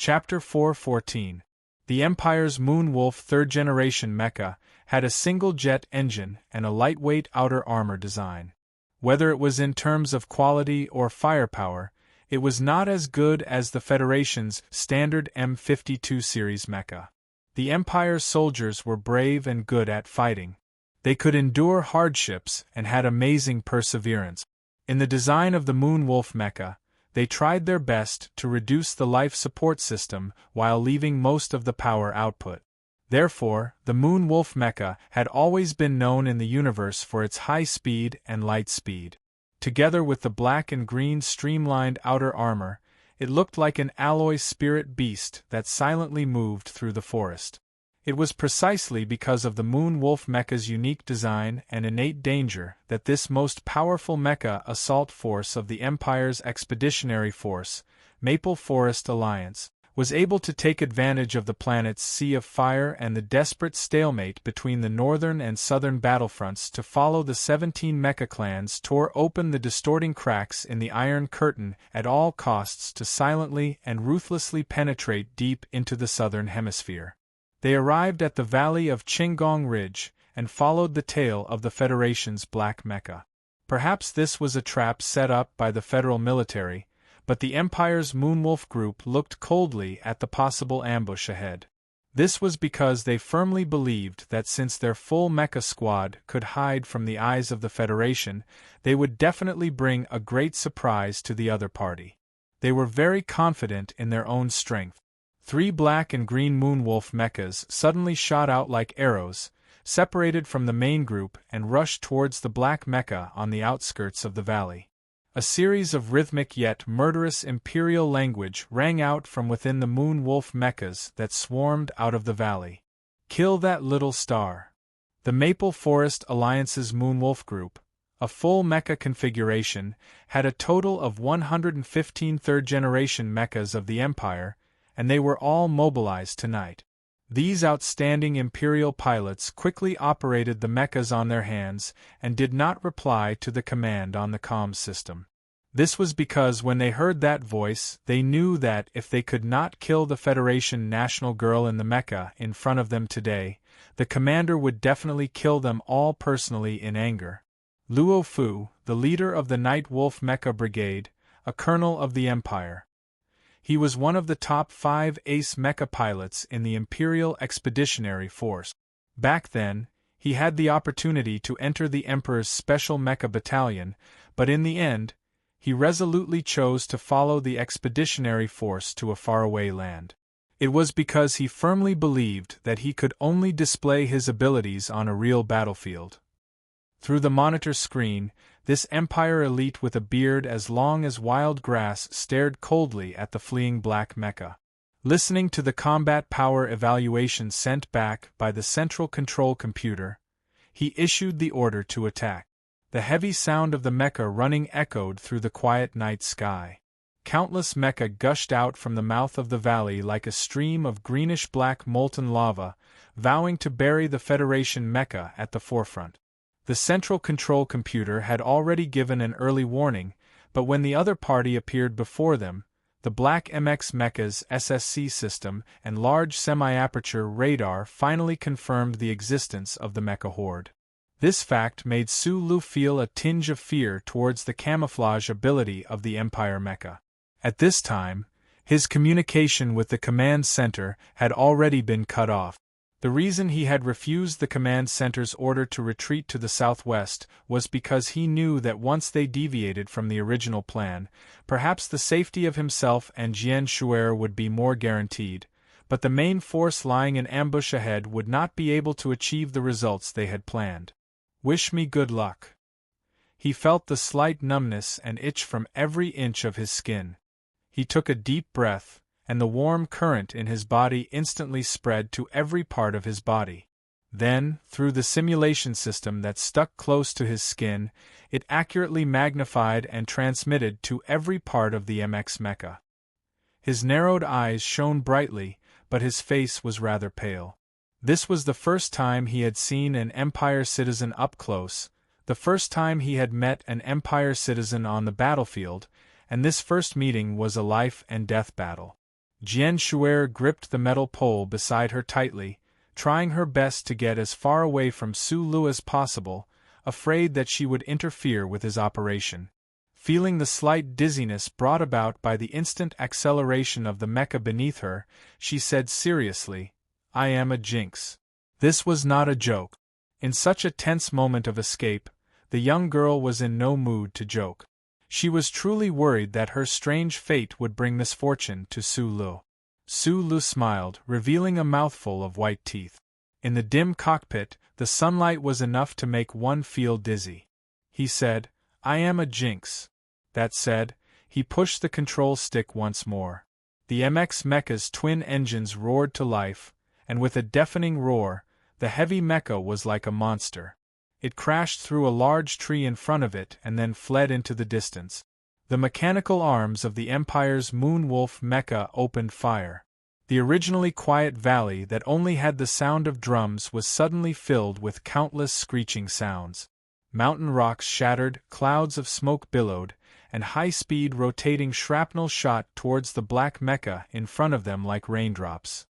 Chapter 4:14. The Empire's Moonwolf 3rd Generation mecha had a single-jet engine and a lightweight outer armor design. Whether it was in terms of quality or firepower, it was not as good as the Federation's standard M52 series mecha. The Empire's soldiers were brave and good at fighting. They could endure hardships and had amazing perseverance. In the design of the Moonwolf mecha, they tried their best to reduce the life support system while leaving most of the power output. Therefore, the Moonwolf mecha had always been known in the universe for its high speed and light speed. Together with the black and green streamlined outer armor, it looked like an alloy spirit beast that silently moved through the forest. It was precisely because of the Moonwolf mecha's unique design and innate danger that this most powerful mecha assault force of the Empire's expeditionary force, Maple Forest Alliance, was able to take advantage of the planet's sea of fire and the desperate stalemate between the northern and southern battlefronts to follow the 17 mecha clans tore open the distorting cracks in the Iron Curtain at all costs to silently and ruthlessly penetrate deep into the southern hemisphere. They arrived at the valley of Qinggong Ridge and followed the tail of the Federation's black mecha. Perhaps this was a trap set up by the federal military, but the Empire's Moonwolf group looked coldly at the possible ambush ahead. This was because they firmly believed that since their full mecha squad could hide from the eyes of the Federation, they would definitely bring a great surprise to the other party. They were very confident in their own strength. 3 black and green Moonwolf mechas suddenly shot out like arrows, separated from the main group and rushed towards the black mecha on the outskirts of the valley. A series of rhythmic yet murderous Imperial language rang out from within the Moonwolf mechas that swarmed out of the valley. Kill that little star. The Maple Forest Alliance's Moonwolf group, a full mecha configuration, had a total of 115 third-generation mechas of the Empire, and they were all mobilized tonight. These outstanding Imperial pilots quickly operated the mechas on their hands and did not reply to the command on the comms system. This was because when they heard that voice, they knew that if they could not kill the Federation national girl in the mecha in front of them today, the commander would definitely kill them all personally in anger. Luo Fu, the leader of the Night Wolf Mecha Brigade, a colonel of the Empire. He was one of the top 5 ace mecha pilots in the Imperial Expeditionary Force. Back then, he had the opportunity to enter the Emperor's Special Mecha Battalion, but in the end, he resolutely chose to follow the Expeditionary Force to a faraway land. It was because he firmly believed that he could only display his abilities on a real battlefield. Through the monitor screen, this Empire elite with a beard as long as wild grass stared coldly at the fleeing black mecha. Listening to the combat power evaluation sent back by the central control computer, he issued the order to attack. The heavy sound of the mecha running echoed through the quiet night sky. Countless mecha gushed out from the mouth of the valley like a stream of greenish-black molten lava, vowing to bury the Federation mecha at the forefront. The central control computer had already given an early warning, but when the other party appeared before them, the Black MX mecha's SSC system and large semi-aperture radar finally confirmed the existence of the mecha horde. This fact made Su Lu feel a tinge of fear towards the camouflage ability of the Empire mecha. At this time, his communication with the command center had already been cut off. The reason he had refused the command center's order to retreat to the southwest was because he knew that once they deviated from the original plan, perhaps the safety of himself and Jian Shuer would be more guaranteed, but the main force lying in ambush ahead would not be able to achieve the results they had planned. Wish me good luck. He felt the slight numbness and itch from every inch of his skin. He took a deep breath, and the warm current in his body instantly spread to every part of his body. Then, through the simulation system that stuck close to his skin, it accurately magnified and transmitted to every part of the MX mecha. His narrowed eyes shone brightly, but his face was rather pale. This was the first time he had seen an Empire citizen up close, the first time he had met an Empire citizen on the battlefield, and this first meeting was a life-and-death battle. Jian Shuer gripped the metal pole beside her tightly, trying her best to get as far away from Su Lu as possible, afraid that she would interfere with his operation. Feeling the slight dizziness brought about by the instant acceleration of the mecha beneath her, she said seriously, "I am a jinx." This was not a joke. In such a tense moment of escape, the young girl was in no mood to joke. She was truly worried that her strange fate would bring misfortune to Su Lu. Su Lu smiled, revealing a mouthful of white teeth. In the dim cockpit, the sunlight was enough to make one feel dizzy. He said, "I am a jinx." That said, he pushed the control stick once more. The MX mecha's twin engines roared to life, and with a deafening roar, the heavy mecha was like a monster. It crashed through a large tree in front of it and then fled into the distance. The mechanical arms of the Empire's Moonwolf mecha opened fire. The originally quiet valley that only had the sound of drums was suddenly filled with countless screeching sounds. Mountain rocks shattered, clouds of smoke billowed, and high-speed rotating shrapnel shot towards the black mecha in front of them like raindrops.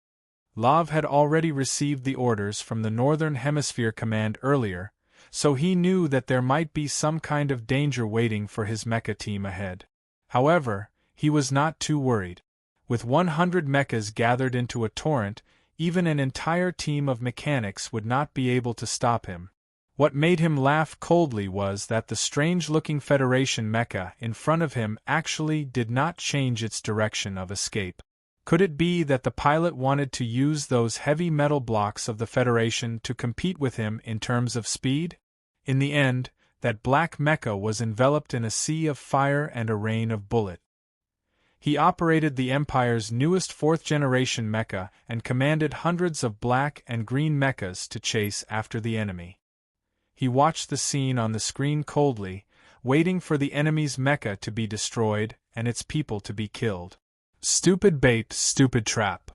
Lav had already received the orders from the Northern Hemisphere Command earlier, so he knew that there might be some kind of danger waiting for his mecha team ahead. However, he was not too worried. With 100 mechas gathered into a torrent, even an entire team of mechanics would not be able to stop him. What made him laugh coldly was that the strange-looking Federation mecha in front of him actually did not change its direction of escape. Could it be that the pilot wanted to use those heavy metal blocks of the Federation to compete with him in terms of speed? In the end, that black mecha was enveloped in a sea of fire and a rain of bullets. He operated the Empire's newest fourth-generation mecha and commanded hundreds of black and green mechas to chase after the enemy. He watched the scene on the screen coldly, waiting for the enemy's mecha to be destroyed and its people to be killed. Stupid bait, stupid trap.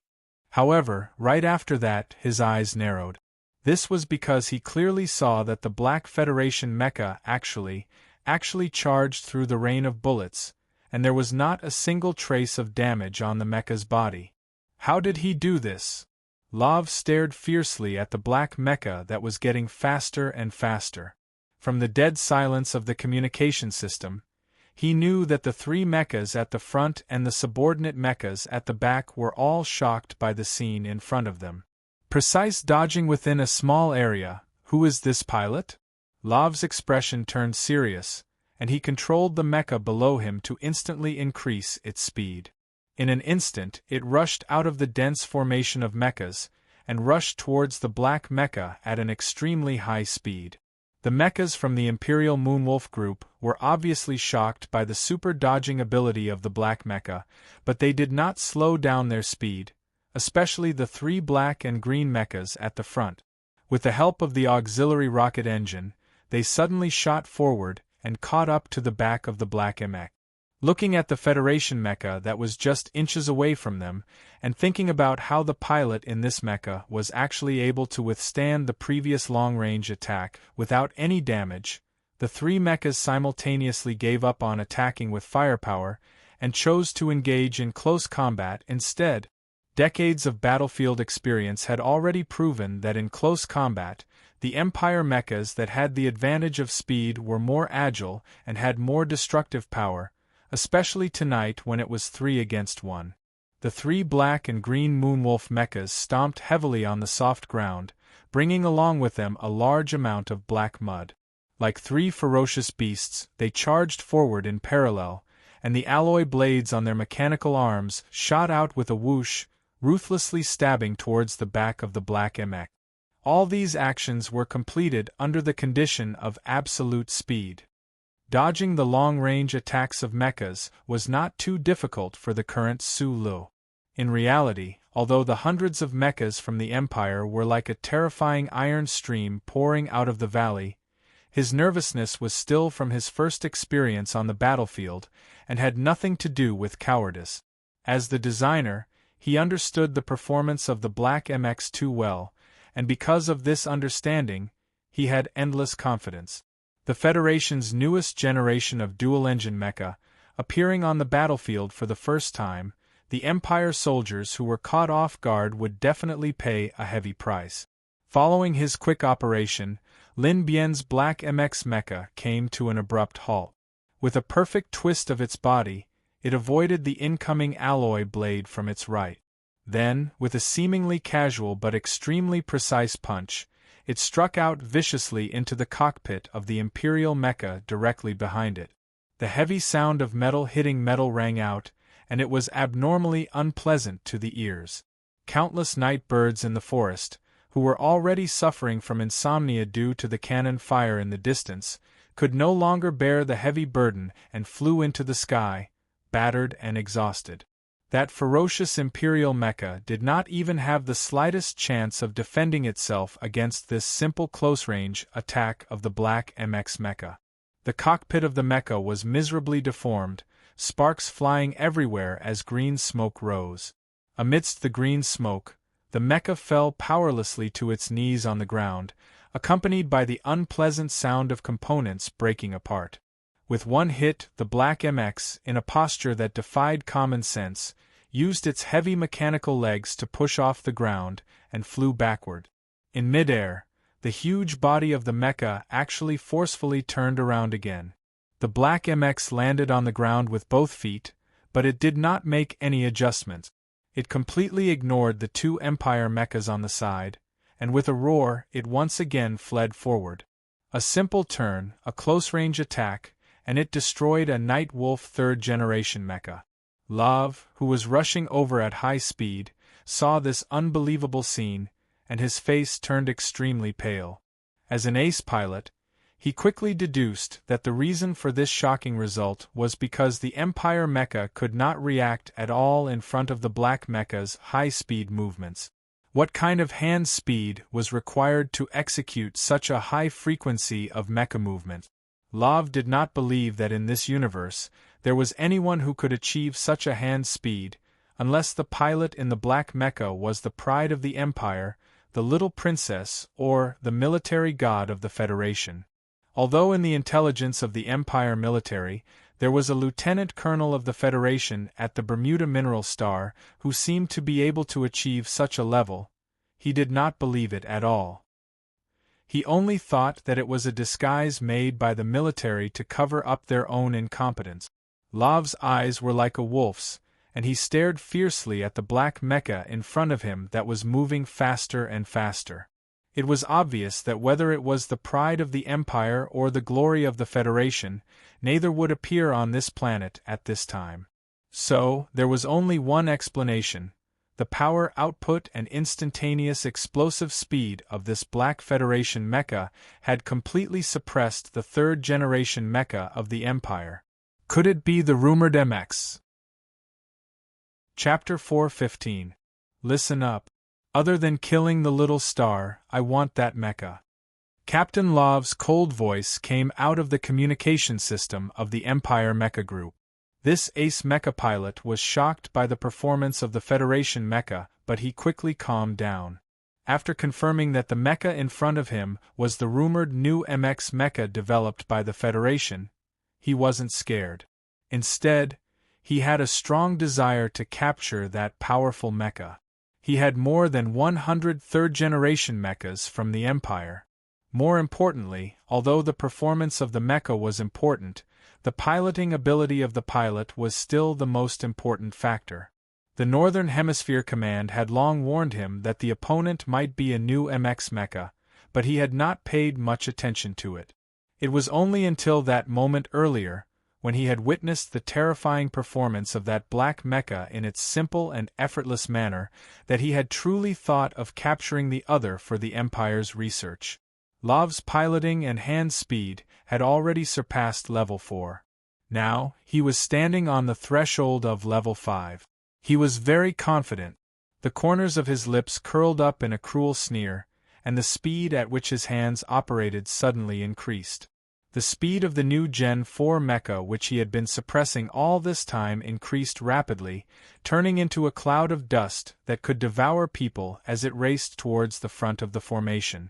However, right after that, his eyes narrowed. This was because he clearly saw that the Black Federation mecha actually charged through the rain of bullets, and there was not a single trace of damage on the mecha's body. How did he do this? Lav stared fiercely at the black mecha that was getting faster and faster. From the dead silence of the communication system, he knew that the three mechas at the front and the subordinate mechas at the back were all shocked by the scene in front of them. Precise dodging within a small area. Who is this pilot? Lav's expression turned serious, and he controlled the mecha below him to instantly increase its speed. In an instant, it rushed out of the dense formation of mechas and rushed towards the black mecha at an extremely high speed. The mechas from the Imperial Moonwolf group were obviously shocked by the super dodging ability of the black mecha, but they did not slow down their speed, especially the three black and green mechas at the front. With the help of the auxiliary rocket engine, they suddenly shot forward and caught up to the back of the black mech. Looking at the Federation mecha that was just inches away from them, and thinking about how the pilot in this mecha was actually able to withstand the previous long-range attack without any damage, the three mechas simultaneously gave up on attacking with firepower and chose to engage in close combat instead. Decades of battlefield experience had already proven that in close combat, the Empire mechas that had the advantage of speed were more agile and had more destructive power, especially tonight when it was 3 against 1. The three black and green Moonwolf mechas stomped heavily on the soft ground, bringing along with them a large amount of black mud. Like three ferocious beasts, they charged forward in parallel, and the alloy blades on their mechanical arms shot out with a whoosh, ruthlessly stabbing towards the back of the black mech. All these actions were completed under the condition of absolute speed. Dodging the long-range attacks of mechas was not too difficult for the current Su Lu. In reality, although the hundreds of mechas from the Empire were like a terrifying iron stream pouring out of the valley, his nervousness was still from his first experience on the battlefield and had nothing to do with cowardice. As the designer, he understood the performance of the Black MX too well, and because of this understanding, he had endless confidence. The Federation's newest generation of dual-engine mecha, appearing on the battlefield for the first time, The Empire soldiers who were caught off guard would definitely pay a heavy price. Following his quick operation, Lin Bian's black MX mecha came to an abrupt halt. With a perfect twist of its body, it avoided the incoming alloy blade from its right. Then, with a seemingly casual but extremely precise punch, it struck out viciously into the cockpit of the Imperial mecha directly behind it. The heavy sound of metal hitting metal rang out, and it was abnormally unpleasant to the ears. Countless night birds in the forest, who were already suffering from insomnia due to the cannon fire in the distance, could no longer bear the heavy burden and flew into the sky, battered and exhausted. That ferocious Imperial mecha did not even have the slightest chance of defending itself against this simple close-range attack of the black MX mecha. The cockpit of the mecha was miserably deformed, sparks flying everywhere as green smoke rose. Amidst the green smoke, the mecha fell powerlessly to its knees on the ground, accompanied by the unpleasant sound of components breaking apart. With one hit, the black MX, in a posture that defied common sense, used its heavy mechanical legs to push off the ground and flew backward. In midair, the huge body of the mecha actually forcefully turned around again. The black MX landed on the ground with both feet, but it did not make any adjustments. It completely ignored the two Empire mechas on the side, and with a roar it once again fled forward. A simple turn, a close-range attack, and it destroyed a Night Wolf third-generation mecha. Lav, who was rushing over at high speed, saw this unbelievable scene, and his face turned extremely pale. As an ace pilot, he quickly deduced that the reason for this shocking result was because the Empire mecha could not react at all in front of the black mecha's high-speed movements. What kind of hand speed was required to execute such a high frequency of mecha movement? Lav did not believe that in this universe there was anyone who could achieve such a hand speed, unless the pilot in the black mecha was the pride of the Empire, the little princess, or the military god of the Federation. Although in the intelligence of the Empire military, there was a lieutenant colonel of the Federation at the Bermuda Mineral Star who seemed to be able to achieve such a level, he did not believe it at all. He only thought that it was a disguise made by the military to cover up their own incompetence. Lav's eyes were like a wolf's, and he stared fiercely at the black mecha in front of him that was moving faster and faster. It was obvious that whether it was the pride of the Empire or the glory of the Federation, neither would appear on this planet at this time. So, there was only one explanation. The power output and instantaneous explosive speed of this Black Federation mecha had completely suppressed the third-generation mecha of the Empire. Could it be the rumored MX? Chapter 4:15. Listen up. Other than killing the little star, I want that mecha. Captain Lav's cold voice came out of the communication system of the Empire Mecha Group. This ace mecha pilot was shocked by the performance of the Federation mecha, but he quickly calmed down. After confirming that the mecha in front of him was the rumored new MX mecha developed by the Federation, he wasn't scared. Instead, he had a strong desire to capture that powerful mecha. He had more than 100 third-generation mechas from the Empire. More importantly, although the performance of the mecha was important, the piloting ability of the pilot was still the most important factor. The Northern Hemisphere Command had long warned him that the opponent might be a new MX mecha, but he had not paid much attention to it. It was only until that moment earlier, when he had witnessed the terrifying performance of that black mecha in its simple and effortless manner, that he had truly thought of capturing the other for the Empire's research. Lav's piloting and hand speed had already surpassed level 4. Now, he was standing on the threshold of level 5. He was very confident. The corners of his lips curled up in a cruel sneer, and the speed at which his hands operated suddenly increased. The speed of the new Gen 4 mecha which he had been suppressing all this time increased rapidly, turning into a cloud of dust that could devour people as it raced towards the front of the formation.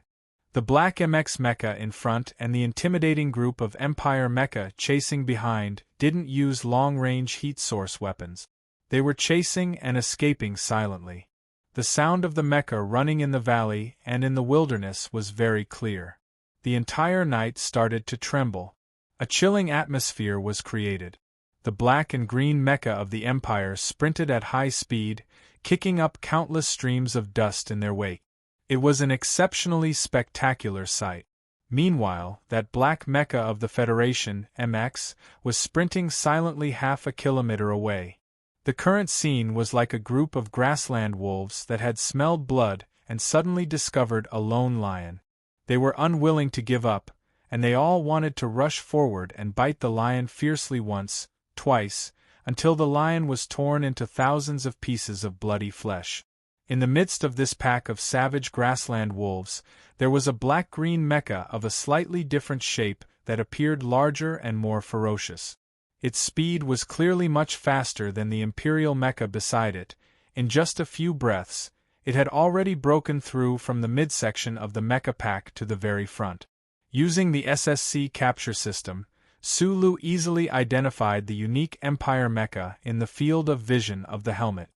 The black MX mecha in front and the intimidating group of Empire mecha chasing behind didn't use long-range heat source weapons. They were chasing and escaping silently. The sound of the mecha running in the valley and in the wilderness was very clear. The entire night started to tremble. A chilling atmosphere was created. The black and green mecha of the Empire sprinted at high speed, kicking up countless streams of dust in their wake. It was an exceptionally spectacular sight. Meanwhile, that black mecha of the Federation, MX, was sprinting silently half a kilometer away. The current scene was like a group of grassland wolves that had smelled blood and suddenly discovered a lone lion. They were unwilling to give up, and they all wanted to rush forward and bite the lion fiercely once, twice, until the lion was torn into thousands of pieces of bloody flesh. In the midst of this pack of savage grassland wolves, there was a black-green mecha of a slightly different shape that appeared larger and more ferocious. Its speed was clearly much faster than the Imperial mecha beside it. In just a few breaths, it had already broken through from the midsection of the mecha pack to the very front. Using the SSC capture system, Sulu easily identified the unique Empire mecha in the field of vision of the helmet.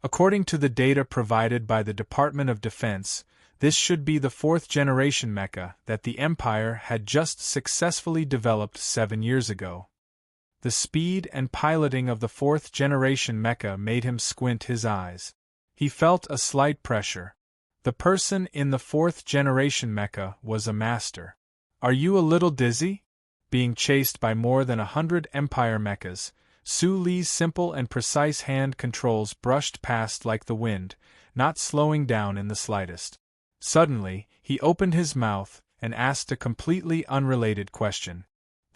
According to the data provided by the Department of Defense, this should be the fourth-generation mecha that the Empire had just successfully developed 7 years ago. The speed and piloting of the fourth-generation mecha made him squint his eyes. He felt a slight pressure. The person in the fourth-generation mecha was a master. "Are you a little dizzy?" Being chased by more than 100 Empire mechas, Su Li's simple and precise hand controls brushed past like the wind, not slowing down in the slightest. Suddenly, he opened his mouth and asked a completely unrelated question.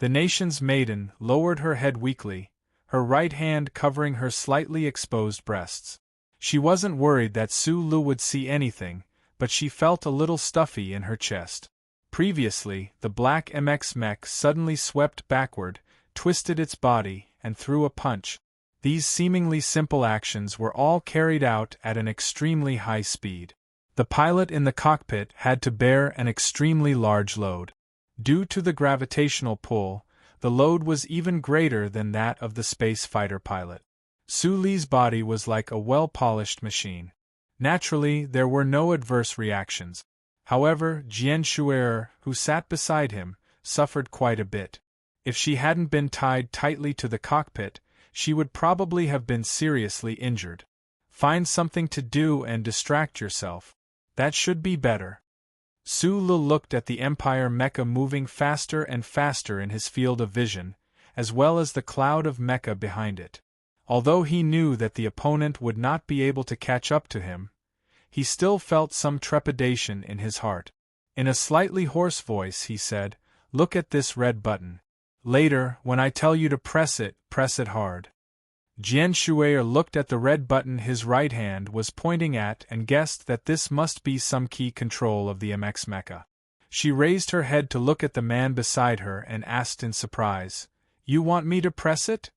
The nation's maiden lowered her head weakly, her right hand covering her slightly exposed breasts. She wasn't worried that Sulu would see anything, but she felt a little stuffy in her chest. Previously, the black MX mech suddenly swept backward, twisted its body, and threw a punch. These seemingly simple actions were all carried out at an extremely high speed. The pilot in the cockpit had to bear an extremely large load. Due to the gravitational pull, the load was even greater than that of the space fighter pilot. Su Li's body was like a well-polished machine. Naturally, there were no adverse reactions. However, Jian Shuer, who sat beside him, suffered quite a bit. If she hadn't been tied tightly to the cockpit, she would probably have been seriously injured. Find something to do and distract yourself. That should be better. Sulu looked at the Empire mecha moving faster and faster in his field of vision, as well as the cloud of mecha behind it. Although he knew that the opponent would not be able to catch up to him, he still felt some trepidation in his heart. In a slightly hoarse voice he said, "Look at this red button. Later, when I tell you to press it hard." Jian Shuer looked at the red button his right hand was pointing at and guessed that this must be some key control of the MX mecha. She raised her head to look at the man beside her and asked in surprise, "You want me to press it?"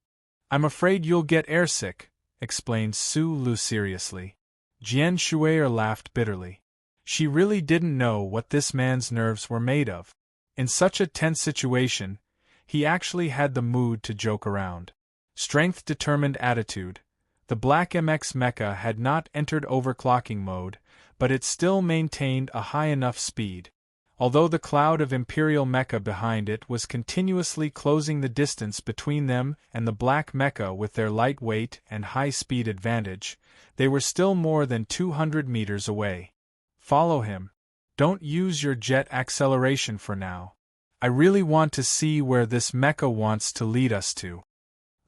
"I'm afraid you'll get airsick," explained Su Lu seriously. Jian Shuer laughed bitterly. She really didn't know what this man's nerves were made of. In such a tense situation, he actually had the mood to joke around. Strength-determined attitude. The black MX mecha had not entered overclocking mode, but it still maintained a high enough speed. Although the cloud of Imperial mecha behind it was continuously closing the distance between them and the black mecha with their light weight and high-speed advantage, they were still more than 200 meters away. "Follow him. Don't use your jet acceleration for now. I really want to see where this mecha wants to lead us to."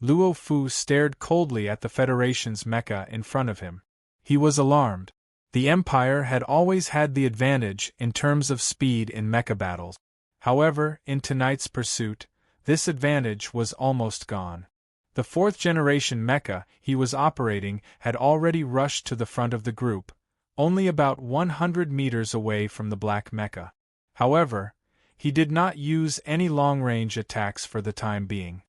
Luo Fu stared coldly at the Federation's mecha in front of him. He was alarmed. The Empire had always had the advantage in terms of speed in mecha battles. However, in tonight's pursuit, this advantage was almost gone. The fourth-generation mecha he was operating had already rushed to the front of the group, only about 100 meters away from the black mecha. However, he did not use any long-range attacks for the time being.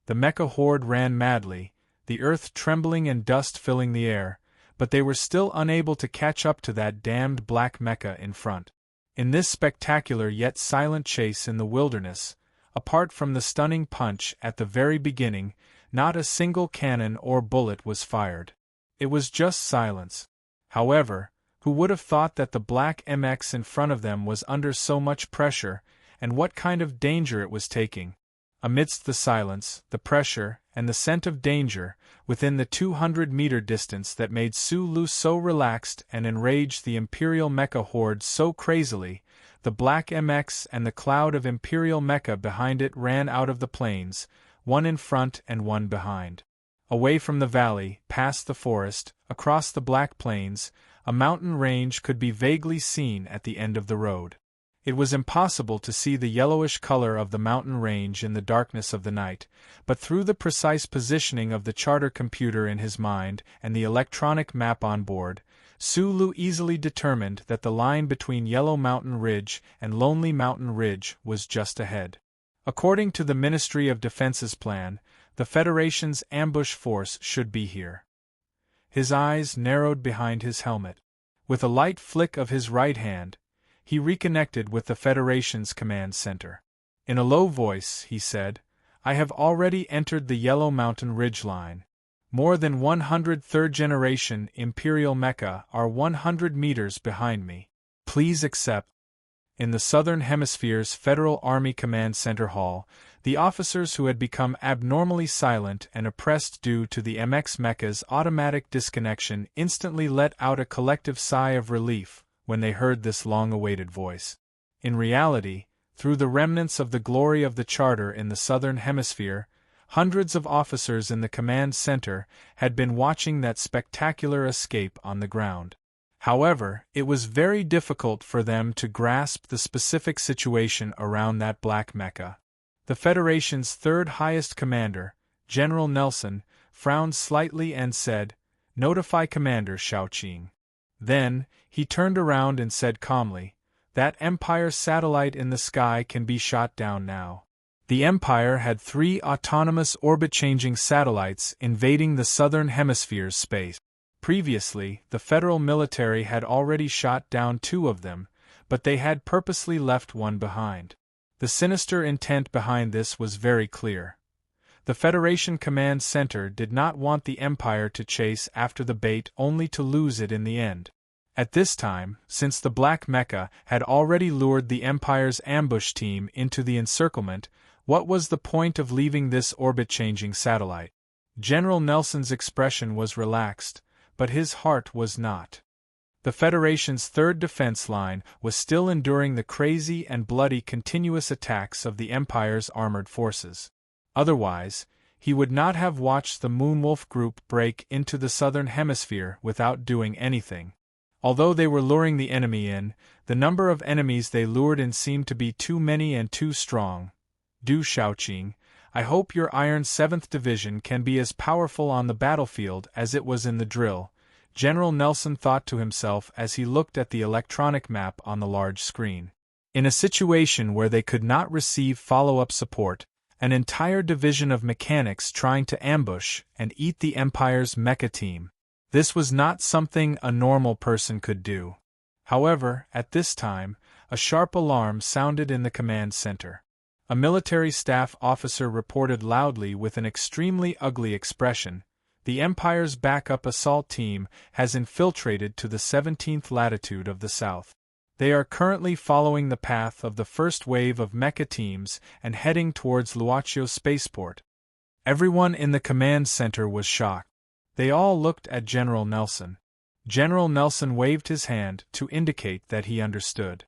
The mecha horde ran madly, the earth trembling and dust filling the air, but they were still unable to catch up to that damned black mecha in front. In this spectacular yet silent chase in the wilderness, apart from the stunning punch at the very beginning, Not a single cannon or bullet was fired. It was just silence. However, who would have thought that the black MX in front of them was under so much pressure, and what kind of danger it was taking? Amidst the silence, the pressure, and the scent of danger, within the 200-meter distance that made Sulu so relaxed and enraged the Imperial Mecha horde so crazily, the black MX and the cloud of Imperial Mecha behind it ran out of the plains, one in front and one behind. Away from the valley, past the forest, across the black plains, a mountain range could be vaguely seen at the end of the road. It was impossible to see the yellowish color of the mountain range in the darkness of the night, but through the precise positioning of the charter computer in his mind and the electronic map on board, Sulu easily determined that the line between Yellow Mountain Ridge and Lonely Mountain Ridge was just ahead. According to the Ministry of Defense's plan, the Federation's ambush force should be here. His eyes narrowed behind his helmet. With a light flick of his right hand, he reconnected with the Federation's command center. In a low voice, he said, "I have already entered the Yellow Mountain Ridge line. More than 100 third-generation Imperial Mecha are 100 meters behind me. Please accept." In the Southern Hemisphere's Federal Army Command Center Hall, the officers who had become abnormally silent and oppressed due to the MX Mecha's automatic disconnection instantly let out a collective sigh of relief when they heard this long-awaited voice. In reality, through the remnants of the glory of the Charter in the Southern Hemisphere, hundreds of officers in the command center had been watching that spectacular escape on the ground. However, it was very difficult for them to grasp the specific situation around that black mecha. The Federation's third-highest commander, General Nelson, frowned slightly and said, "Notify Commander Shaoqing." Then, he turned around and said calmly, "That Empire satellite in the sky can be shot down now." The Empire had 3 autonomous orbit-changing satellites invading the Southern Hemisphere's space. Previously, the federal military had already shot down 2 of them, but they had purposely left one behind. The sinister intent behind this was very clear. The Federation Command Center did not want the Empire to chase after the bait only to lose it in the end. At this time, since the Black Mecha had already lured the Empire's ambush team into the encirclement, what was the point of leaving this orbit-changing satellite? General Nelson's expression was relaxed, but his heart was not. The Federation's third defense line was still enduring the crazy and bloody continuous attacks of the Empire's armored forces. Otherwise, he would not have watched the Moonwolf group break into the Southern Hemisphere without doing anything. Although they were luring the enemy in, the number of enemies they lured in seemed to be too many and too strong. Du Shaoqing, I hope your Iron 7th Division can be as powerful on the battlefield as it was in the drill, General Nelson thought to himself as he looked at the electronic map on the large screen. In a situation where they could not receive follow-up support, an entire division of mechanics trying to ambush and eat the Empire's mecha team. This was not something a normal person could do. However, at this time, a sharp alarm sounded in the command center. A military staff officer reported loudly with an extremely ugly expression, "The Empire's backup assault team has infiltrated to the 17th latitude of the south. They are currently following the path of the first wave of mecha teams and heading towards Luochio spaceport." Everyone in the command center was shocked. They all looked at General Nelson. General Nelson waved his hand to indicate that he understood.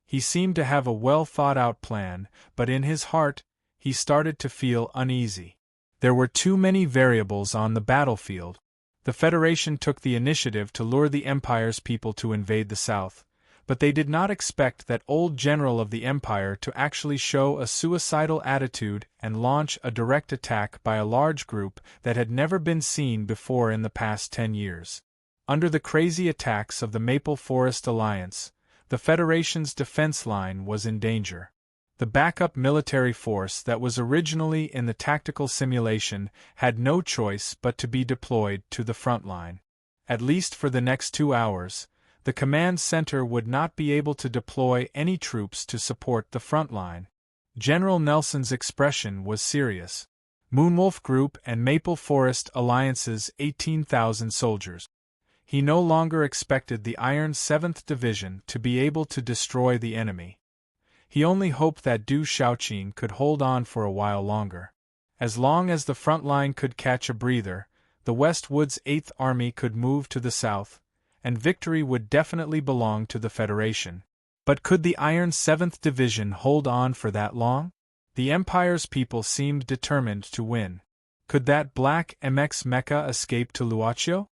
He seemed to have a well-thought-out plan, but in his heart, he started to feel uneasy. There were too many variables on the battlefield. The Federation took the initiative to lure the Empire's people to invade the South, but they did not expect that old general of the Empire to actually show a suicidal attitude and launch a direct attack by a large group that had never been seen before in the past 10 years. Under the crazy attacks of the Maple Forest Alliance, the Federation's defense line was in danger. The backup military force that was originally in the tactical simulation had no choice but to be deployed to the front line. At least for the next 2 hours, the command center would not be able to deploy any troops to support the front line. General Nelson's expression was serious. Moonwolf Group and Maple Forest Alliance's 18,000 soldiers. He no longer expected the Iron 7th Division to be able to destroy the enemy. He only hoped that Du Shaoqing could hold on for a while longer. As long as the front line could catch a breather, the Westwood's 8th Army could move to the south, and victory would definitely belong to the Federation. But could the Iron 7th Division hold on for that long? The Empire's people seemed determined to win. Could that black MX mecha escape to Luochio?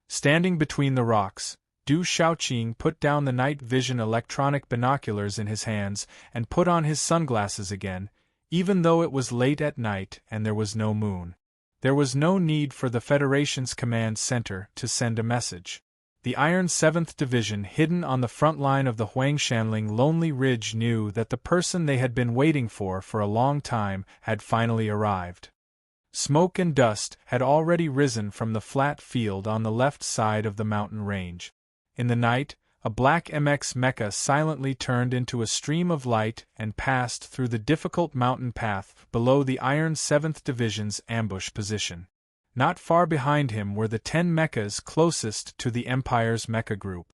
Standing between the rocks, Du Shaoqing put down the night vision electronic binoculars in his hands and put on his sunglasses again, even though it was late at night and there was no moon. There was no need for the Federation's command center to send a message. The Iron 7th Division hidden on the front line of the Huangshanling Lonely Ridge knew that the person they had been waiting for a long time had finally arrived. Smoke and dust had already risen from the flat field on the left side of the mountain range. In the night, a black MX mecha silently turned into a stream of light and passed through the difficult mountain path below the Iron 7th Division's ambush position. Not far behind him were the 10 mechas closest to the Empire's mecha group.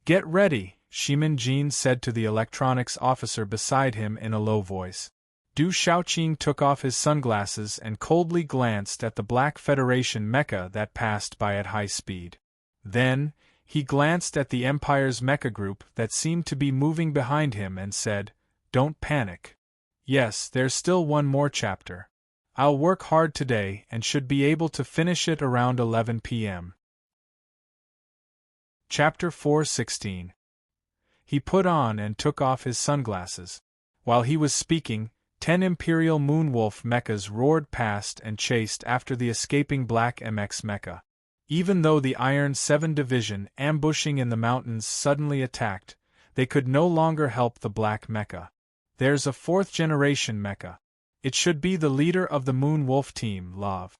"Get ready," Shimin Jin said to the electronics officer beside him in a low voice. Du Shaoqing took off his sunglasses and coldly glanced at the Black Federation mecha that passed by at high speed. Then, he glanced at the Empire's mecha group that seemed to be moving behind him and said, "Don't panic. Yes, there's still one more chapter. I'll work hard today and should be able to finish it around 11 p.m. Chapter 4:16. He put on and took off his sunglasses. While he was speaking, 10 Imperial Moonwolf mechas roared past and chased after the escaping Black MX mecha. Even though the Iron 7 Division ambushing in the mountains suddenly attacked, they could no longer help the Black mecha. There's a 4th-generation mecha. It should be the leader of the Moonwolf team, Love.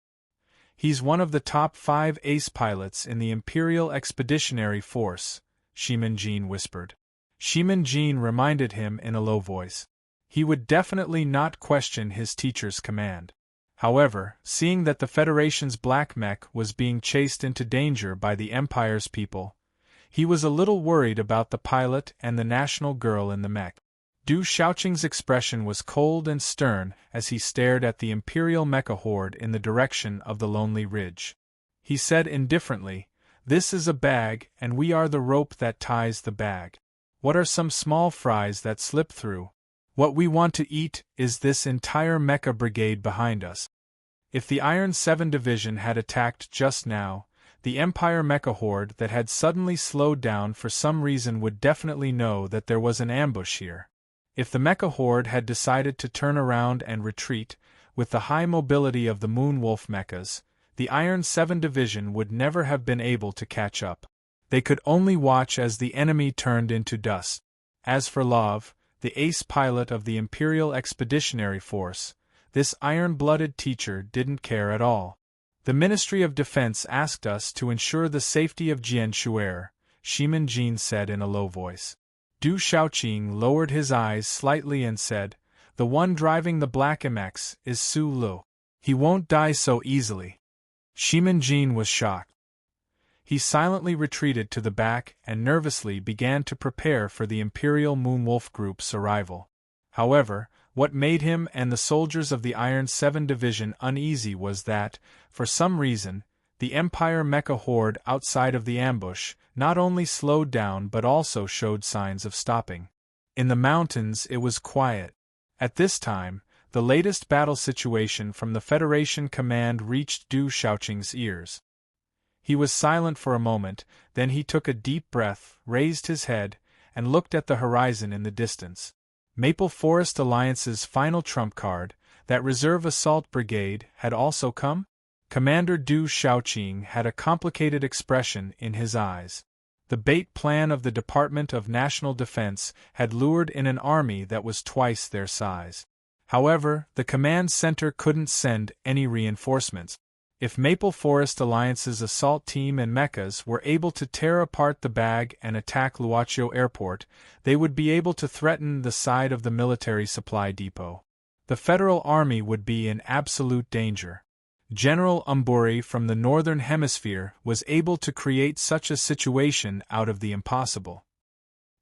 He's one of the top 5 ace pilots in the Imperial Expeditionary Force, Shimin Jin whispered. Shimin Jin reminded him in a low voice. He would definitely not question his teacher's command. However, seeing that the Federation's black mech was being chased into danger by the Empire's people, he was a little worried about the pilot and the national girl in the mech. Du Shaoqing's expression was cold and stern as he stared at the Imperial mecha horde in the direction of the Lonely Ridge. He said indifferently, "This is a bag and we are the rope that ties the bag. What are some small fries that slip through? What we want to eat is this entire mecha brigade behind us." If the Iron 7 Division had attacked just now, the Empire mecha horde that had suddenly slowed down for some reason would definitely know that there was an ambush here. If the mecha horde had decided to turn around and retreat, with the high mobility of the Moonwolf mechas, the Iron 7 Division would never have been able to catch up. They could only watch as the enemy turned into dust. As for Love, the ace pilot of the Imperial Expeditionary Force, this iron-blooded teacher didn't care at all. "The Ministry of Defense asked us to ensure the safety of Jian Shuer," Shimin Jin said in a low voice. Du Shaoqing lowered his eyes slightly and said, "The one driving the Black MX is Su Lu. He won't die so easily." Shimin Jin was shocked. He silently retreated to the back and nervously began to prepare for the Imperial Moonwolf Group's arrival. However, what made him and the soldiers of the Iron 7 Division uneasy was that, for some reason, the Empire mecha horde outside of the ambush not only slowed down but also showed signs of stopping. In the mountains it was quiet. At this time, the latest battle situation from the Federation command reached Du Shaoqing's ears. He was silent for a moment, then he took a deep breath, raised his head, and looked at the horizon in the distance. Maple Forest Alliance's final trump card, that reserve assault brigade, had also come? Commander Du Shaoqing had a complicated expression in his eyes. The bait plan of the Department of National Defense had lured in an army that was twice their size. However, the command center couldn't send any reinforcements. If Maple Forest Alliance's assault team and mechas were able to tear apart the bag and attack Luochio Airport, they would be able to threaten the side of the military supply depot. the Federal Army would be in absolute danger. General Umburi from the Northern Hemisphere was able to create such a situation out of the impossible.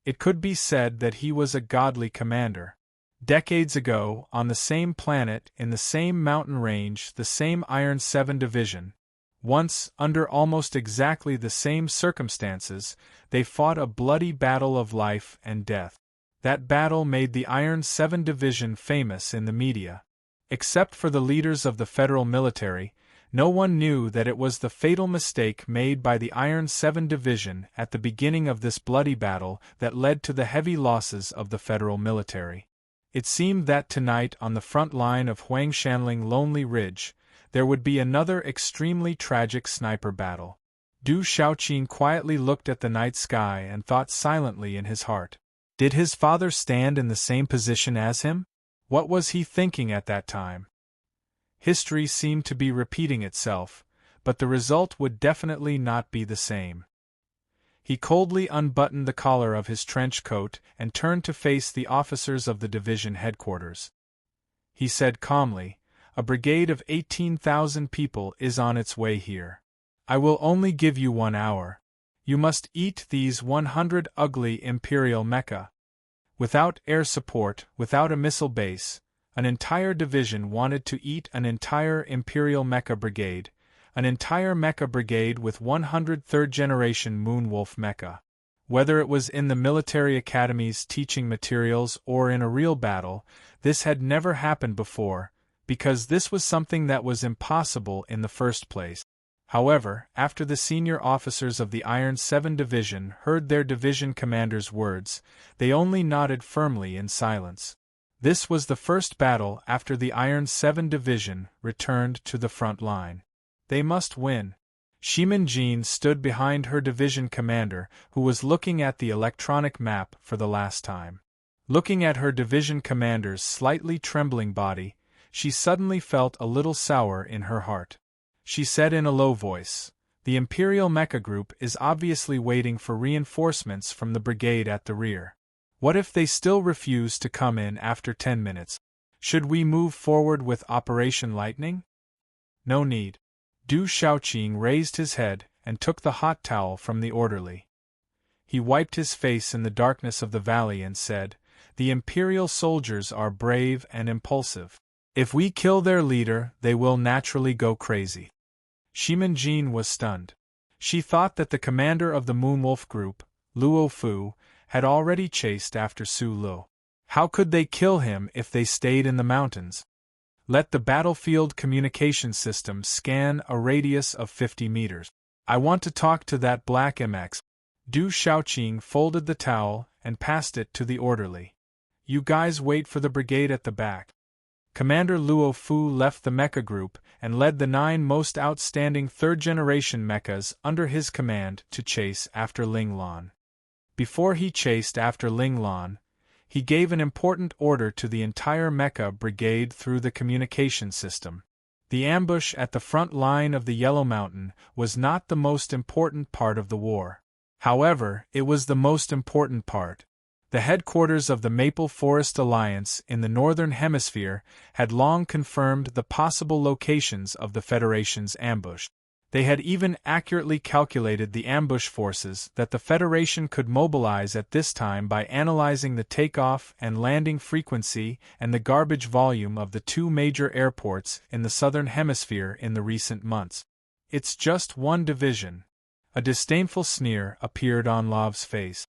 It could be said that he was a godly commander. Decades ago, on the same planet, in the same mountain range, the same Iron 7 Division, once, under almost exactly the same circumstances, they fought a bloody battle of life and death. That battle made the Iron 7 Division famous in the media. Except for the leaders of the federal military, no one knew that it was the fatal mistake made by the Iron 7 Division at the beginning of this bloody battle that led to the heavy losses of the federal military. It seemed that tonight on the front line of Huangshanling Lonely Ridge, there would be another extremely tragic sniper battle. Du Shaoqing quietly looked at the night sky and thought silently in his heart. Did his father stand in the same position as him? What was he thinking at that time? History seemed to be repeating itself, but the result would definitely not be the same. He coldly unbuttoned the collar of his trench coat and turned to face the officers of the division headquarters. He said calmly, "A brigade of 18,000 people is on its way here. I will only give you 1 hour. You must eat these 100 ugly Imperial mecha." Without air support, without a missile base, an entire division wanted to eat an entire Imperial mecha brigade, an entire mecha brigade with 100 third-generation Moonwolf mecha. Whether it was in the military academies teaching materials or in a real battle, this had never happened before, because this was something that was impossible in the first place. However, after the senior officers of the Iron 7 Division heard their division commander's words, they only nodded firmly in silence. This was the first battle after the Iron 7 Division returned to the front line. They must win. Shimin-Jin stood behind her division commander, who was looking at the electronic map for the last time. Looking at her division commander's slightly trembling body, she suddenly felt a little sour in her heart. She said in a low voice, "The Imperial Mecha Group is obviously waiting for reinforcements from the brigade at the rear. What if they still refuse to come in after 10 minutes? Should we move forward with Operation Lightning?" "No need." Du Shaoqing raised his head and took the hot towel from the orderly. He wiped his face in the darkness of the valley and said, "The Imperial soldiers are brave and impulsive. If we kill their leader, they will naturally go crazy." Shimin-Jin was stunned. She thought that the commander of the Moonwolf group, Luo Fu, had already chased after Su Lo. How could they kill him if they stayed in the mountains? Let the battlefield communication system scan a radius of 50 meters. "I want to talk to that black MX. Du Shaoqing folded the towel and passed it to the orderly. "You guys wait for the brigade at the back." Commander Luo Fu left the mecha group and led the 9 most outstanding third-generation mechas under his command to chase after Ling Lan. Before he chased after Ling Lan, he gave an important order to the entire mecha brigade through the communication system. The ambush at the front line of the Yellow Mountain was not the most important part of the war. However, it was the most important part. The headquarters of the Maple Forest Alliance in the Northern Hemisphere had long confirmed the possible locations of the Federation's ambush. They had even accurately calculated the ambush forces that the Federation could mobilize at this time by analyzing the takeoff and landing frequency and the garbage volume of the 2 major airports in the Southern Hemisphere in the recent months. "It's just one division." A disdainful sneer appeared on Lav's face.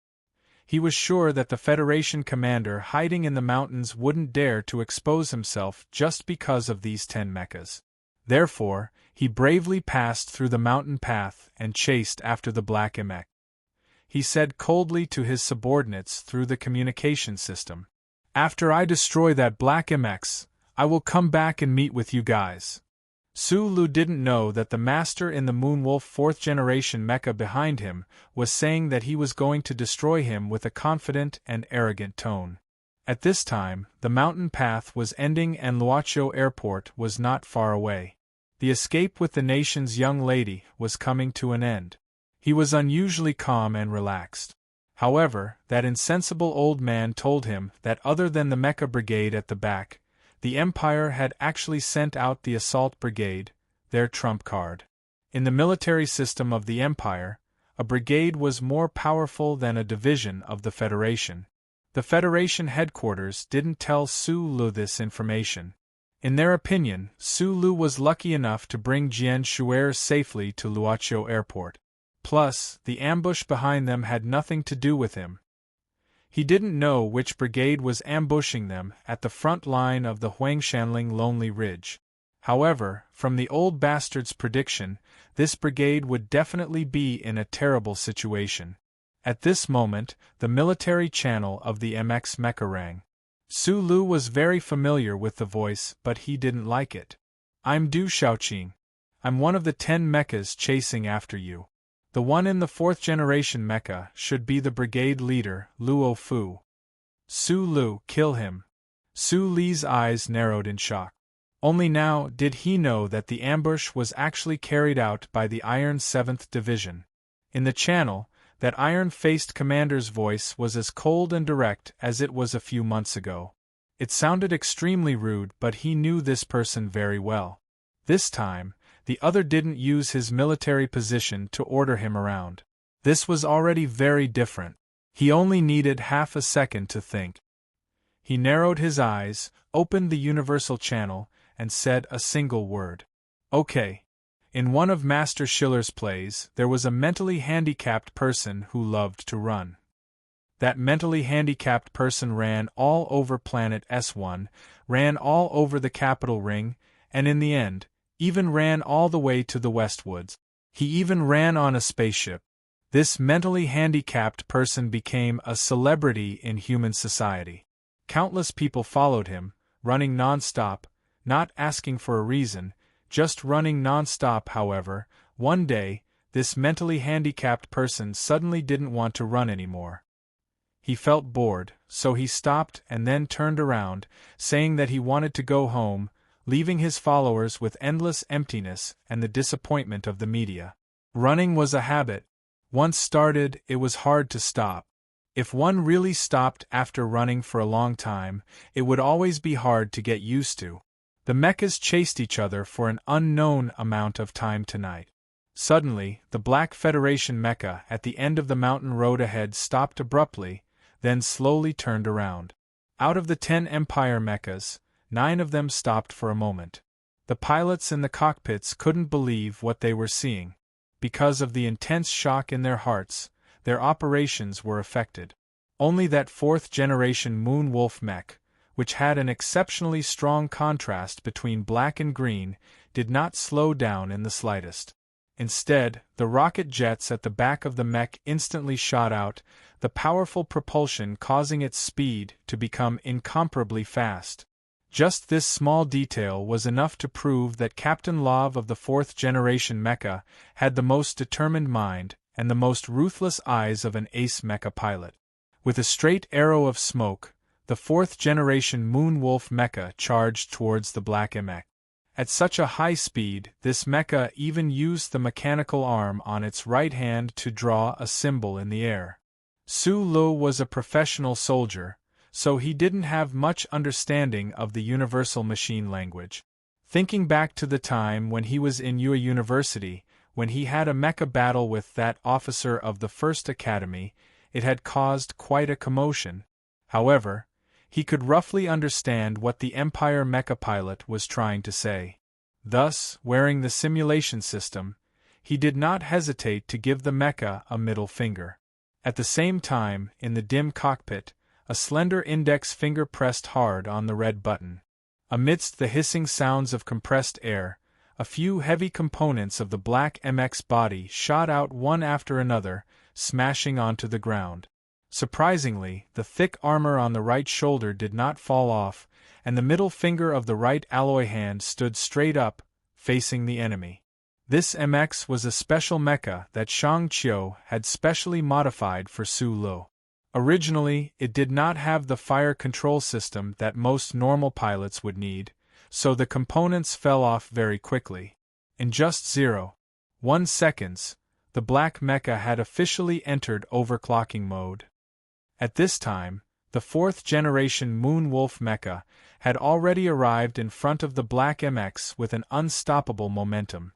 He was sure that the Federation commander hiding in the mountains wouldn't dare to expose himself just because of these 10 mechas. Therefore, he bravely passed through the mountain path and chased after the black Emek. He said coldly to his subordinates through the communication system, "After I destroy that black Emex, I will come back and meet with you guys." Su Lu didn't know that the master in the Moonwolf 4th-generation mecha behind him was saying that he was going to destroy him with a confident and arrogant tone. At this time, the mountain path was ending and Luocho Airport was not far away. The escape with the nation's young lady was coming to an end. He was unusually calm and relaxed. However, that insensible old man told him that other than the mecha brigade at the back, the Empire had actually sent out the assault brigade, their trump card. In the military system of the Empire, a brigade was more powerful than a division of the Federation. The Federation headquarters didn't tell Su Lu this information. In their opinion, Su Lu was lucky enough to bring Jian Shu'er safely to Luoqiu Airport. Plus, the ambush behind them had nothing to do with him. He didn't know which brigade was ambushing them at the front line of the Huangshanling Lonely Ridge. However, from the old bastard's prediction, this brigade would definitely be in a terrible situation. At this moment, the military channel of the MX Mecha rang. Su Lu was very familiar with the voice, but he didn't like it. "I'm Du Shaoqing. I'm one of the 10 mechas chasing after you. The one in the 4th generation mecha should be the brigade leader, Luo Fu." "Su Lu, kill him." Su Li's eyes narrowed in shock. Only now did he know that the ambush was actually carried out by the Iron 7th Division. In the channel, that iron-faced commander's voice was as cold and direct as it was a few months ago. It sounded extremely rude, but he knew this person very well. This time, the other didn't use his military position to order him around. This was already very different. He only needed half a second to think. He narrowed his eyes, opened the universal channel, and said a single word. "Okay." In one of Master Schiller's plays, there was a mentally handicapped person who loved to run. That mentally handicapped person ran all over planet S1, ran all over the capital ring, and in the end, even ran all the way to the Westwoods. He even ran on a spaceship. This mentally handicapped person became a celebrity in human society. Countless people followed him, running non-stop, not asking for a reason, just running non-stop. However, one day, this mentally handicapped person suddenly didn't want to run anymore. He felt bored, so he stopped and then turned around, saying that he wanted to go home, leaving his followers with endless emptiness and the disappointment of the media. Running was a habit. Once started, it was hard to stop. If one really stopped after running for a long time, it would always be hard to get used to. The mechas chased each other for an unknown amount of time tonight. Suddenly, the Black Federation mecha at the end of the mountain road ahead stopped abruptly, then slowly turned around. Out of the 10 Empire mechas, 9 of them stopped for a moment. The pilots in the cockpits couldn't believe what they were seeing. Because of the intense shock in their hearts, their operations were affected. Only that 4th generation Moon Wolf mech, which had an exceptionally strong contrast between black and green, did not slow down in the slightest. Instead, the rocket jets at the back of the mech instantly shot out, the powerful propulsion causing its speed to become incomparably fast. Just this small detail was enough to prove that Captain Love of the 4th generation mecha had the most determined mind and the most ruthless eyes of an ace mecha pilot. With a straight arrow of smoke, the 4th generation Moon Wolf mecha charged towards the Black mech. At such a high speed, this mecha even used the mechanical arm on its right hand to draw a symbol in the air. Su Lu was a professional soldier, so he didn't have much understanding of the universal machine language. Thinking back to the time when he was in Yue University, when he had a mecha battle with that officer of the First Academy, it had caused quite a commotion. However, he could roughly understand what the Empire mecha pilot was trying to say. Thus, wearing the simulation system, he did not hesitate to give the mecha a middle finger. At the same time, in the dim cockpit, a slender index finger pressed hard on the red button. Amidst the hissing sounds of compressed air, a few heavy components of the Black MX body shot out one after another, smashing onto the ground. Surprisingly, the thick armor on the right shoulder did not fall off, and the middle finger of the right alloy hand stood straight up, facing the enemy. This MX was a special mecha that Shang Qiu had specially modified for Su Lu. Originally, it did not have the fire control system that most normal pilots would need, so the components fell off very quickly. In just 0.1 seconds, the Black mecha had officially entered overclocking mode. At this time, The fourth-generation Moon Wolf mecha had already arrived in front of the Black MX with an unstoppable momentum.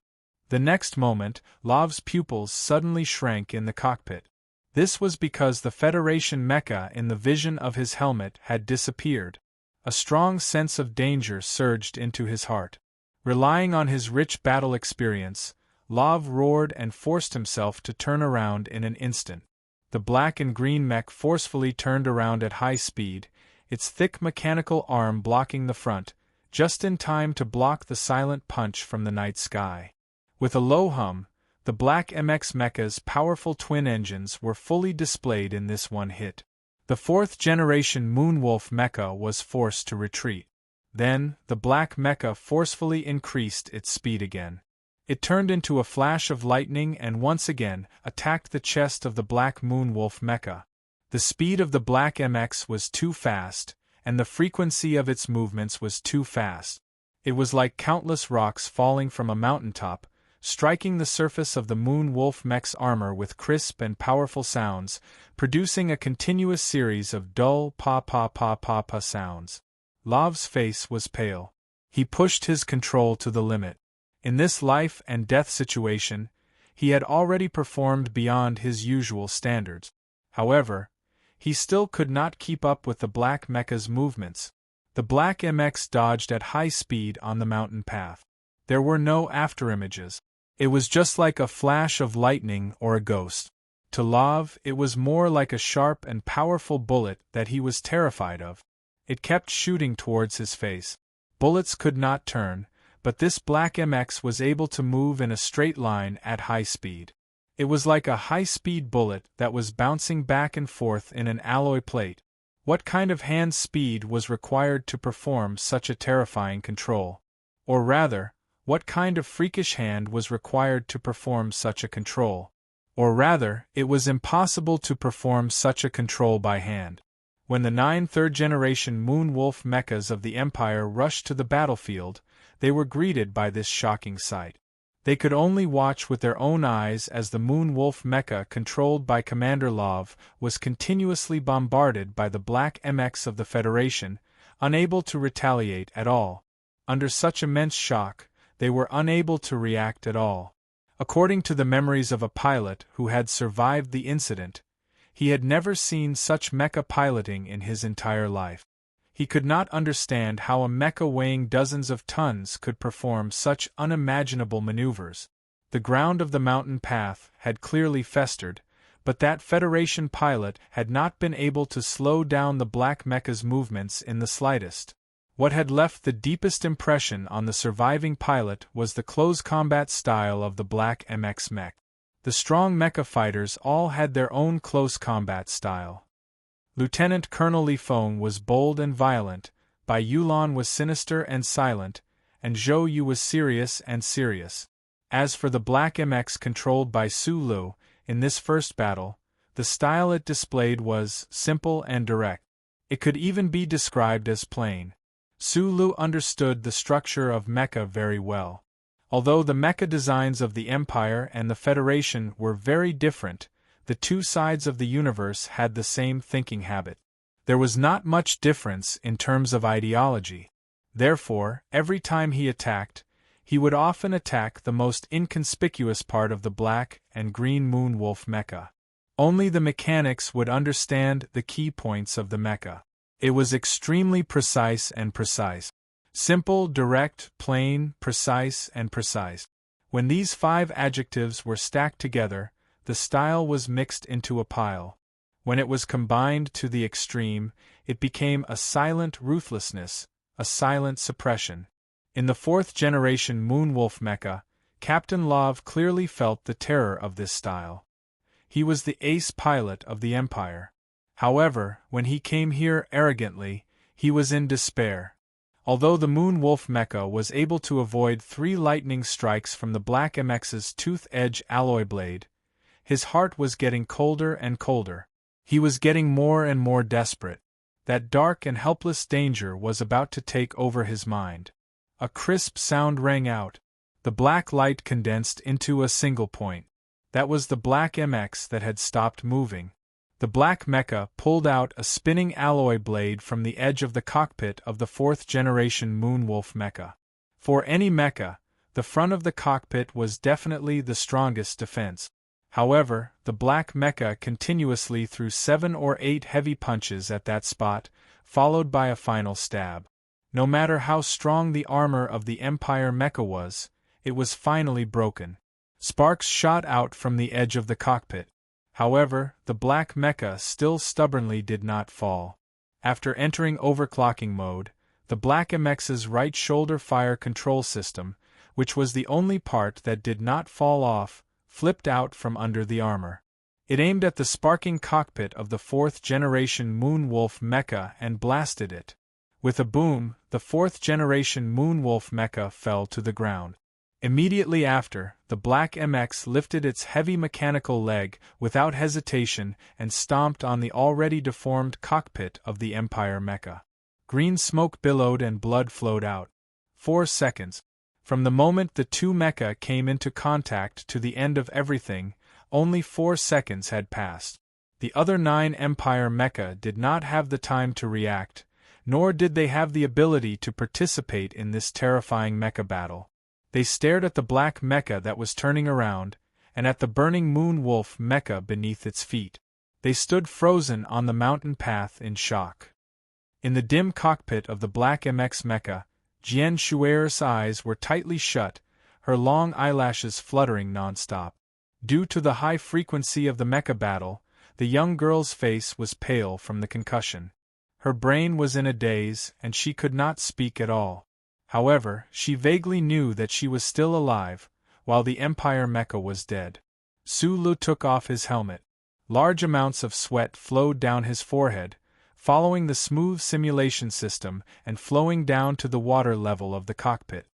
The next moment, Lav's pupils suddenly shrank in the cockpit. This was because the Federation mecha in the vision of his helmet had disappeared. A strong sense of danger surged into his heart. Relying on his rich battle experience, Lav roared and forced himself to turn around in an instant. The black and green mech forcefully turned around at high speed, its thick mechanical arm blocking the front, just in time to block the silent punch from the night sky. With a low hum, the Black MX mecha's powerful twin engines were fully displayed in this one hit. The fourth-generation Moonwolf mecha was forced to retreat. Then, the Black mecha forcefully increased its speed again. It turned into a flash of lightning and once again attacked the chest of the Black Moonwolf mecha. The speed of the Black MX was too fast, and the frequency of its movements was too fast. It was like countless rocks falling from a mountaintop, striking the surface of the Moon Wolf mech's armor with crisp and powerful sounds, producing a continuous series of dull pa-pa-pa-pa-pa sounds. Lav's face was pale. He pushed his control to the limit. In this life-and-death situation, he had already performed beyond his usual standards. However, he still could not keep up with the Black mecha's movements. The Black MX dodged at high speed on the mountain path. There were no afterimages. It was just like a flash of lightning or a ghost. To Lav, it was more like a sharp and powerful bullet that he was terrified of. It kept shooting towards his face. Bullets could not turn, but this Black MX was able to move in a straight line at high speed. It was like a high-speed bullet that was bouncing back and forth in an alloy plate. What kind of hand speed was required to perform such a terrifying control? Or rather, what kind of freakish hand was required to perform such a control? Or rather, it was impossible to perform such a control by hand. When the 9 third-generation Moonwolf mechas of the Empire rushed to the battlefield, they were greeted by this shocking sight. They could only watch with their own eyes as the Moonwolf mecha controlled by Commander Lav was continuously bombarded by the Black MX of the Federation, unable to retaliate at all. Under such immense shock, they were unable to react at all. According to the memories of a pilot who had survived the incident, he had never seen such mecha piloting in his entire life. He could not understand how a mecha weighing dozens of tons could perform such unimaginable maneuvers. The ground of the mountain path had clearly festered, but that Federation pilot had not been able to slow down the Black mecha's movements in the slightest. What had left the deepest impression on the surviving pilot was the close combat style of the Black MX mech. The strong mecha fighters all had their own close combat style. Lieutenant Colonel Li Feng was bold and violent, Bai Yulan was sinister and silent, and Zhou Yu was serious and serious. As for the Black MX controlled by Su Lu, in this first battle, the style it displayed was simple and direct. It could even be described as plain. Su Lu understood the structure of mecha very well. Although the mecha designs of the Empire and the Federation were very different, the two sides of the universe had the same thinking habit. There was not much difference in terms of ideology. Therefore, every time he attacked, he would often attack the most inconspicuous part of the Black and Green Moonwolf mecha. Only the mechanics would understand the key points of the mecha. It was extremely precise and precise. Simple, direct, plain, precise, and precise. When these 5 adjectives were stacked together, the style was mixed into a pile. When it was combined to the extreme, it became a silent ruthlessness, a silent suppression. In the 4th-generation Moonwolf mecha, Captain Lav clearly felt the terror of this style. He was the ace pilot of the Empire. However, when he came here arrogantly, he was in despair. Although the Moonwolf mecha was able to avoid 3 lightning strikes from the Black MX's tooth-edge alloy blade, his heart was getting colder and colder. He was getting more and more desperate. That dark and helpless danger was about to take over his mind. A crisp sound rang out. The black light condensed into a single point. That was the Black MX that had stopped moving. The black mecha pulled out a spinning alloy blade from the edge of the cockpit of the 4th-generation Moonwolf mecha. For any mecha, the front of the cockpit was definitely the strongest defense. However, the black mecha continuously threw 7 or 8 heavy punches at that spot, followed by a final stab. No matter how strong the armor of the Empire mecha was, it was finally broken. Sparks shot out from the edge of the cockpit. However, the black mecha still stubbornly did not fall. After entering overclocking mode, the black MX's right shoulder fire control system, which was the only part that did not fall off, flipped out from under the armor. It aimed at the sparking cockpit of the 4th-generation Moonwolf mecha and blasted it. With a boom, the 4th-generation Moonwolf mecha fell to the ground. Immediately after, the black MX lifted its heavy mechanical leg without hesitation and stomped on the already deformed cockpit of the Empire mecha. Green smoke billowed and blood flowed out. 4 seconds. From the moment the two mecha came into contact to the end of everything, only 4 seconds had passed. The other 9 Empire mecha did not have the time to react, nor did they have the ability to participate in this terrifying mecha battle. They stared at the black mecha that was turning around, and at the burning Moonwolf mecha beneath its feet. They stood frozen on the mountain path in shock. In the dim cockpit of the black MX mecha, Jian Shuer's eyes were tightly shut, her long eyelashes fluttering non-stop. Due to the high frequency of the mecha battle, the young girl's face was pale from the concussion. Her brain was in a daze, and she could not speak at all. However, she vaguely knew that she was still alive, while the Empire mecha was dead. Su Lu took off his helmet. Large amounts of sweat flowed down his forehead, following the smooth simulation system and flowing down to the water level of the cockpit.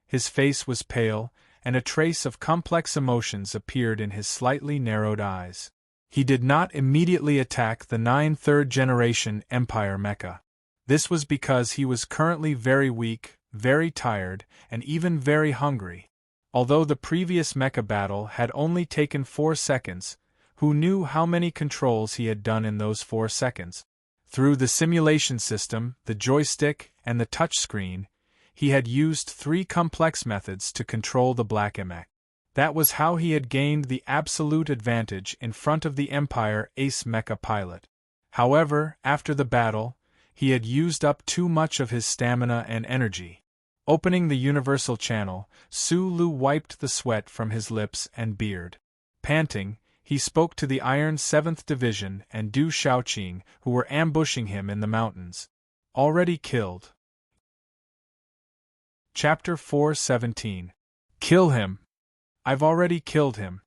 His face was pale, and a trace of complex emotions appeared in his slightly narrowed eyes. He did not immediately attack the 9 third-generation Empire mecha. This was because he was currently very weak, very tired, and even very hungry. Although the previous mecha battle had only taken 4 seconds, who knew how many controls he had done in those 4 seconds? Through the simulation system, the joystick, and the touchscreen, he had used 3 complex methods to control the black MX. That was how he had gained the absolute advantage in front of the Empire Ace mecha pilot. However, after the battle, he had used up too much of his stamina and energy. Opening the universal channel, Su Lu wiped the sweat from his lips and beard. Panting, he spoke to the Iron 7th Division and Du Shaoqing, who were ambushing him in the mountains. Already killed. Chapter 4:17. Kill him! I've already killed him.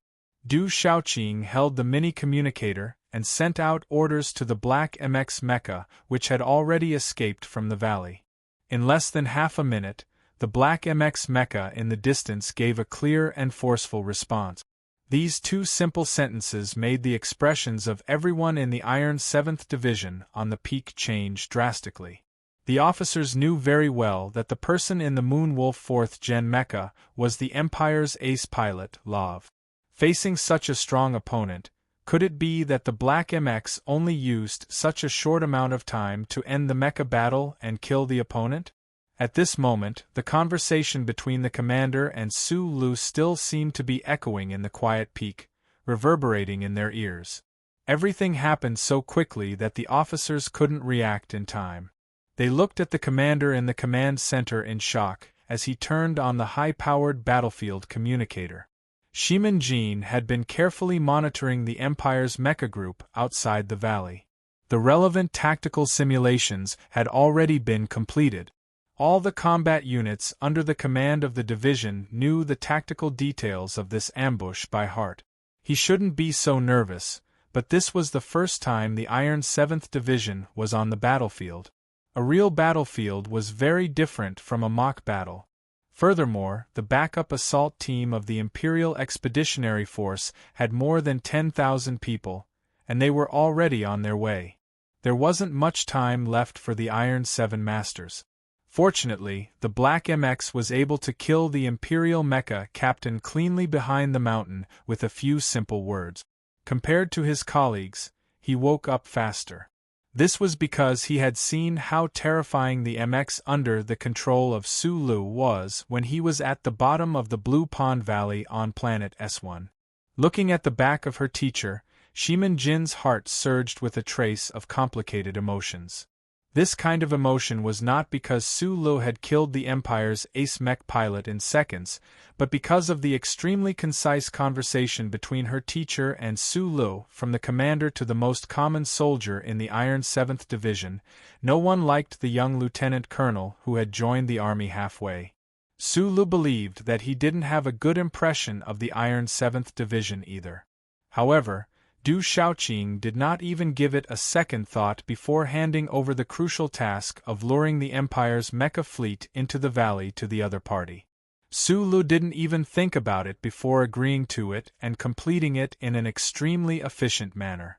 Du Shaoqing held the mini-communicator and sent out orders to the black MX mecha, which had already escaped from the valley. In less than half a minute, the black MX mecha in the distance gave a clear and forceful response. These 2 simple sentences made the expressions of everyone in the Iron 7th Division on the peak change drastically. The officers knew very well that the person in the Moonwolf 4th Gen mecha was the Empire's ace pilot, Love. Facing such a strong opponent, could it be that the Black MX only used such a short amount of time to end the mecha battle and kill the opponent? At this moment, the conversation between the commander and Su Lu still seemed to be echoing in the quiet peak, reverberating in their ears. Everything happened so quickly that the officers couldn't react in time. They looked at the commander in the command center in shock as he turned on the high-powered battlefield communicator. Shimin Jin had been carefully monitoring the Empire's mecha group outside the valley. The relevant tactical simulations had already been completed. All the combat units under the command of the division knew the tactical details of this ambush by heart. He shouldn't be so nervous, but this was the first time the Iron 7th Division was on the battlefield. A real battlefield was very different from a mock battle. Furthermore, the backup assault team of the Imperial Expeditionary Force had more than 10,000 people, and they were already on their way. There wasn't much time left for the Iron 7 Masters. Fortunately, the Black MX was able to kill the Imperial Mecha captain cleanly behind the mountain with a few simple words. Compared to his colleagues, he he woke up faster. This was because he had seen how terrifying the MX under the control of Sulu was when he was at the bottom of the Blue Pond Valley on planet S1. Looking at the back of her teacher, Shimin Jin's heart surged with a trace of complicated emotions. This kind of emotion was not because Sulu had killed the Empire's ace mech pilot in seconds, but because of the extremely concise conversation between her teacher and Sulu. From the commander to the most common soldier in the Iron 7th Division, no one liked the young lieutenant colonel who had joined the army halfway. Sulu believed that he didn't have a good impression of the Iron 7th Division either. However, Du Shaoqing did not even give it a second thought before handing over the crucial task of luring the Empire's mecha fleet into the valley to the other party. Sulu didn't even think about it before agreeing to it and completing it in an extremely efficient manner.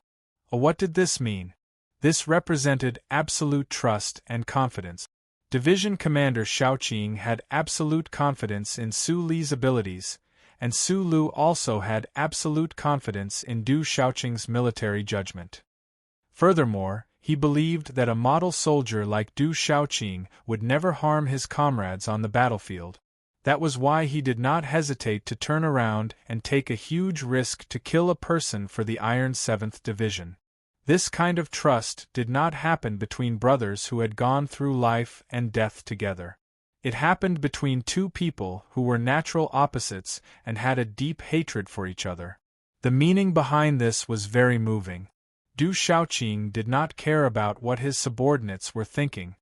What did this mean? This represented absolute trust and confidence. Division Commander Shaoqing had absolute confidence in Su Li's abilities, and Sulu also had absolute confidence in Du Shaoqing's military judgment. Furthermore, he believed that a model soldier like Du Shaoqing would never harm his comrades on the battlefield. That was why he did not hesitate to turn around and take a huge risk to kill a person for the Iron 7th Division. This kind of trust did not happen between brothers who had gone through life and death together. It happened between two people who were natural opposites and had a deep hatred for each other. The meaning behind this was very moving. Du Shaoqing did not care about what his subordinates were thinking.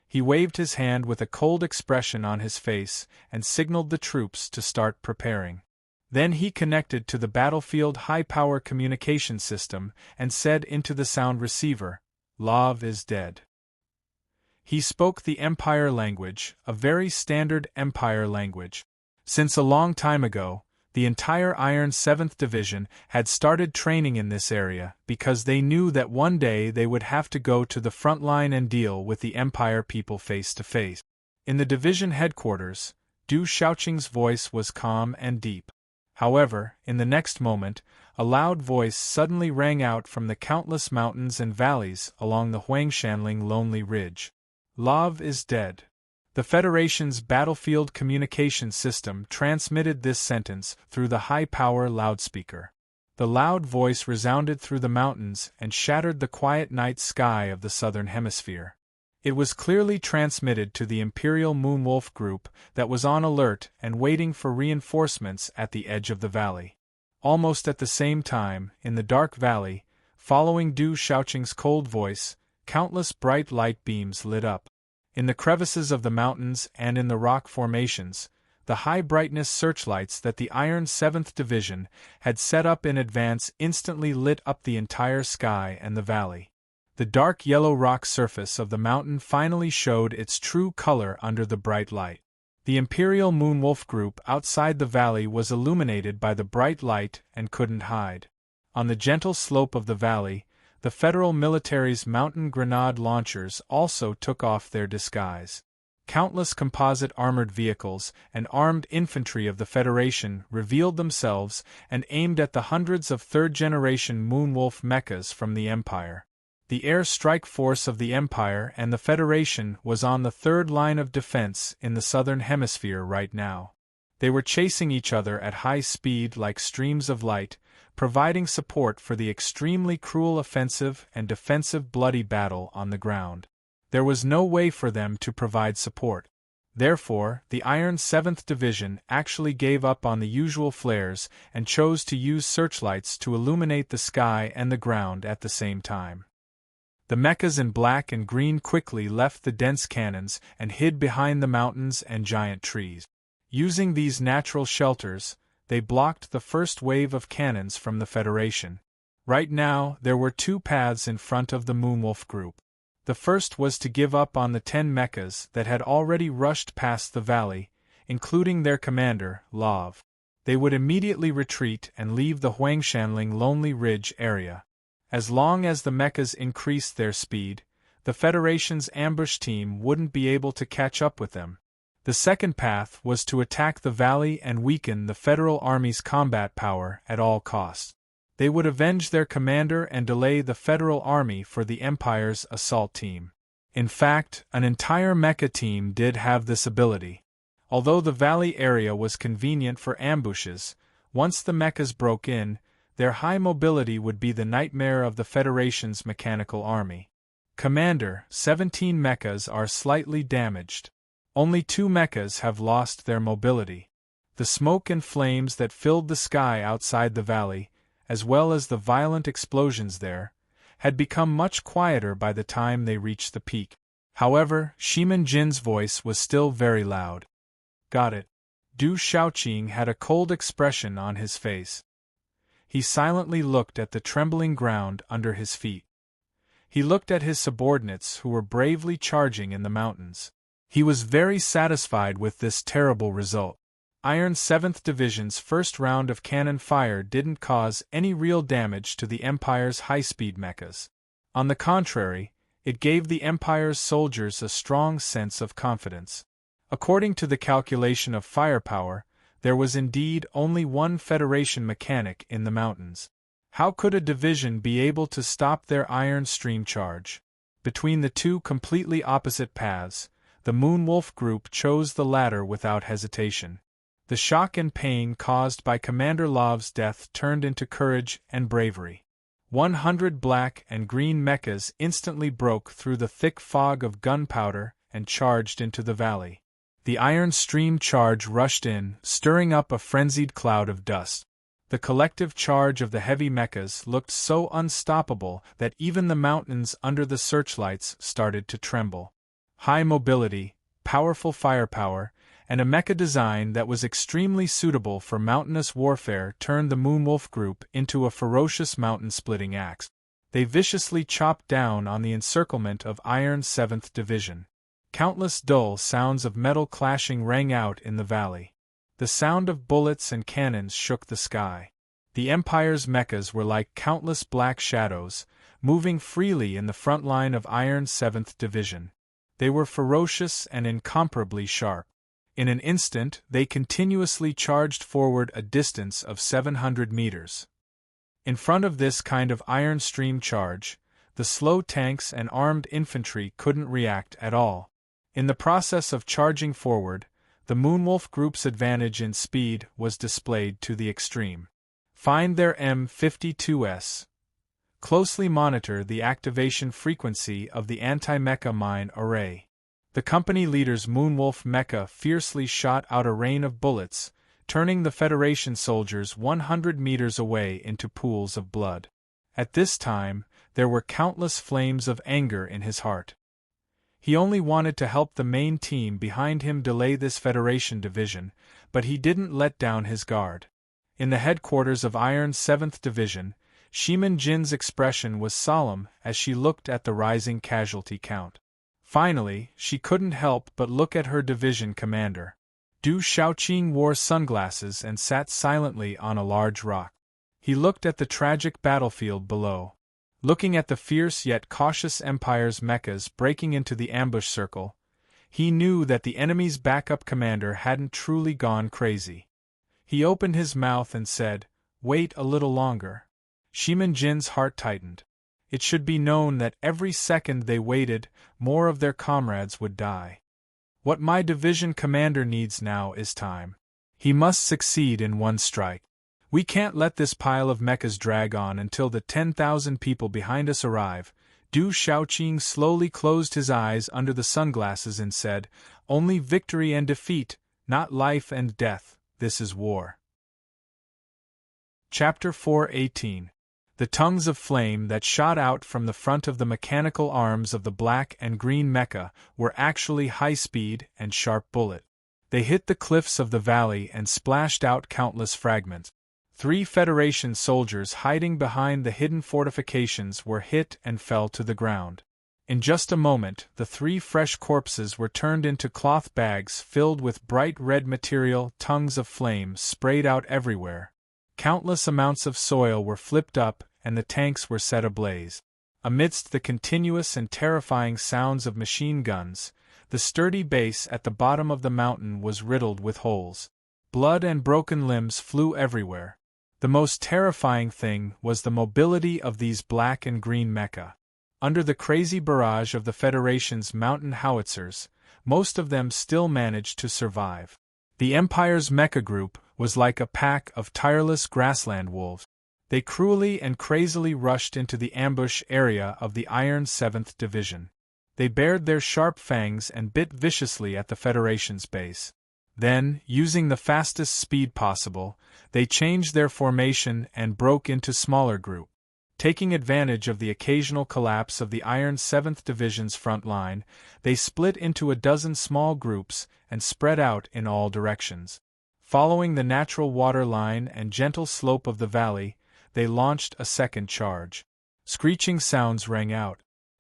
He waved his hand with a cold expression on his face and signaled the troops to start preparing. Then he connected to the battlefield high-power communication system and said into the sound receiver, "Love is dead." He spoke the Empire language, a very standard Empire language. Since a long time ago, the entire Iron 7th Division had started training in this area because they knew that one day they would have to go to the front line and deal with the Empire people face to face. In the division headquarters, Du Shaoqing's voice was calm and deep. However, in the next moment, a loud voice suddenly rang out from the countless mountains and valleys along the Huangshanling Lonely Ridge. Love is dead. The Federation's battlefield communication system transmitted this sentence through the high-power loudspeaker. The loud voice resounded through the mountains and shattered the quiet night sky of the southern hemisphere. It was clearly transmitted to the Imperial Moonwolf group that was on alert and waiting for reinforcements at the edge of the valley. Almost at the same time, in the dark valley, following Du Shaoqing's cold voice, countless bright light beams lit up. In the crevices of the mountains and in the rock formations, the high-brightness searchlights that the Iron 7th Division had set up in advance instantly lit up the entire sky and the valley. The dark yellow rock surface of the mountain finally showed its true color under the bright light. The Imperial Moonwolf group outside the valley was illuminated by the bright light and couldn't hide. On the gentle slope of the valley, the Federal military's mountain grenade launchers also took off their disguise. Countless composite armored vehicles and armed infantry of the Federation revealed themselves and aimed at the hundreds of third-generation Moonwolf mechas from the Empire. The air strike force of the Empire and the Federation was on the third line of defense in the southern hemisphere right now. They were chasing each other at high speed like streams of light, providing support for the extremely cruel offensive and defensive bloody battle on the ground. There was no way for them to provide support. Therefore, the Iron 7th Division actually gave up on the usual flares and chose to use searchlights to illuminate the sky and the ground at the same time. The mechas in black and green quickly left the dense cannons and hid behind the mountains and giant trees. Using these natural shelters, they blocked the first wave of cannons from the Federation. Right now, there were two paths in front of the Moonwolf group. The first was to give up on the 10 mechas that had already rushed past the valley, including their commander, Love. They would immediately retreat and leave the Huangshanling Lonely Ridge area. As long as the mechas increased their speed, the Federation's ambush team wouldn't be able to catch up with them. The second path was to attack the valley and weaken the Federal Army's combat power at all costs. They would avenge their commander and delay the Federal Army for the Empire's assault team. In fact, an entire mecha team did have this ability. Although the valley area was convenient for ambushes, once the mechas broke in, their high mobility would be the nightmare of the Federation's mechanical army. Commander, 17 mechas are slightly damaged. Only 2 mechas have lost their mobility. The smoke and flames that filled the sky outside the valley, as well as the violent explosions there, had become much quieter by the time they reached the peak. However, Shimin Jin's voice was still very loud. Got it. Du Shaoqing had a cold expression on his face. He silently looked at the trembling ground under his feet. He looked at his subordinates who were bravely charging in the mountains. He was very satisfied with this terrible result. Iron 7th Division's first round of cannon fire didn't cause any real damage to the Empire's high-speed mechas. On the contrary, it gave the Empire's soldiers a strong sense of confidence. According to the calculation of firepower, there was indeed only one Federation mechanic in the mountains. How could a division be able to stop their iron stream charge? Between the two completely opposite paths, the Moonwolf group chose the latter without hesitation. The shock and pain caused by Commander Lav's death turned into courage and bravery. 100 black and green mechas instantly broke through the thick fog of gunpowder and charged into the valley. The iron stream charge rushed in, stirring up a frenzied cloud of dust. The collective charge of the heavy mechas looked so unstoppable that even the mountains under the searchlights started to tremble. High mobility, powerful firepower, and a mecha design that was extremely suitable for mountainous warfare turned the Moonwolf group into a ferocious mountain-splitting axe. They viciously chopped down on the encirclement of Iron 7th Division. Countless dull sounds of metal clashing rang out in the valley. The sound of bullets and cannons shook the sky. The Empire's mechas were like countless black shadows, moving freely in the front line of Iron 7th Division. They were ferocious and incomparably sharp. In an instant, they continuously charged forward a distance of 700 meters. In front of this kind of iron stream charge, the slow tanks and armed infantry couldn't react at all. In the process of charging forward, the Moonwolf group's advantage in speed was displayed to the extreme. Find their M52s. Closely monitor the activation frequency of the anti-mecha mine array. The company leader's Moonwolf mecha fiercely shot out a rain of bullets, turning the Federation soldiers 100 meters away into pools of blood. At this time, there were countless flames of anger in his heart. He only wanted to help the main team behind him delay this Federation division, but he didn't let down his guard. In the headquarters of Iron 7th Division, Shimin Jin's expression was solemn as she looked at the rising casualty count. Finally, she couldn't help but look at her division commander. Du Shaoqing wore sunglasses and sat silently on a large rock. He looked at the tragic battlefield below. Looking at the fierce yet cautious Empire's mechas breaking into the ambush circle, he knew that the enemy's backup commander hadn't truly gone crazy. He opened his mouth and said, "Wait a little longer." Shimin Jin's heart tightened. It should be known that every second they waited, more of their comrades would die. What my division commander needs now is time. He must succeed in one strike. We can't let this pile of mechas drag on until the 10,000 people behind us arrive. Du Shaoqing slowly closed his eyes under the sunglasses and said, "Only victory and defeat, not life and death, this is war." Chapter 4:18. The tongues of flame that shot out from the front of the mechanical arms of the black and green mecha were actually high-speed and sharp bullets. They hit the cliffs of the valley and splashed out countless fragments. 3 Federation soldiers hiding behind the hidden fortifications were hit and fell to the ground. In just a moment, the 3 fresh corpses were turned into cloth bags filled with bright red material. Tongues of flame sprayed out everywhere. Countless amounts of soil were flipped up and the tanks were set ablaze. Amidst the continuous and terrifying sounds of machine guns, the sturdy base at the bottom of the mountain was riddled with holes. Blood and broken limbs flew everywhere. The most terrifying thing was the mobility of these black and green mecha. Under the crazy barrage of the Federation's mountain howitzers, most of them still managed to survive. The Empire's mecha group was like a pack of tireless grassland wolves. They cruelly and crazily rushed into the ambush area of the Iron 7th Division. They bared their sharp fangs and bit viciously at the Federation's base. Then, using the fastest speed possible, they changed their formation and broke into smaller groups. Taking advantage of the occasional collapse of the Iron 7th Division's front line, they split into a dozen small groups and spread out in all directions. Following the natural water line and gentle slope of the valley, they launched a second charge. Screeching sounds rang out.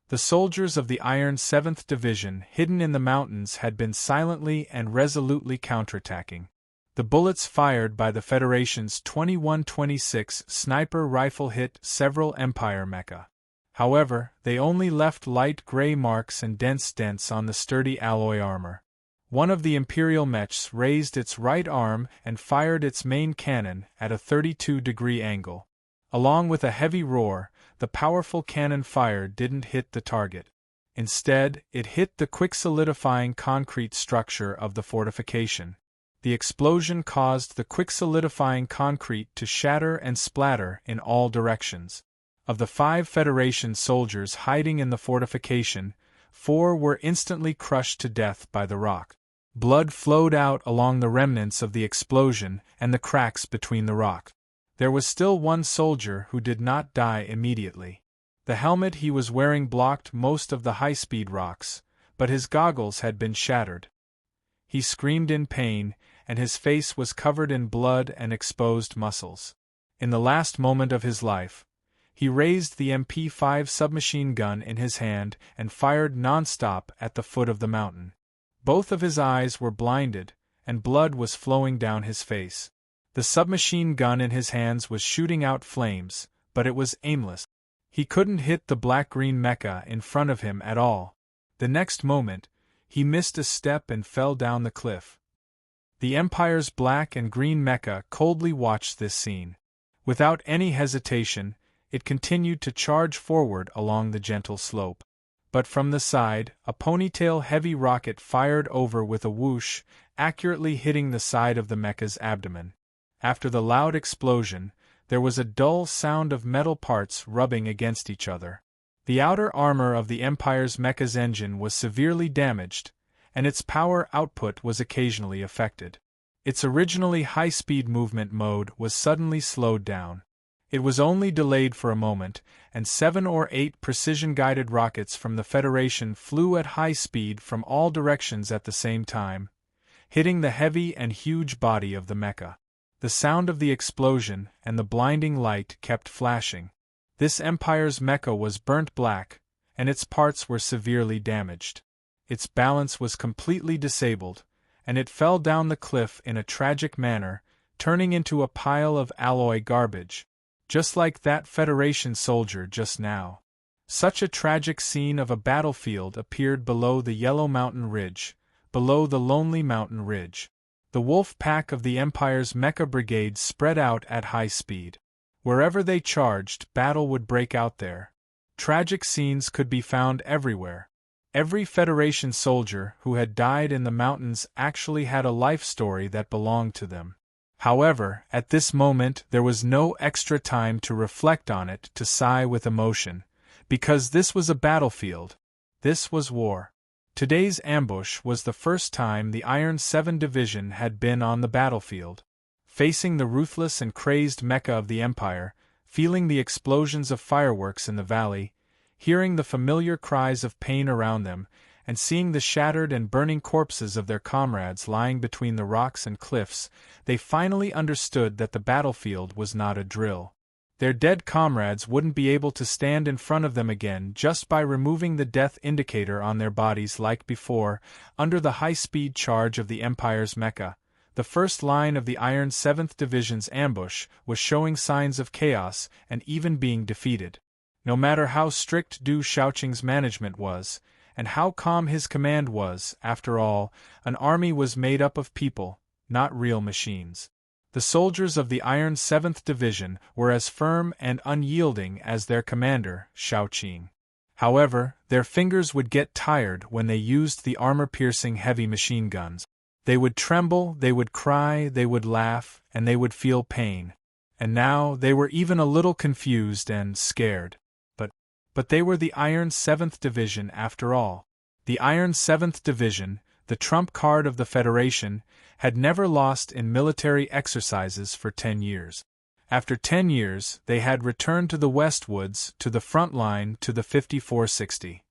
The soldiers of the Iron 7th Division, hidden in the mountains, had been silently and resolutely counterattacking. The bullets fired by the Federation's 21-26 sniper rifle hit several Empire mecha. However, they only left light gray marks and dense dents on the sturdy alloy armor. One of the Imperial mechs raised its right arm and fired its main cannon at a 32-degree angle. Along with a heavy roar, the powerful cannon fire didn't hit the target. Instead, it hit the quick-solidifying concrete structure of the fortification. The explosion caused the quick-solidifying concrete to shatter and splatter in all directions. Of the 5 Federation soldiers hiding in the fortification, 4 were instantly crushed to death by the rock. Blood flowed out along the remnants of the explosion and the cracks between the rock. There was still one soldier who did not die immediately. The helmet he was wearing blocked most of the high-speed rocks, but his goggles had been shattered. He screamed in pain, and his face was covered in blood and exposed muscles. In the last moment of his life, he raised the MP5 submachine gun in his hand and fired non-stop at the foot of the mountain. Both of his eyes were blinded, and blood was flowing down his face. The submachine gun in his hands was shooting out flames, but it was aimless. He couldn't hit the black-green mecha in front of him at all. The next moment, he missed a step and fell down the cliff. The Empire's black and green mecha coldly watched this scene. Without any hesitation, it continued to charge forward along the gentle slope. But from the side, a ponytail-heavy rocket fired over with a whoosh, accurately hitting the side of the mecha's abdomen. After the loud explosion, there was a dull sound of metal parts rubbing against each other. The outer armor of the Empire's mecha's engine was severely damaged, and its power output was occasionally affected. Its originally high-speed movement mode was suddenly slowed down. It was only delayed for a moment, and 7 or 8 precision-guided rockets from the Federation flew at high speed from all directions at the same time, hitting the heavy and huge body of the mecha. The sound of the explosion and the blinding light kept flashing. This Empire's mecha was burnt black, and its parts were severely damaged. Its balance was completely disabled, and it fell down the cliff in a tragic manner, turning into a pile of alloy garbage, just like that Federation soldier just now. Such a tragic scene of a battlefield appeared below the Yellow Mountain Ridge, below the Lonely Mountain Ridge. The wolf pack of the Empire's mecha brigade spread out at high speed. Wherever they charged, battle would break out there. Tragic scenes could be found everywhere. Every Federation soldier who had died in the mountains actually had a life story that belonged to them. However, at this moment there was no extra time to reflect on it, to sigh with emotion, because this was a battlefield. This was war. Today's ambush was the first time the Iron 7 Division had been on the battlefield. Facing the ruthless and crazed mecha of the Empire, feeling the explosions of fireworks in the valley, hearing the familiar cries of pain around them, and seeing the shattered and burning corpses of their comrades lying between the rocks and cliffs, they finally understood that the battlefield was not a drill. Their dead comrades wouldn't be able to stand in front of them again just by removing the death indicator on their bodies like before. Under the high-speed charge of the Empire's mecha, the first line of the Iron 7th Division's ambush was showing signs of chaos and even being defeated. No matter how strict Du Shaoqing's management was, and how calm his command was, after all, an army was made up of people, not real machines. The soldiers of the Iron 7th Division were as firm and unyielding as their commander, Shaoqing. However, their fingers would get tired when they used the armor-piercing heavy machine guns. They would tremble, they would cry, they would laugh, and they would feel pain. And now they were even a little confused and scared. But they were the Iron 7th Division after all. The Iron 7th Division, the trump card of the Federation, had never lost in military exercises for 10 years. After 10 years, they had returned to the Westwoods, to the front line, to the 5460.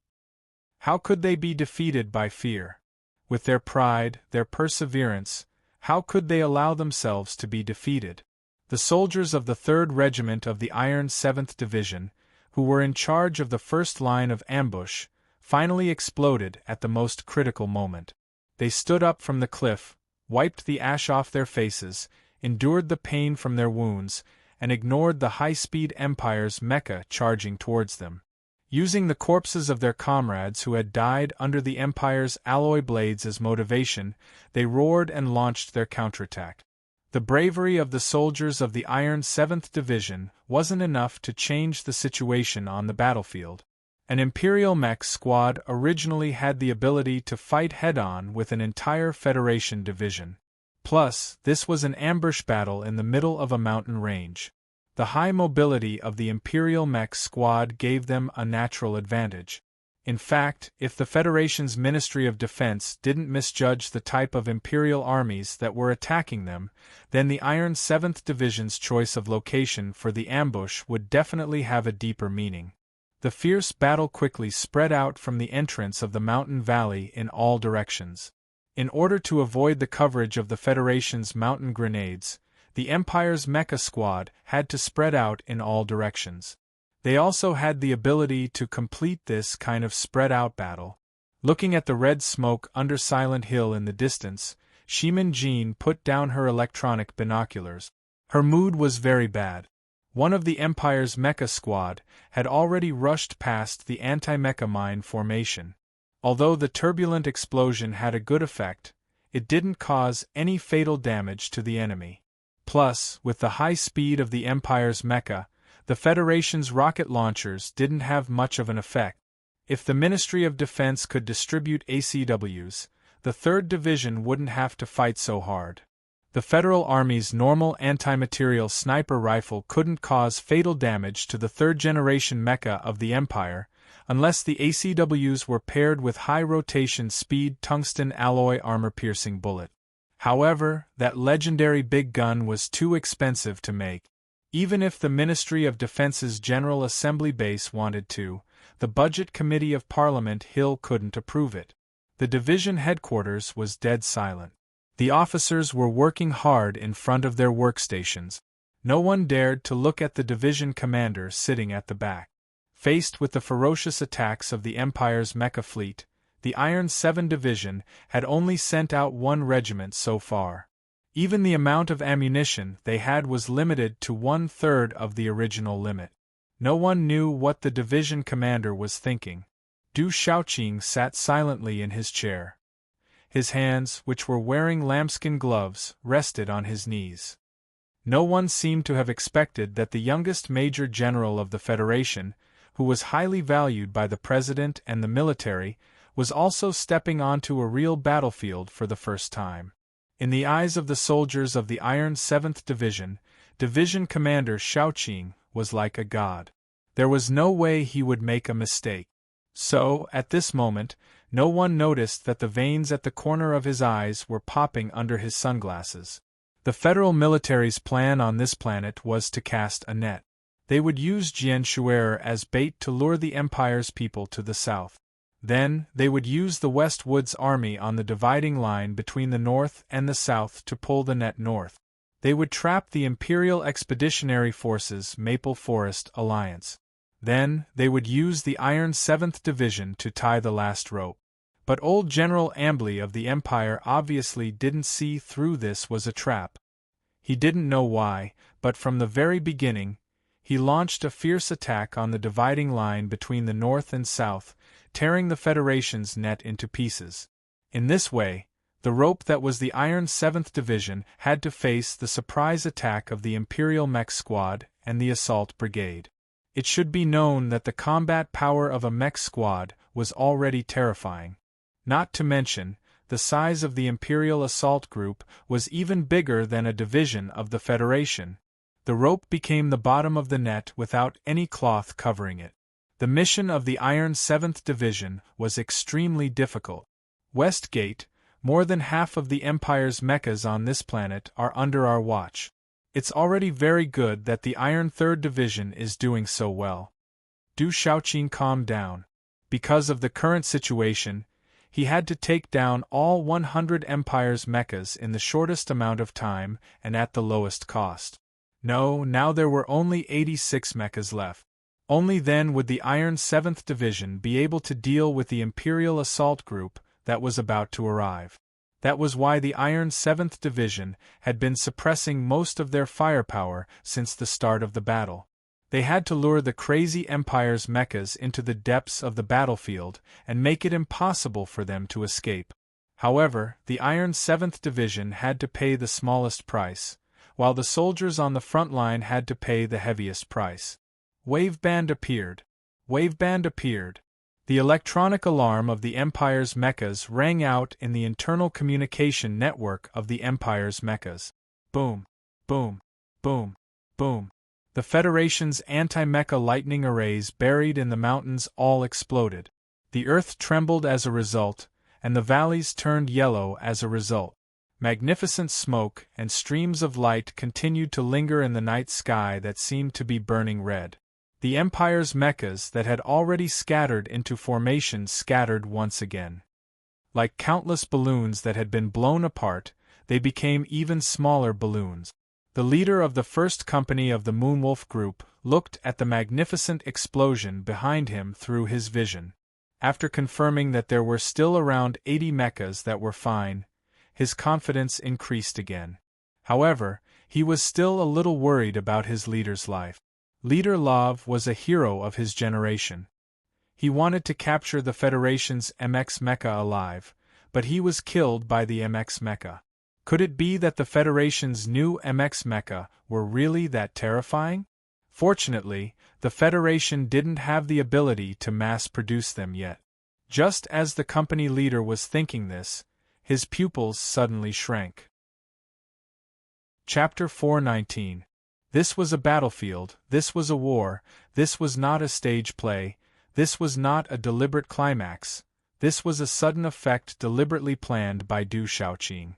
How could they be defeated by fear? With their pride, their perseverance, how could they allow themselves to be defeated? The soldiers of the 3rd Regiment of the Iron 7th Division, who were in charge of the first line of ambush, finally exploded at the most critical moment. They stood up from the cliff, wiped the ash off their faces, endured the pain from their wounds, and ignored the high-speed Empire's mecha charging towards them. Using the corpses of their comrades who had died under the Empire's alloy blades as motivation, they roared and launched their counterattack. The bravery of the soldiers of the Iron 7th Division wasn't enough to change the situation on the battlefield. An Imperial mech squad originally had the ability to fight head-on with an entire Federation division. Plus, this was an ambush battle in the middle of a mountain range. The high mobility of the Imperial mech squad gave them a natural advantage. In fact, if the Federation's Ministry of Defense didn't misjudge the type of Imperial armies that were attacking them, then the Iron 7th Division's choice of location for the ambush would definitely have a deeper meaning. The fierce battle quickly spread out from the entrance of the mountain valley in all directions. In order to avoid the coverage of the Federation's mountain grenades, the Empire's mecha squad had to spread out in all directions. They also had the ability to complete this kind of spread-out battle. Looking at the red smoke under Silent Hill in the distance, Shimin Jean put down her electronic binoculars. Her mood was very bad. One of the Empire's mecha squad had already rushed past the anti-mecha mine formation. Although the turbulent explosion had a good effect, it didn't cause any fatal damage to the enemy. Plus, with the high speed of the Empire's mecha, the Federation's rocket launchers didn't have much of an effect. If the Ministry of Defense could distribute ACWs, the 3rd Division wouldn't have to fight so hard. The Federal Army's normal anti-material sniper rifle couldn't cause fatal damage to the 3rd-generation mecha of the Empire, unless the ACWs were paired with high-rotation speed tungsten alloy armor-piercing bullet. However, that legendary big gun was too expensive to make. Even if the Ministry of Defense's General Assembly base wanted to, the Budget Committee of Parliament Hill couldn't approve it. The division headquarters was dead silent. The officers were working hard in front of their workstations. No one dared to look at the division commander sitting at the back. Faced with the ferocious attacks of the Empire's mecha fleet, the Iron 7 Division had only sent out 1 regiment so far. Even the amount of ammunition they had was limited to 1/3 of the original limit. No one knew what the division commander was thinking. Du Shaoqing sat silently in his chair. His hands, which were wearing lambskin gloves, rested on his knees. No one seemed to have expected that the youngest Major General of the Federation, who was highly valued by the President and the military, was also stepping onto a real battlefield for the first time. In the eyes of the soldiers of the Iron 7th Division, Division Commander Shaoqing was like a god. There was no way he would make a mistake. So, at this moment, no one noticed that the veins at the corner of his eyes were popping under his sunglasses. The federal military's plan on this planet was to cast a net. They would use Jian Shuer as bait to lure the Empire's people to the south. Then, they would use the Westwoods army on the dividing line between the north and the south to pull the net north. They would trap the Imperial Expeditionary Forces Maple Forest Alliance. Then, they would use the Iron 7th Division to tie the last rope. But old General Ambly of the Empire obviously didn't see through this was a trap. He didn't know why, but from the very beginning, he launched a fierce attack on the dividing line between the north and south, tearing the Federation's net into pieces. In this way, The rope that was the Iron 7th Division had to face the surprise attack of the Imperial Mech Squad and the Assault Brigade. It should be known that the combat power of a mech squad was already terrifying. Not to mention, the size of the Imperial Assault Group was even bigger than a division of the Federation. The rope became the bottom of the net without any cloth covering it. The mission of the Iron 7th Division was extremely difficult. Westgate, more than half of the Empire's mechas on this planet are under our watch. It's already very good that the Iron 3rd Division is doing so well. Du Shaoqing calmed down. Because of the current situation, he had to take down all 100 Empire's mechas in the shortest amount of time and at the lowest cost. No, now there were only 86 mechas left. Only then would the Iron 7th Division be able to deal with the Imperial Assault Group that was about to arrive. That was why the Iron 7th Division had been suppressing most of their firepower since the start of the battle. They had to lure the crazy Empire's mechas into the depths of the battlefield and make it impossible for them to escape. However, the Iron 7th Division had to pay the smallest price, while the soldiers on the front line had to pay the heaviest price. Waveband appeared. Waveband appeared. The electronic alarm of the Empire's mechas rang out in the internal communication network of the Empire's mechas. Boom, boom, boom, boom. The Federation's anti-mecha lightning arrays buried in the mountains all exploded. The earth trembled as a result, and the valleys turned yellow as a result. Magnificent smoke and streams of light continued to linger in the night sky that seemed to be burning red. The Empire's mechas that had already scattered into formation scattered once again. Like countless balloons that had been blown apart, they became even smaller balloons. The leader of the first company of the Moonwolf Group looked at the magnificent explosion behind him through his vision. After confirming that there were still around 80 mechas that were fine, his confidence increased again. However, he was still a little worried about his leader's life. Leader Love was a hero of his generation. He wanted to capture the Federation's MX mecha alive, but he was killed by the MX mecha. Could it be that the Federation's new MX mecha were really that terrifying? Fortunately, the Federation didn't have the ability to mass-produce them yet. Just as the company leader was thinking this, his pupils suddenly shrank. Chapter 419. This was a battlefield, this was a war, this was not a stage play, this was not a deliberate climax, this was a sudden effect deliberately planned by Du Shaoqing.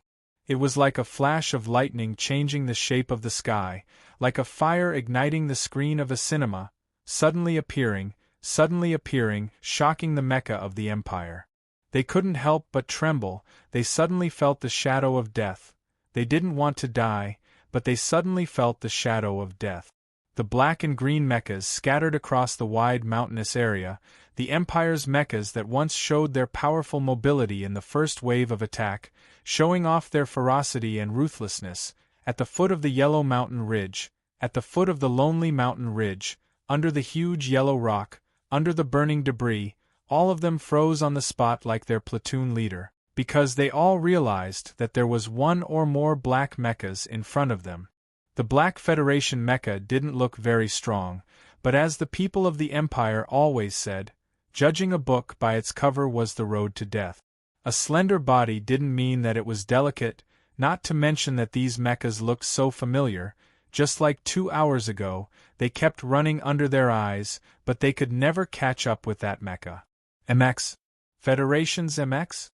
It was like a flash of lightning changing the shape of the sky, like a fire igniting the screen of a cinema, suddenly appearing, shocking the mecha of the Empire. They couldn't help but tremble, they suddenly felt the shadow of death. They didn't want to die, but they suddenly felt the shadow of death. The black and green mechas scattered across the wide mountainous area, the Empire's mechas that once showed their powerful mobility in the first wave of attack, showing off their ferocity and ruthlessness, at the foot of the Yellow Mountain Ridge, at the foot of the Lonely Mountain Ridge, under the huge yellow rock, under the burning debris, all of them froze on the spot like their platoon leader, because they all realized that there was one or more black mechas in front of them. The Black Federation mecha didn't look very strong, but as the people of the Empire always said, judging a book by its cover was the road to death. A slender body didn't mean that it was delicate, not to mention that these mechas looked so familiar. Just like 2 hours ago, they kept running under their eyes, but they could never catch up with that mecha. MX? Federation's MX?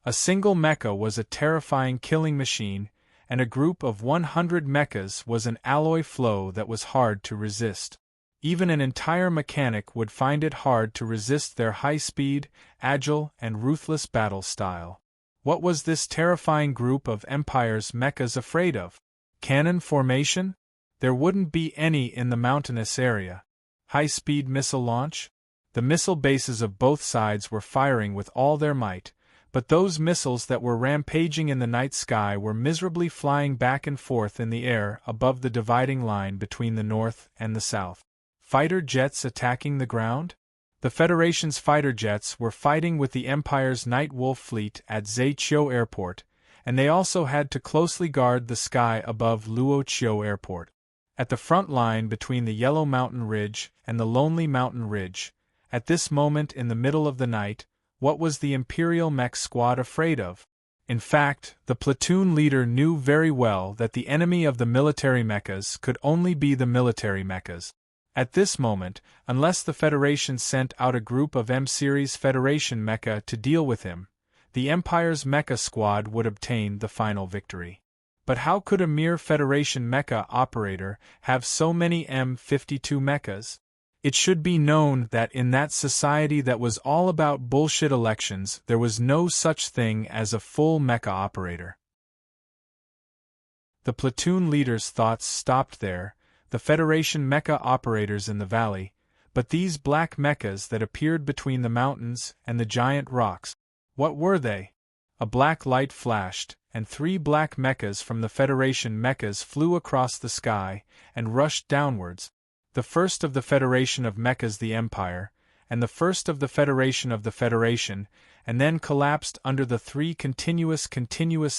A single mecha was a terrifying killing machine, and a group of 100 mechas was an alloy flow that was hard to resist. Even an entire mechanic would find it hard to resist their high-speed, agile, and ruthless battle style. What was this terrifying group of Empire's mechas afraid of? Cannon formation? There wouldn't be any in the mountainous area. High-speed missile launch? The missile bases of both sides were firing with all their might, but those missiles that were rampaging in the night sky were miserably flying back and forth in the air above the dividing line between the north and the south. Fighter jets attacking the ground? The Federation's fighter jets were fighting with the Empire's Night Wolf fleet at Zaiqiu Airport, and they also had to closely guard the sky above Luoqiu Airport. At the front line between the Yellow Mountain Ridge and the Lonely Mountain Ridge, at this moment in the middle of the night, what was the Imperial mech squad afraid of? In fact, the platoon leader knew very well that the enemy of the military mechas could only be the military mechas. At this moment, unless the Federation sent out a group of M-Series Federation mecha to deal with him, the Empire's mecha squad would obtain the final victory. But how could a mere Federation mecha operator have so many M52 mechas? It should be known that in that society that was all about bullshit elections, there was no such thing as a full mecha operator. The platoon leader's thoughts stopped there, the Federation mecha operators in the valley, but these black mechas that appeared between the mountains and the giant rocks, what were they? A black light flashed, and 3 black mechas from the Federation mechas flew across the sky and rushed downwards. The first of the Federation of Mechas the Empire, and the first of the Federation of the Federation, and then collapsed under the 3 continuous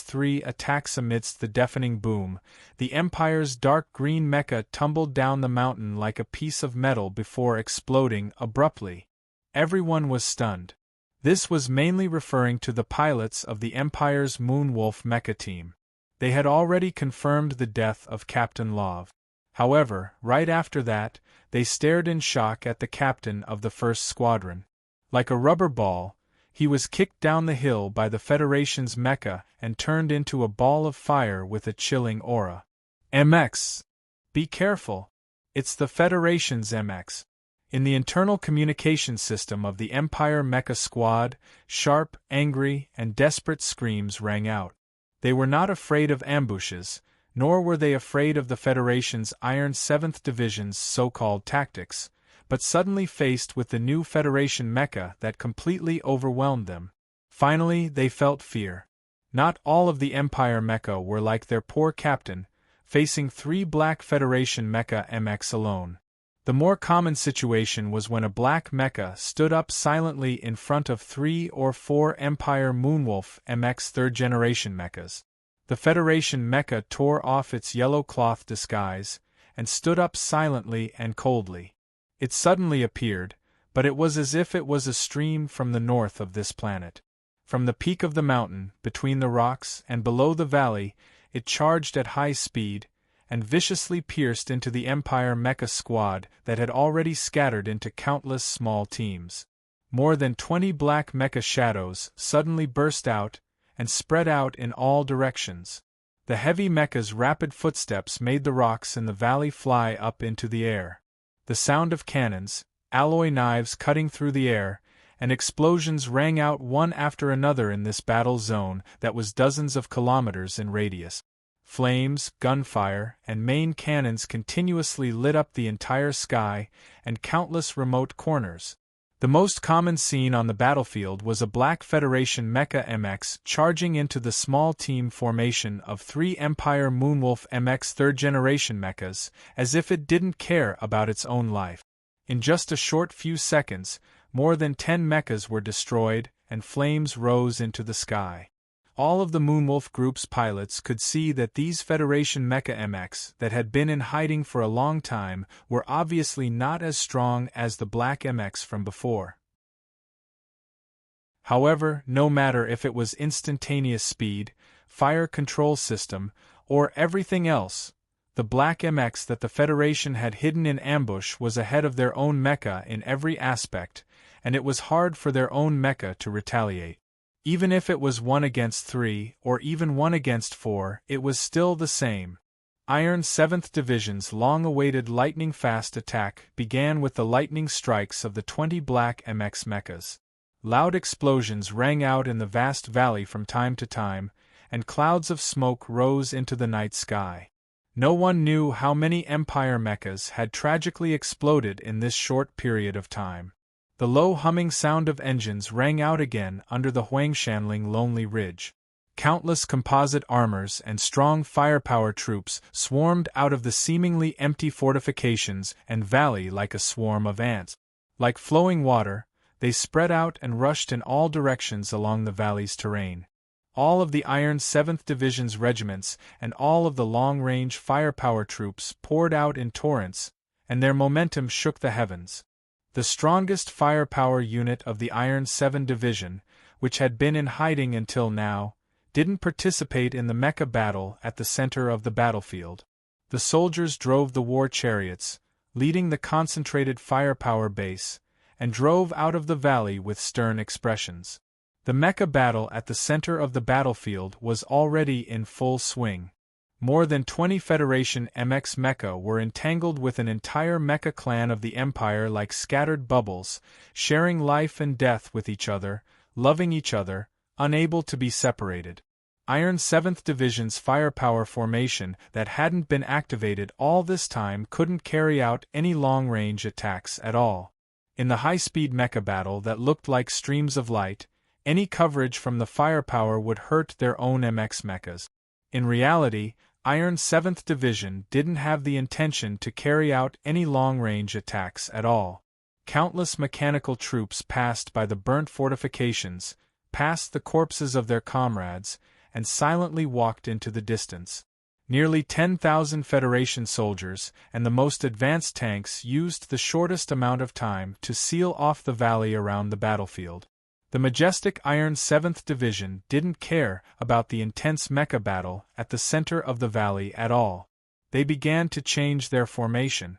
3 attacks amidst the deafening boom. The Empire's dark green mecha tumbled down the mountain like a piece of metal before exploding abruptly. Everyone was stunned. This was mainly referring to the pilots of the Empire's Moonwolf mecha team. They had already confirmed the death of Captain Love. However, right after that, they stared in shock at the captain of the first squadron. Like a rubber ball, he was kicked down the hill by the Federation's mecha and turned into a ball of fire with a chilling aura. MX! Be careful! It's the Federation's MX. In the internal communication system of the Empire mecha squad, sharp, angry, and desperate screams rang out. They were not afraid of ambushes, nor were they afraid of the Federation's Iron 7th Division's so-called tactics, but suddenly faced with the new Federation mecha that completely overwhelmed them. Finally, they felt fear. Not all of the Empire mecha were like their poor captain, facing 3 black Federation mecha MX alone. The more common situation was when a black mecha stood up silently in front of 3 or 4 Empire Moonwolf MX 3rd generation mechas. The Federation mecha tore off its yellow cloth disguise and stood up silently and coldly. It suddenly appeared, but it was as if it was a stream from the north of this planet. From the peak of the mountain, between the rocks and below the valley, it charged at high speed, and viciously pierced into the Empire mecha squad that had already scattered into countless small teams. More than 20 black mecha shadows suddenly burst out and spread out in all directions. The heavy mecha's rapid footsteps made the rocks in the valley fly up into the air. The sound of cannons, alloy knives cutting through the air, and explosions rang out one after another in this battle zone that was dozens of kilometers in radius. Flames, gunfire, and main cannons continuously lit up the entire sky and countless remote corners. The most common scene on the battlefield was a black Federation mecha MX charging into the small team formation of 3 Empire Moonwolf MX 3rd generation mechas, as if it didn't care about its own life. In just a short few seconds, more than 10 mechas were destroyed, and flames rose into the sky. All of the Moonwolf Group's pilots could see that these Federation mecha MX that had been in hiding for a long time were obviously not as strong as the Black MX from before. However, no matter if it was instantaneous speed, fire control system, or everything else, the Black MX that the Federation had hidden in ambush was ahead of their own mecha in every aspect, and it was hard for their own mecha to retaliate. Even if it was 1 against 3, or even 1 against 4, it was still the same. Iron 7th Division's long-awaited lightning-fast attack began with the lightning strikes of the 20 black MX mechas. Loud explosions rang out in the vast valley from time to time, and clouds of smoke rose into the night sky. No one knew how many Empire mechas had tragically exploded in this short period of time. The low humming sound of engines rang out again under the Huangshanling Lonely Ridge. Countless composite armors and strong firepower troops swarmed out of the seemingly empty fortifications and valley like a swarm of ants. Like flowing water, they spread out and rushed in all directions along the valley's terrain. all of the Iron 7th Division's regiments and all of the long-range firepower troops poured out in torrents, and their momentum shook the heavens. The strongest firepower unit of the Iron 7 Division, which had been in hiding until now, didn't participate in the mecha battle at the center of the battlefield. The soldiers drove the war chariots, leading the concentrated firepower base, and drove out of the valley with stern expressions. The mecha battle at the center of the battlefield was already in full swing. More than 20 Federation MX mecha were entangled with an entire mecha clan of the Empire like scattered bubbles, sharing life and death with each other, loving each other, unable to be separated. Iron 7th Division's firepower formation that hadn't been activated all this time couldn't carry out any long-range attacks at all. In the high-speed mecha battle that looked like streams of light, any coverage from the firepower would hurt their own MX mechas. In reality, Iron 7th Division didn't have the intention to carry out any long-range attacks at all. Countless mechanical troops passed by the burnt fortifications, passed the corpses of their comrades, and silently walked into the distance. Nearly 10,000 Federation soldiers and the most advanced tanks used the shortest amount of time to seal off the valley around the battlefield. The majestic Iron 7th Division didn't care about the intense mecha battle at the center of the valley at all. They began to change their formation.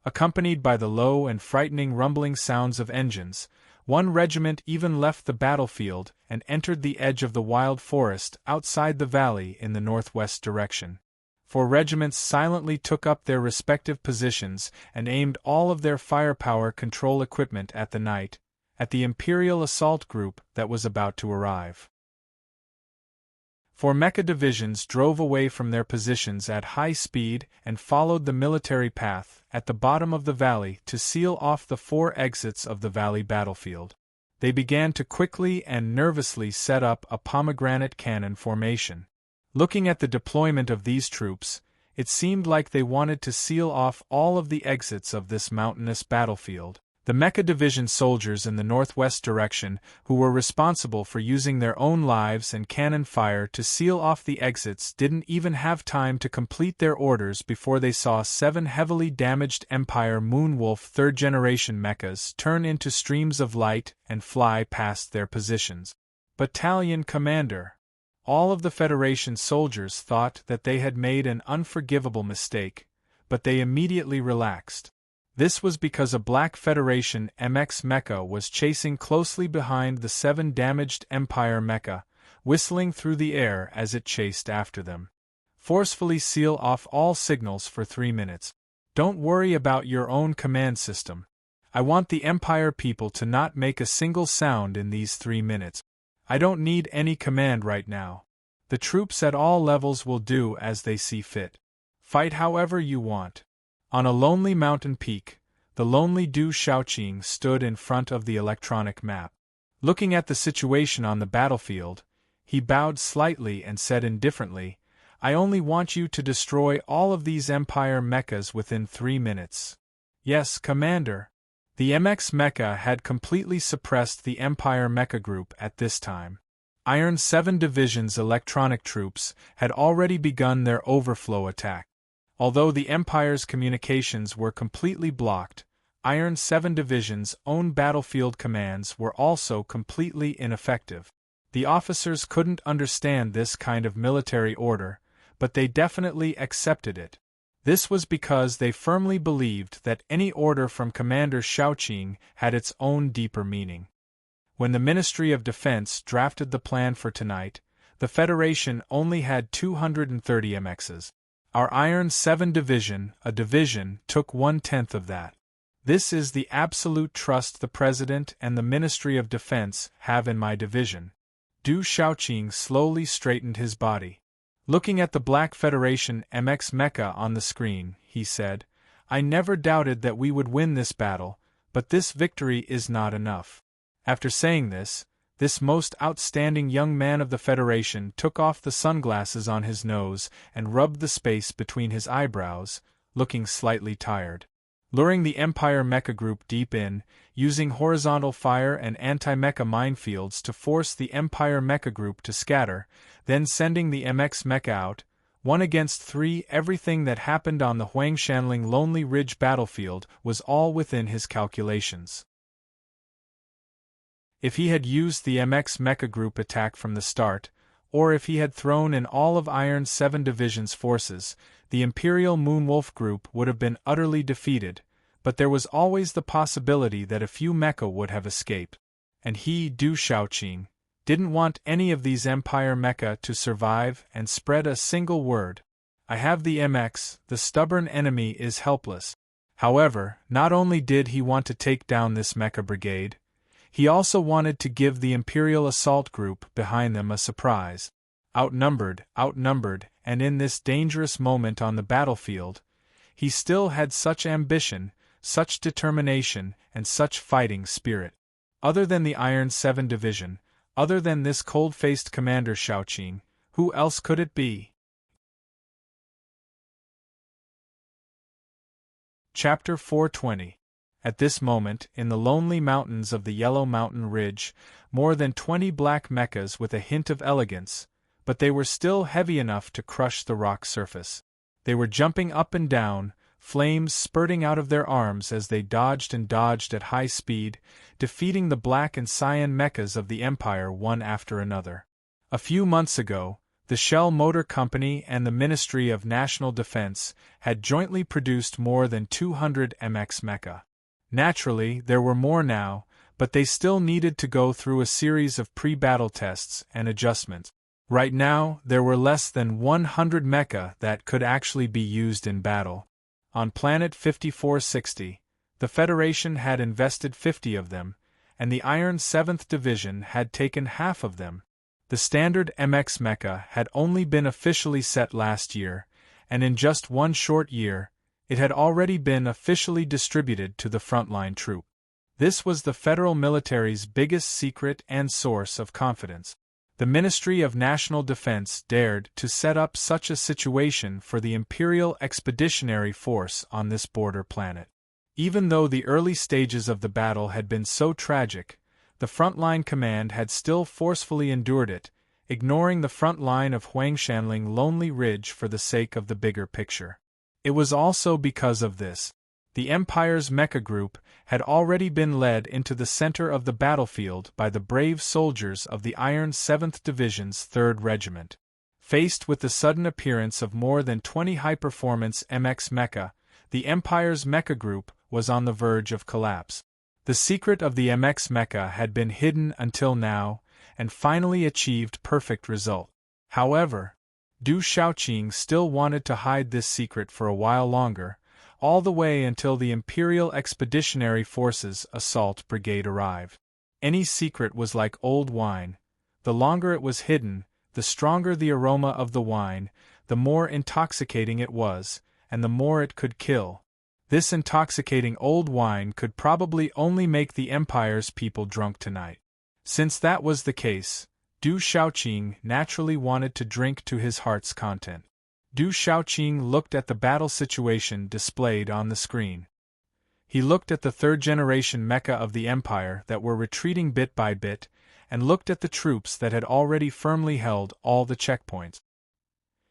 Accompanied by the low and frightening rumbling sounds of engines, one regiment even left the battlefield and entered the edge of the wild forest outside the valley in the northwest direction. 4 regiments silently took up their respective positions and aimed all of their firepower control equipment at the night, at the Imperial assault group that was about to arrive. 4 mecha divisions drove away from their positions at high speed and followed the military path at the bottom of the valley to seal off the 4 exits of the valley battlefield. They began to quickly and nervously set up a pomegranate cannon formation. Looking at the deployment of these troops, it seemed like they wanted to seal off all of the exits of this mountainous battlefield. The Mecha Division soldiers in the northwest direction, who were responsible for using their own lives and cannon fire to seal off the exits, didn't even have time to complete their orders before they saw 7 heavily damaged Empire Moonwolf 3rd generation mechas turn into streams of light and fly past their positions. Battalion Commander. All of the Federation soldiers thought that they had made an unforgivable mistake, but they immediately relaxed. This was because a Black Federation MX mecha was chasing closely behind the 7 damaged Empire mecha, whistling through the air as it chased after them. Forcefully seal off all signals for 3 minutes. Don't worry about your own command system. I want the Empire people to not make a single sound in these 3 minutes. I don't need any command right now. The troops at all levels will do as they see fit. Fight however you want. On a lonely mountain peak, the lonely Du Shaoqing stood in front of the electronic map. Looking at the situation on the battlefield, he bowed slightly and said indifferently, "I only want you to destroy all of these Empire mechas within 3 minutes." "Yes, Commander." The MX mecha had completely suppressed the Empire mecha group at this time. Iron 7 Division's electronic troops had already begun their overflow attack. Although the Empire's communications were completely blocked, Iron 7 Division's own battlefield commands were also completely ineffective. The officers couldn't understand this kind of military order, but they definitely accepted it. This was because they firmly believed that any order from Commander Shaoqing had its own deeper meaning. When the Ministry of Defense drafted the plan for tonight, the Federation only had 230 MXs. Our Iron 7 Division, a division, took 1/10 of that. This is the absolute trust the President and the Ministry of Defense have in my division. Du Shaoqing slowly straightened his body. Looking at the Black Federation MX mecha on the screen, he said, "I never doubted that we would win this battle, but this victory is not enough." After saying this most outstanding young man of the Federation took off the sunglasses on his nose and rubbed the space between his eyebrows, looking slightly tired. luring the Empire Mecha Group deep in, using horizontal fire and anti-mecha minefields to force the Empire Mecha Group to scatter, then sending the MX Mecha out, 1 against 3. Everything that happened on the Huangshanling Lonely Ridge battlefield was all within his calculations. If he had used the MX Mecha Group attack from the start, or if he had thrown in all of Iron's 7 Division's forces, the Imperial Moonwolf Group would have been utterly defeated, but there was always the possibility that a few mecha would have escaped. And he, Du Shaoqing, didn't want any of these Empire mecha to survive and spread a single word. I have the MX, the stubborn enemy is helpless. However, not only did he want to take down this mecha brigade, he also wanted to give the Imperial Assault Group behind them a surprise. Outnumbered, and in this dangerous moment on the battlefield, he still had such ambition, such determination, and such fighting spirit. Other than the Iron 7 Division, other than this cold-faced Commander Shaoqing, who else could it be? Chapter 420. At this moment, in the lonely mountains of the Yellow Mountain Ridge, more than 20 black mechas with a hint of elegance, but they were still heavy enough to crush the rock surface. They were jumping up and down, flames spurting out of their arms as they dodged and dodged at high speed, defeating the black and cyan mechas of the Empire one after another. A few months ago, the Shell Motor Company and the Ministry of National Defense had jointly produced more than 200 MX mecha. Naturally, there were more now, but they still needed to go through a series of pre-battle tests and adjustments. Right now, there were less than 100 mecha that could actually be used in battle. On Planet 5460, the Federation had invested 50 of them, and the Iron 7th Division had taken half of them. The standard MX mecha had only been officially set last year, and in just one short year, it had already been officially distributed to the frontline troop. This was the federal military's biggest secret and source of confidence. The Ministry of National Defense dared to set up such a situation for the Imperial Expeditionary Force on this border planet. Even though the early stages of the battle had been so tragic, the frontline command had still forcefully endured it, ignoring the front line of Huangshanling Lonely Ridge for the sake of the bigger picture. It was also because of this. The Empire's mecha group had already been led into the center of the battlefield by the brave soldiers of the Iron 7th Division's 3rd Regiment. Faced with the sudden appearance of more than 20 high-performance MX mecha, the Empire's mecha group was on the verge of collapse. The secret of the MX mecha had been hidden until now, and finally achieved perfect result. However, Du Shaoqing still wanted to hide this secret for a while longer, all the way until the Imperial Expeditionary Forces Assault Brigade arrived. Any secret was like old wine. The longer it was hidden, the stronger the aroma of the wine, the more intoxicating it was, and the more it could kill. This intoxicating old wine could probably only make the Empire's people drunk tonight. Since that was the case, Du Shaoqing naturally wanted to drink to his heart's content. Du Shaoqing looked at the battle situation displayed on the screen. He looked at the 3rd-generation mecha of the Empire that were retreating bit by bit, and looked at the troops that had already firmly held all the checkpoints.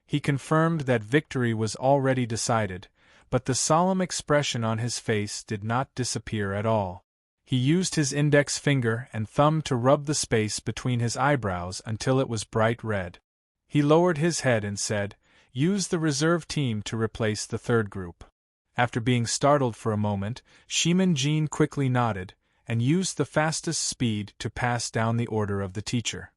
He confirmed that victory was already decided, but the solemn expression on his face did not disappear at all. He used his index finger and thumb to rub the space between his eyebrows until it was bright red. He lowered his head and said, "Use the reserve team to replace the 3rd group." After being startled for a moment, Shimin Jin quickly nodded, and used the fastest speed to pass down the order of the teacher.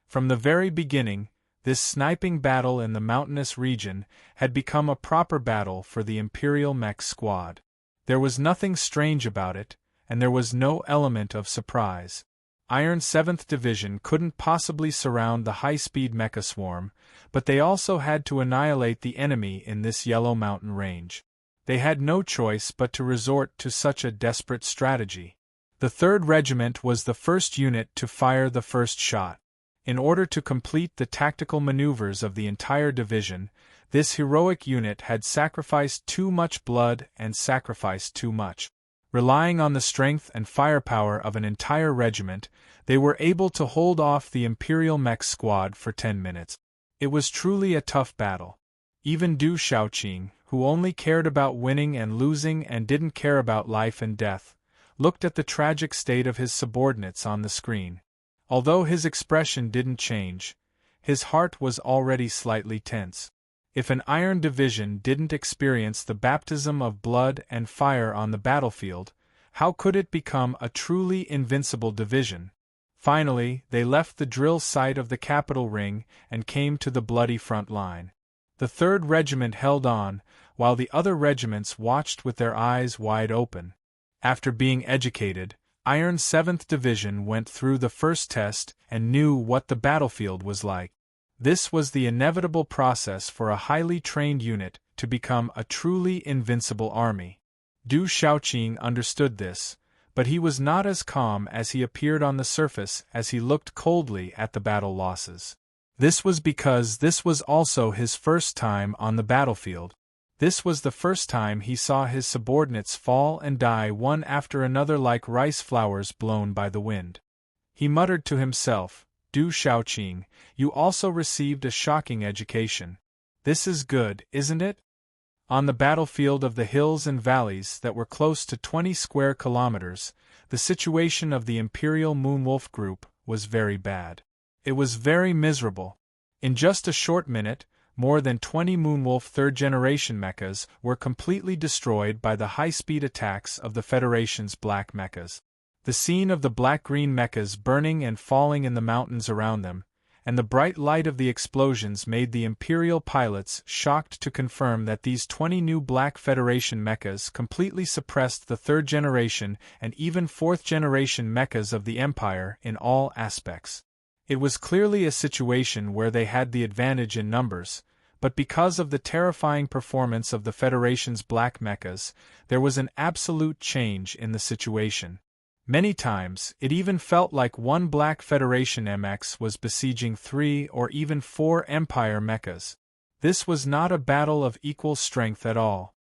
From the very beginning, this sniping battle in the mountainous region had become a proper battle for the Imperial Mech Squad. There was nothing strange about it, and there was no element of surprise. Iron 7th Division couldn't possibly surround the high-speed mecha swarm, but they also had to annihilate the enemy in this Yellow Mountain range. They had no choice but to resort to such a desperate strategy. The 3rd Regiment was the first unit to fire the first shot. In order to complete the tactical maneuvers of the entire division, This heroic unit had sacrificed too much blood and sacrificed too much. Relying on the strength and firepower of an entire regiment, they were able to hold off the Imperial mech squad for 10 minutes. It was truly a tough battle. Even Du Shaoqing, who only cared about winning and losing and didn't care about life and death, looked at the tragic state of his subordinates on the screen. Although his expression didn't change, his heart was already slightly tense. If an Iron Division didn't experience the baptism of blood and fire on the battlefield, how could it become a truly invincible division? Finally, they left the drill site of the capital ring and came to the bloody front line. The 3rd Regiment held on, while the other regiments watched with their eyes wide open. After being educated, Iron 7th Division went through the first test and knew what the battlefield was like. This was the inevitable process for a highly trained unit to become a truly invincible army. Du Shaoqing understood this, but he was not as calm as he appeared on the surface as he looked coldly at the battle losses. This was because this was also his first time on the battlefield. This was the first time he saw his subordinates fall and die one after another like rice flowers blown by the wind. He muttered to himself, Du Shaoqing, you also received a shocking education. This is good, isn't it? On the battlefield of the hills and valleys that were close to 20 square kilometers, the situation of the Imperial Moonwolf group was very bad. It was very miserable. In just a short minute, more than 20 Moonwolf 3rd generation mechas were completely destroyed by the high-speed attacks of the Federation's black mechas. The scene of the black-green mechas burning and falling in the mountains around them, and the bright light of the explosions made the Imperial pilots shocked to confirm that these 20 new Black Federation mechas completely suppressed the 3rd generation and even 4th generation mechas of the Empire in all aspects. It was clearly a situation where they had the advantage in numbers, but because of the terrifying performance of the Federation's black mechas, there was an absolute change in the situation. Many times, it even felt like one Black Federation MX was besieging 3 or even 4 Empire mechas. This was not a battle of equal strength at all.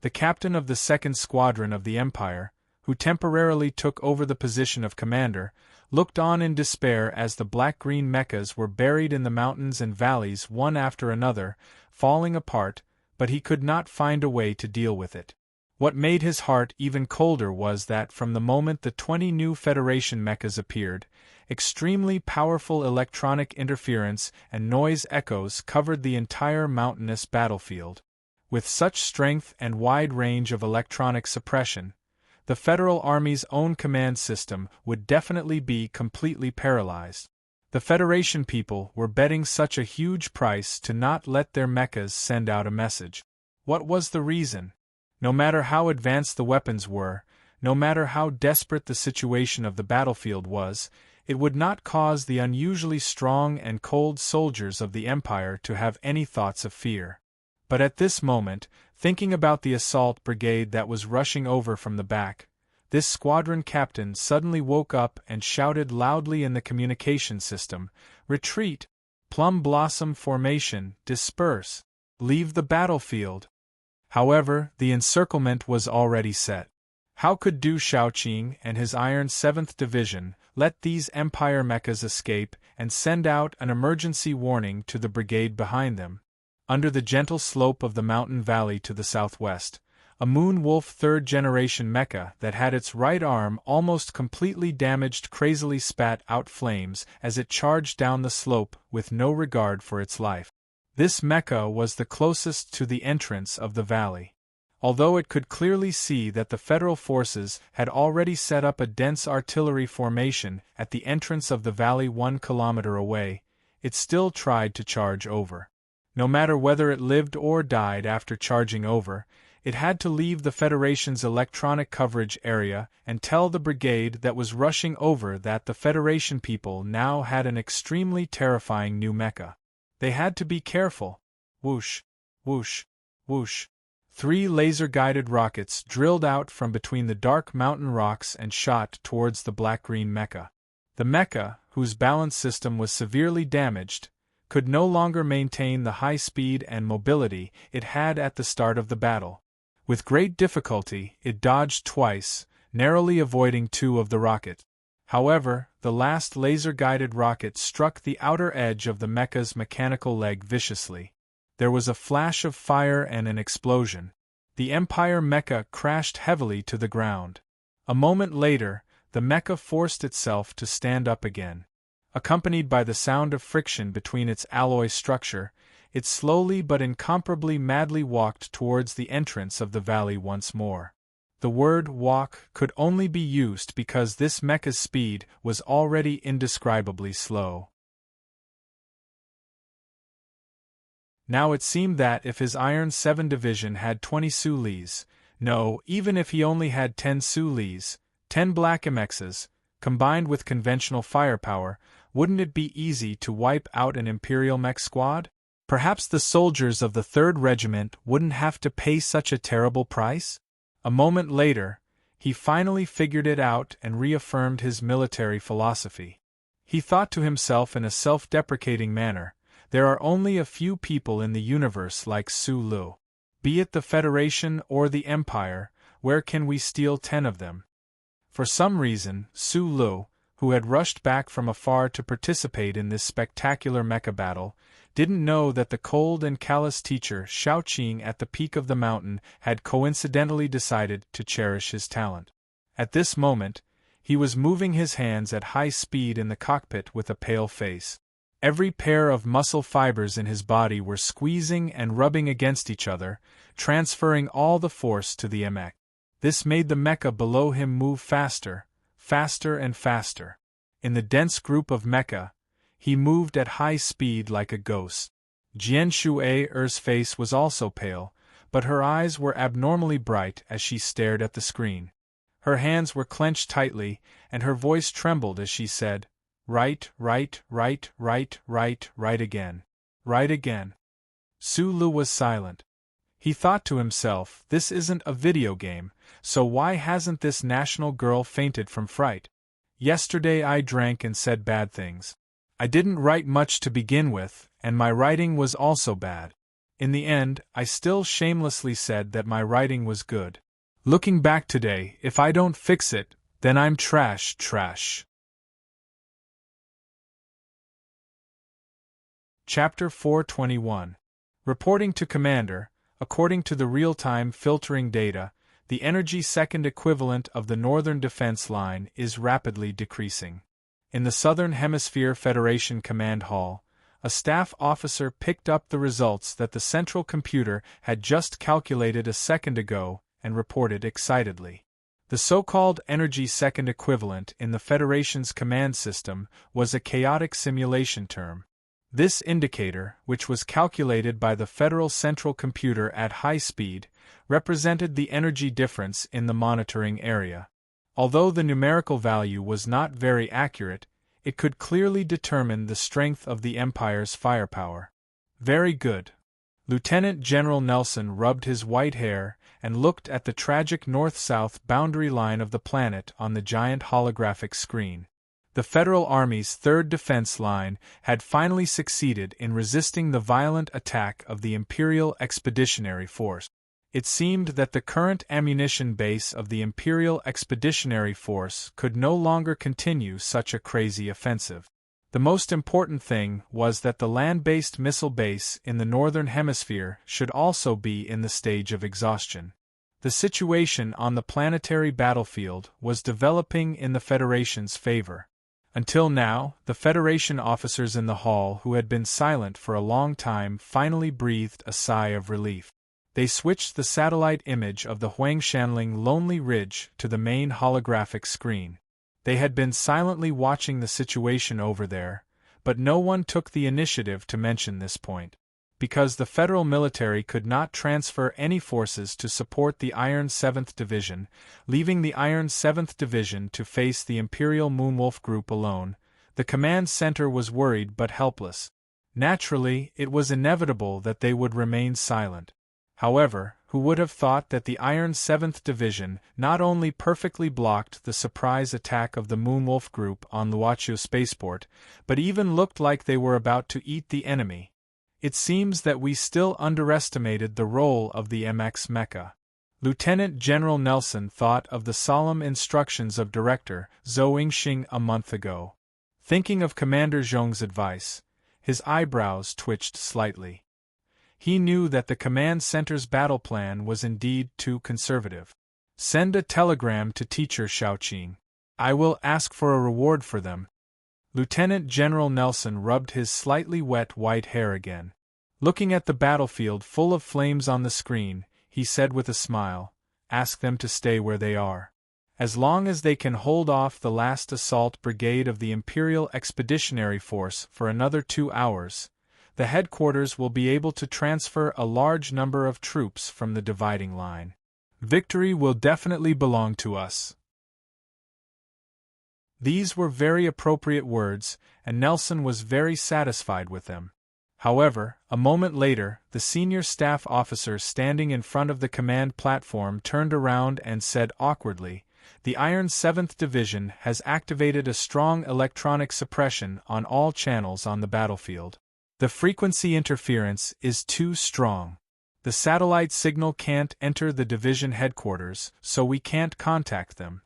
The captain of the 2nd Squadron of the Empire, who temporarily took over the position of commander, looked on in despair as the black-green mechas were buried in the mountains and valleys one after another, falling apart, but he could not find a way to deal with it. What made his heart even colder was that from the moment the 20 new Federation mechas appeared, extremely powerful electronic interference and noise echoes covered the entire mountainous battlefield. With such strength and wide range of electronic suppression, the Federal Army's own command system would definitely be completely paralyzed. The Federation people were betting such a huge price to not let their mechas send out a message. What was the reason? No matter how advanced the weapons were, no matter how desperate the situation of the battlefield was, it would not cause the unusually strong and cold soldiers of the Empire to have any thoughts of fear. But at this moment, thinking about the assault brigade that was rushing over from the back, this squadron captain suddenly woke up and shouted loudly in the communication system, "Retreat! Plum Blossom Formation, disperse! Leave the battlefield!" However, the encirclement was already set. How could Du Shaoqing and his Iron 7th Division let these Empire mechas escape and send out an emergency warning to the brigade behind them? Under the gentle slope of the mountain valley to the southwest, a Moonwolf 3rd generation mecha that had its right arm almost completely damaged crazily spat out flames as it charged down the slope with no regard for its life. This mecha was the closest to the entrance of the valley. Although it could clearly see that the Federal forces had already set up a dense artillery formation at the entrance of the valley 1 kilometer away, it still tried to charge over. No matter whether it lived or died after charging over, it had to leave the Federation's electronic coverage area and tell the brigade that was rushing over that the Federation people now had an extremely terrifying new mecha. They had to be careful. Whoosh, whoosh, whoosh. 3 laser-guided rockets drilled out from between the dark mountain rocks and shot towards the black-green mecha. The mecha, whose balance system was severely damaged, could no longer maintain the high speed and mobility it had at the start of the battle. With great difficulty, it dodged twice, narrowly avoiding two of the rockets. However, the last laser-guided rocket struck the outer edge of the mecha's mechanical leg viciously. There was a flash of fire and an explosion. The Empire mecha crashed heavily to the ground. A moment later, the mecha forced itself to stand up again. Accompanied by the sound of friction between its alloy structure, it slowly but incomparably madly walked towards the entrance of the valley once more. The word walk could only be used because this mecha's speed was already indescribably slow. Now it seemed that if his Iron 7 division had 20 Sulis, no, even if he only had 10 Sulis, 10 Black MXs, combined with conventional firepower, wouldn't it be easy to wipe out an Imperial mech squad? Perhaps the soldiers of the 3rd Regiment wouldn't have to pay such a terrible price? A moment later, he finally figured it out and reaffirmed his military philosophy. He thought to himself in a self-deprecating manner, there are only a few people in the universe like Su Lu. Be it the Federation or the Empire, where can we steal 10 of them? For some reason, Su Lu, who had rushed back from afar to participate in this spectacular mecha battle, didn't know that the cold and callous teacher Shaoqing at the peak of the mountain had coincidentally decided to cherish his talent. At this moment, he was moving his hands at high speed in the cockpit with a pale face. Every pair of muscle fibers in his body were squeezing and rubbing against each other, transferring all the force to the mech. This made the mecha below him move faster, faster and faster. In the dense group of mecha, he moved at high speed like a ghost. Jian Shui's face was also pale, but her eyes were abnormally bright as she stared at the screen. Her hands were clenched tightly, and her voice trembled as she said, "Right, right, right, right, right, right again. Right again." Su Lu was silent. He thought to himself, this isn't a video game, so why hasn't this national girl fainted from fright? Yesterday I drank and said bad things. I didn't write much to begin with, and my writing was also bad. In the end, I still shamelessly said that my writing was good. Looking back today, if I don't fix it, then I'm trash. Chapter 421. Reporting to Commander, according to the real-time filtering data, the energy second equivalent of the Northern Defense Line is rapidly decreasing. In the Southern Hemisphere Federation Command Hall, a staff officer picked up the results that the central computer had just calculated a second ago and reported excitedly. The so-called energy second equivalent in the Federation's command system was a chaotic simulation term. This indicator, which was calculated by the Federal Central Computer at high speed, represented the energy difference in the monitoring area. Although the numerical value was not very accurate, it could clearly determine the strength of the Empire's firepower. Very good. Lieutenant General Nelson rubbed his white hair and looked at the tragic north-south boundary line of the planet on the giant holographic screen. The Federal Army's 3rd Defense Line had finally succeeded in resisting the violent attack of the Imperial Expeditionary Force. It seemed that the current ammunition base of the Imperial Expeditionary Force could no longer continue such a crazy offensive. The most important thing was that the land-based missile base in the Northern Hemisphere should also be in the stage of exhaustion. The situation on the planetary battlefield was developing in the Federation's favor. Until now, the Federation officers in the hall who had been silent for a long time finally breathed a sigh of relief. They switched the satellite image of the Huangshanling Lonely Ridge to the main holographic screen. They had been silently watching the situation over there, but no one took the initiative to mention this point. Because the federal military could not transfer any forces to support the Iron 7th Division, leaving the Iron 7th Division to face the Imperial Moonwolf Group alone, the command center was worried but helpless. Naturally, it was inevitable that they would remain silent. However, who would have thought that the Iron 7th Division not only perfectly blocked the surprise attack of the Moonwolf Group on Luochio Spaceport, but even looked like they were about to eat the enemy. It seems that we still underestimated the role of the MX mecha. Lieutenant General Nelson thought of the solemn instructions of Director Zhou Yingxing a month ago. Thinking of Commander Zhong's advice, his eyebrows twitched slightly. He knew that the command center's battle plan was indeed too conservative. Send a telegram to Teacher Shaoqing. I will ask for a reward for them. Lieutenant General Nelson rubbed his slightly wet white hair again. Looking at the battlefield full of flames on the screen, he said with a smile, "Ask them to stay where they are. As long as they can hold off the last assault brigade of the Imperial Expeditionary Force for another 2 hours, the headquarters will be able to transfer a large number of troops from the dividing line. Victory will definitely belong to us." These were very appropriate words, and Nelson was very satisfied with them. However, a moment later, the senior staff officer standing in front of the command platform turned around and said awkwardly, "The Iron 7th Division has activated a strong electronic suppression on all channels on the battlefield. The frequency interference is too strong. The satellite signal can't enter the division headquarters, so we can't contact them."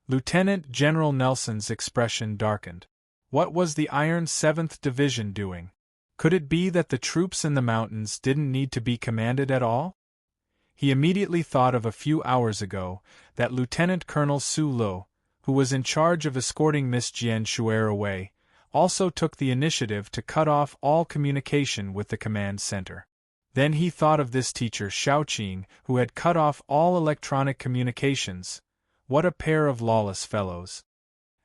Lieutenant General Nelson's expression darkened. What was the Iron 7th Division doing? Could it be that the troops in the mountains didn't need to be commanded at all? He immediately thought of a few hours ago that Lieutenant Colonel Su Lo, who was in charge of escorting Miss Jian Shuer away, also took the initiative to cut off all communication with the command center. Then he thought of this teacher Shaoqing, who had cut off all electronic communications. What a pair of lawless fellows.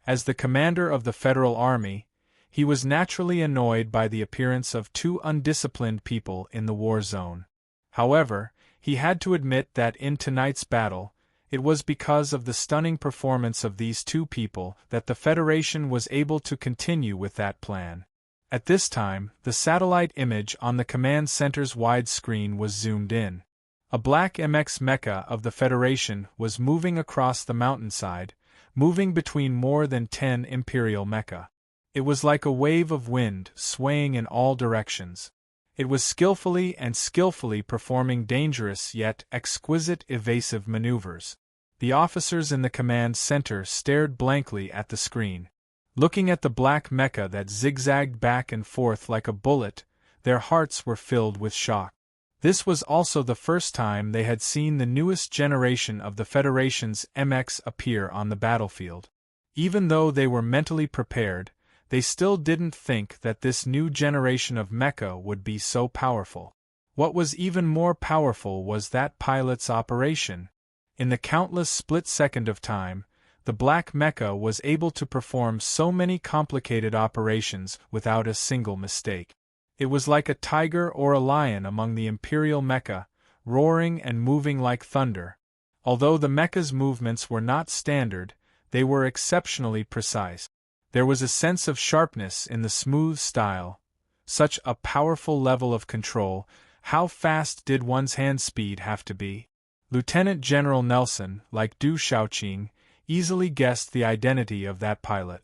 As the commander of the Federal Army, he was naturally annoyed by the appearance of two undisciplined people in the war zone. However, he had to admit that in tonight's battle, it was because of the stunning performance of these two people that the Federation was able to continue with that plan. At this time, the satellite image on the command center's wide screen was zoomed in. A black MX mecha of the Federation was moving across the mountainside, moving between more than 10 Imperial mecha. It was like a wave of wind swaying in all directions. It was skillfully performing dangerous yet exquisite evasive maneuvers. The officers in the command center stared blankly at the screen. Looking at the black mecha that zigzagged back and forth like a bullet, their hearts were filled with shock. This was also the first time they had seen the newest generation of the Federation's MX appear on the battlefield. Even though they were mentally prepared, they still didn't think that this new generation of mecha would be so powerful. What was even more powerful was that pilot's operation. In the countless split second of time, the black mecha was able to perform so many complicated operations without a single mistake. It was like a tiger or a lion among the Imperial mecha, roaring and moving like thunder. Although the mecha's movements were not standard, they were exceptionally precise. There was a sense of sharpness in the smooth style. Such a powerful level of control. How fast did one's hand speed have to be? Lieutenant General Nelson, like Du Shaoqing, easily guessed the identity of that pilot.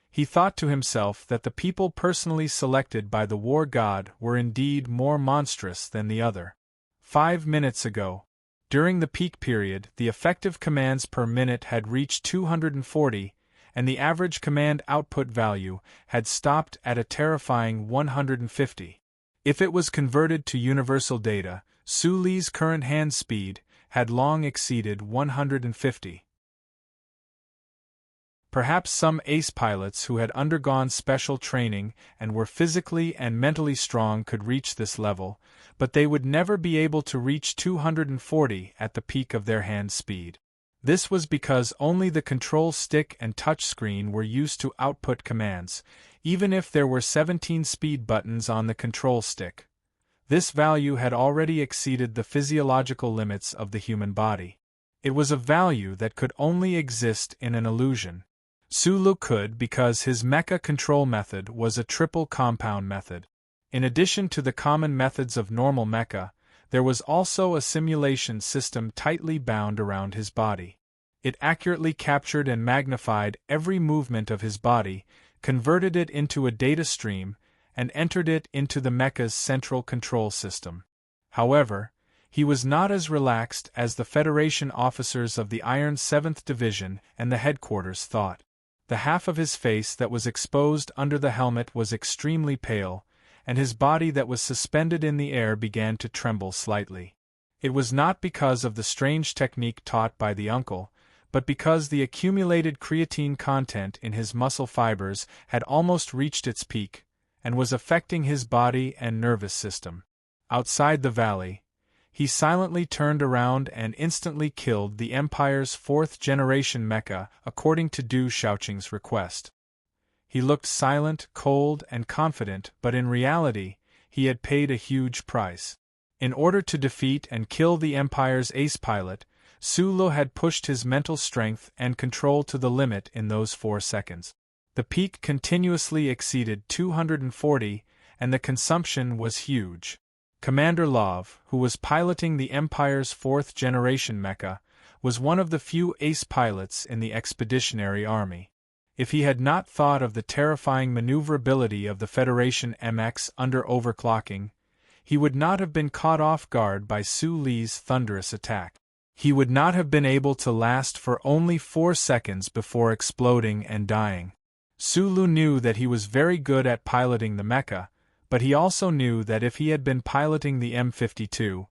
He thought to himself that the people personally selected by the war god were indeed more monstrous than the other. 5 minutes ago, during the peak period, the effective commands per minute had reached 240, and the average command output value had stopped at a terrifying 150. If it was converted to universal data, Su Li's current hand speed had long exceeded 150. Perhaps some ace pilots who had undergone special training and were physically and mentally strong could reach this level, but they would never be able to reach 240 at the peak of their hand speed. This was because only the control stick and touchscreen were used to output commands, even if there were 17 speed buttons on the control stick. This value had already exceeded the physiological limits of the human body. It was a value that could only exist in an illusion. Su Lu could because his mecha control method was a triple compound method. In addition to the common methods of normal mecha, There was also a simulation system tightly bound around his body. It accurately captured and magnified every movement of his body, converted it into a data stream, and entered it into the mecha's central control system. However, he was not as relaxed as the Federation officers of the Iron 7th Division and the headquarters thought. The half of his face that was exposed under the helmet was extremely pale, and his body that was suspended in the air began to tremble slightly. It was not because of the strange technique taught by the uncle, but because the accumulated creatine content in his muscle fibers had almost reached its peak, and was affecting his body and nervous system. Outside the valley, he silently turned around and instantly killed the Empire's 4th-generation mecha according to Du Shaoqing's request. He looked silent, cold, and confident, but in reality, he had paid a huge price. In order to defeat and kill the Empire's ace pilot, Su Lu had pushed his mental strength and control to the limit in those 4 seconds. The peak continuously exceeded 240, and the consumption was huge. Commander Love, who was piloting the Empire's 4th-generation mecha, was one of the few ace pilots in the Expeditionary Army. If he had not thought of the terrifying maneuverability of the Federation MX under overclocking, he would not have been caught off guard by Su Li's thunderous attack. He would not have been able to last for only 4 seconds before exploding and dying. Su Lu knew that he was very good at piloting the mecha, but he also knew that if he had been piloting the M52,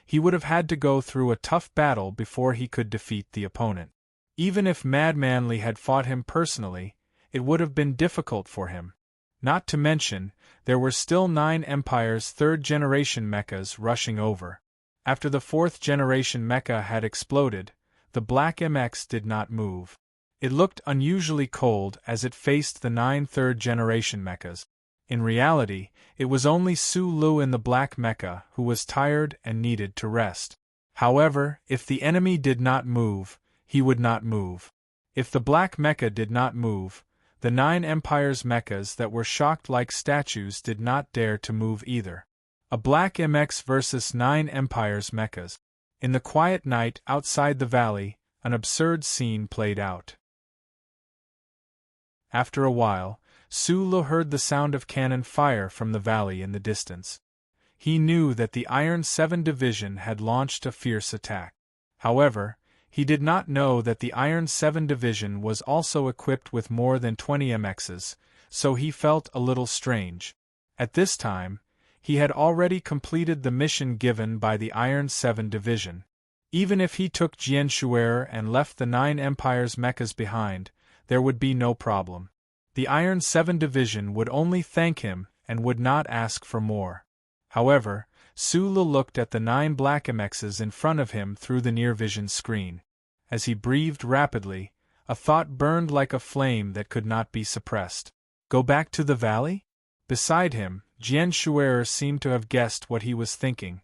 he would have had to go through a tough battle before he could defeat the opponent. Even if Mad Manly had fought him personally, it would have been difficult for him. Not to mention, there were still 9 Empire's 3rd-generation mechas rushing over. After the 4th-generation mecha had exploded, the Black MX did not move. It looked unusually cold as it faced the 9 3rd-generation mechas. In reality, it was only Su Lu in the Black mecha who was tired and needed to rest. However, if the enemy did not move, he would not move. If the Black mecha did not move, the 9 Empire's mechas that were shocked like statues did not dare to move either. A Black MX versus 9 Empire's mechas. In the quiet night outside the valley, an absurd scene played out. After a while, Su Lu heard the sound of cannon fire from the valley in the distance. He knew that the Iron 7 Division had launched a fierce attack. However, he did not know that the Iron 7 Division was also equipped with more than 20 MXs, so he felt a little strange. At this time, he had already completed the mission given by the Iron 7 Division. Even if he took Jian Shuer and left the 9 Empire's mechas behind, there would be no problem. The Iron 7 Division would only thank him and would not ask for more. However, Su Lu looked at the 9 Black MXs in front of him through the near-vision screen. As he breathed rapidly, a thought burned like a flame that could not be suppressed. Go back to the valley? Beside him, Jian Shuer seemed to have guessed what he was thinking.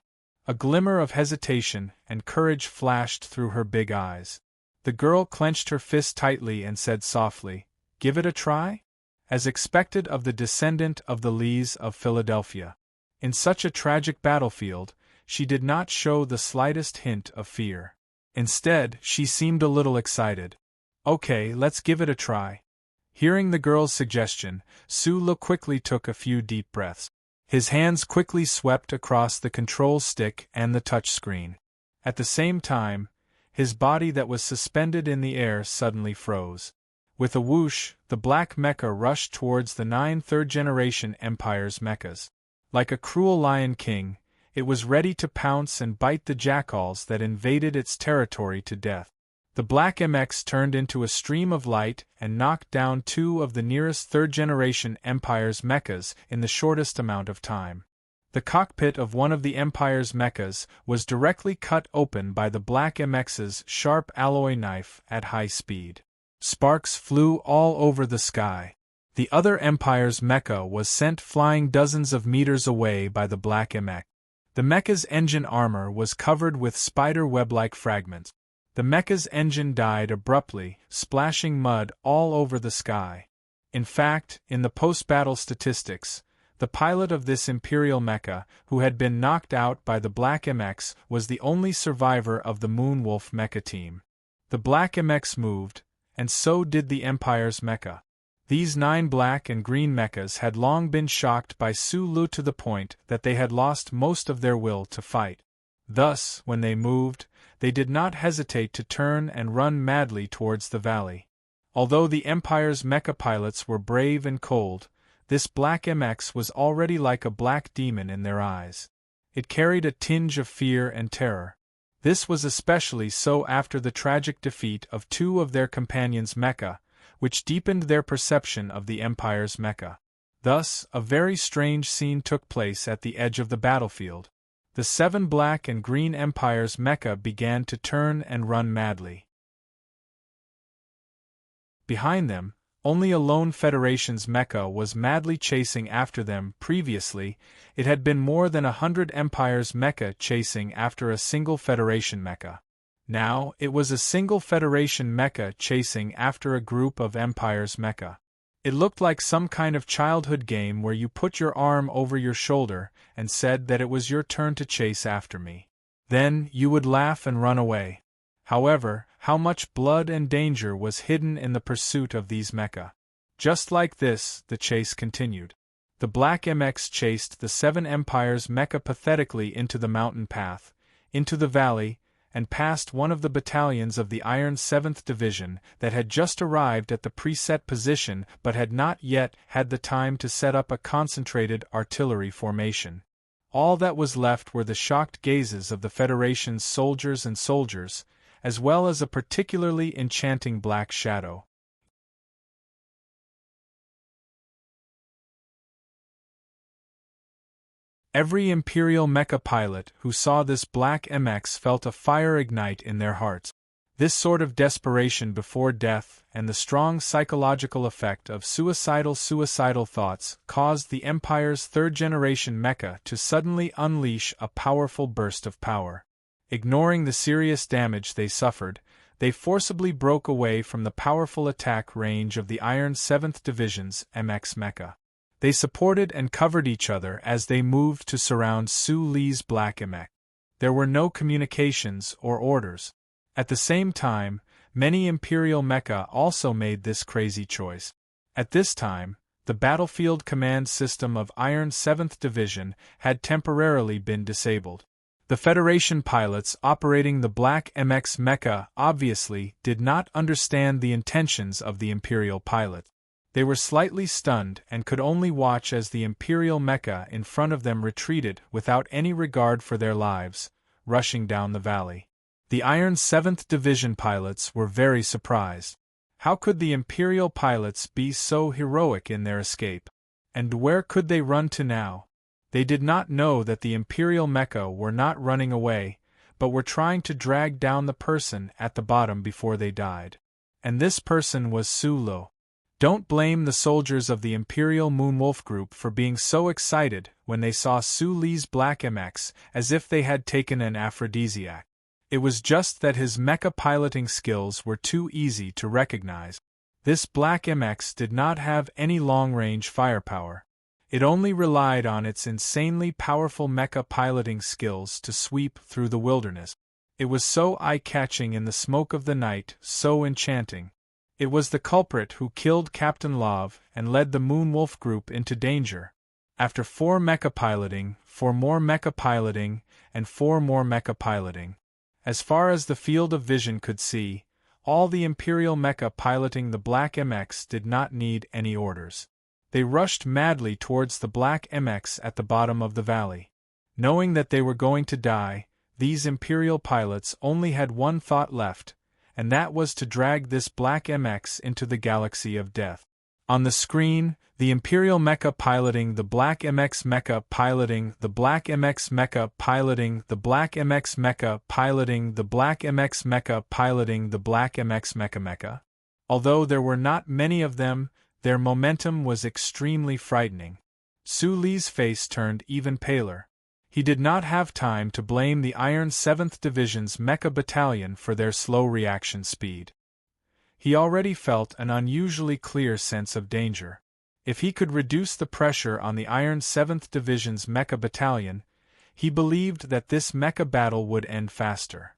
A glimmer of hesitation and courage flashed through her big eyes. The girl clenched her fist tightly and said softly, "Give it a try?" As expected of the descendant of the Lees of Philadelphia. In such a tragic battlefield, she did not show the slightest hint of fear. Instead, she seemed a little excited. "Okay, let's give it a try." Hearing the girl's suggestion, Su Lu quickly took a few deep breaths. His hands quickly swept across the control stick and the touchscreen. At the same time, his body that was suspended in the air suddenly froze. With a whoosh, the Black mecha rushed towards the 9 third-generation Empire's mechas. Like a cruel lion king, it was ready to pounce and bite the jackals that invaded its territory to death. The Black MX turned into a stream of light and knocked down 2 of the nearest third-generation Empire's mechas in the shortest amount of time. The cockpit of one of the Empire's mechas was directly cut open by the Black MX's sharp alloy knife at high speed. Sparks flew all over the sky. The other Empire's mecha was sent flying dozens of meters away by the Black MX. The mecha's engine armor was covered with spider web-like fragments. The mecha's engine died abruptly, splashing mud all over the sky. In fact, in the post-battle statistics, The pilot of this Imperial mecha, who had been knocked out by the Black MX, was the only survivor of the Moonwolf mecha team. The Black MX moved, and so did the Empire's mecha. These 9 black and green mechas had long been shocked by Su Lu to the point that they had lost most of their will to fight. Thus, when they moved, they did not hesitate to turn and run madly towards the valley. Although the Empire's mecha pilots were brave and cold, this Black MX was already like a black demon in their eyes. It carried a tinge of fear and terror. This was especially so after the tragic defeat of 2 of their companions' mecha, which deepened their perception of the Empire's mecha. Thus, a very strange scene took place at the edge of the battlefield. The 7 black and green Empire's mecha began to turn and run madly. Behind them, only a lone Federation's mecha was madly chasing after them. Previously, it had been more than 100 Empire's mecha chasing after a single Federation mecha. Now, it was a single Federation mecha chasing after a group of Empire's mecha. It looked like some kind of childhood game where you put your arm over your shoulder and said that it was your turn to chase after me. Then, you would laugh and run away. However, how much blood and danger was hidden in the pursuit of these mecha. Just like this, the chase continued. The Black MX chased the 7 Empire's mecha pathetically into the mountain path, into the valley, and past one of the battalions of the Iron 7th Division that had just arrived at the preset position but had not yet had the time to set up a concentrated artillery formation. All that was left were the shocked gazes of the Federation's soldiers, as well as a particularly enchanting black shadow. Every Imperial mecha pilot who saw this Black MX felt a fire ignite in their hearts. This sort of desperation before death and the strong psychological effect of suicidal thoughts caused the Empire's 3rd-generation mecha to suddenly unleash a powerful burst of power. Ignoring the serious damage they suffered, they forcibly broke away from the powerful attack range of the Iron 7th Division's MX mecha. They supported and covered each other as they moved to surround Su Li's Black MX. There were no communications or orders. At the same time, many Imperial mecha also made this crazy choice. At this time, the battlefield command system of Iron 7th Division had temporarily been disabled. The Federation pilots operating the Black MX mecha obviously did not understand the intentions of the Imperial pilot. They were slightly stunned and could only watch as the Imperial mecha in front of them retreated without any regard for their lives, rushing down the valley. The Iron 7th Division pilots were very surprised. How could the Imperial pilots be so heroic in their escape? And where could they run to now? They did not know that the Imperial mecha were not running away, but were trying to drag down the person at the bottom before they died. And this person was Su Lu. Don't blame the soldiers of the Imperial Moonwolf group for being so excited when they saw Su Li's Black MX as if they had taken an aphrodisiac. It was just that his mecha piloting skills were too easy to recognize. This Black MX did not have any long-range firepower. It only relied on its insanely powerful mecha piloting skills to sweep through the wilderness. It was so eye-catching in the smoke of the night, so enchanting. It was the culprit who killed Captain Love and led the Moonwolf group into danger. After 4 mecha piloting, 4 more mecha piloting, and 4 more mecha piloting. As far as the field of vision could see, all the Imperial mecha piloting the Black MX did not need any orders. They rushed madly towards the Black MX at the bottom of the valley. Knowing that they were going to die, these Imperial pilots only had one thought left, and that was to drag this Black MX into the galaxy of death. On the screen, the Imperial mecha piloting the Black MX mecha piloting the Black MX mecha piloting the Black MX mecha piloting the Black MX mecha piloting the Black MX mecha. Although there were not many of them, their momentum was extremely frightening. Su Li's face turned even paler. He did not have time to blame the Iron 7th Division's mecha battalion for their slow reaction speed. He already felt an unusually clear sense of danger. If he could reduce the pressure on the Iron 7th Division's mecha battalion, he believed that this mecha battle would end faster.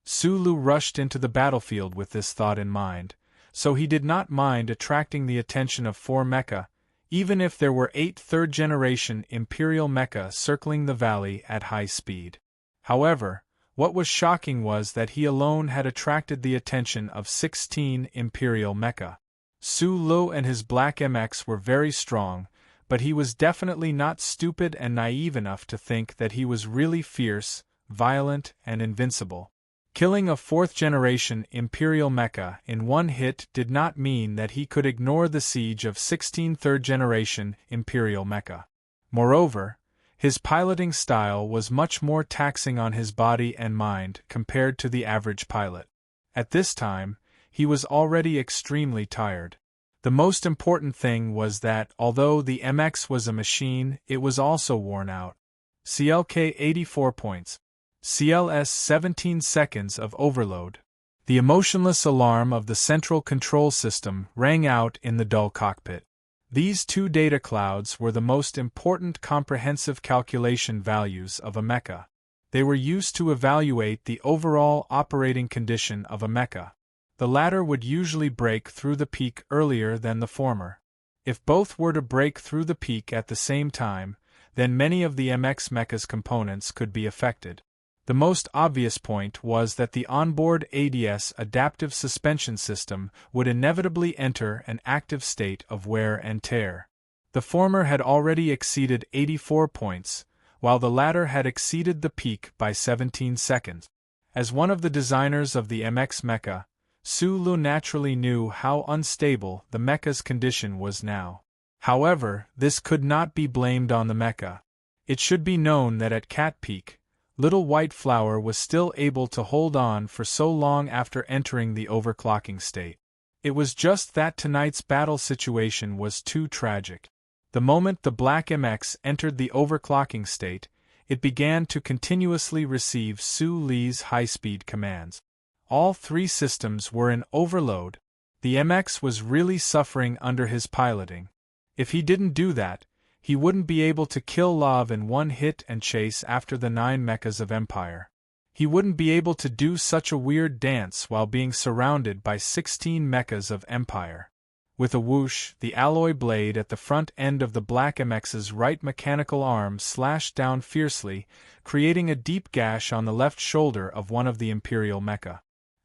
Sulu rushed into the battlefield with this thought in mind, so he did not mind attracting the attention of 4 mecha, even if there were 8 third-generation Imperial mecha circling the valley at high speed. However, what was shocking was that he alone had attracted the attention of 16 Imperial mecha. Sulu and his Black MX were very strong, but he was definitely not stupid and naive enough to think that he was really fierce, violent, and invincible. Killing a 4th-generation Imperial mecha in one hit did not mean that he could ignore the siege of 16 third-generation Imperial mecha. Moreover, his piloting style was much more taxing on his body and mind compared to the average pilot. At this time, he was already extremely tired. The most important thing was that, although the MX was a machine, it was also worn out. CLK 84 points. CLS 17 seconds of overload. The emotionless alarm of the central control system rang out in the dull cockpit. These 2 data clouds were the most important comprehensive calculation values of a mecha. They were used to evaluate the overall operating condition of a mecha. The latter would usually break through the peak earlier than the former. If both were to break through the peak at the same time, then many of the MX mecha's components could be affected. The most obvious point was that the onboard ADS adaptive suspension system would inevitably enter an active state of wear and tear. The former had already exceeded 84 points, while the latter had exceeded the peak by 17 seconds. As one of the designers of the MX mecha, Sulu naturally knew how unstable the mecha's condition was now. However, this could not be blamed on the mecha. It should be known that at Cat Peak, Little White Flower was still able to hold on for so long after entering the overclocking state. It was just that tonight's battle situation was too tragic. The moment the Black MX entered the overclocking state, it began to continuously receive Su Li's high-speed commands. All 3 systems were in overload. The MX was really suffering under his piloting. If he didn't do that, he wouldn't be able to kill Love in one hit and chase after the 9 mechas of Empire. He wouldn't be able to do such a weird dance while being surrounded by 16 mechas of Empire. With a whoosh, the alloy blade at the front end of the Black MX's right mechanical arm slashed down fiercely, creating a deep gash on the left shoulder of one of the Imperial mecha.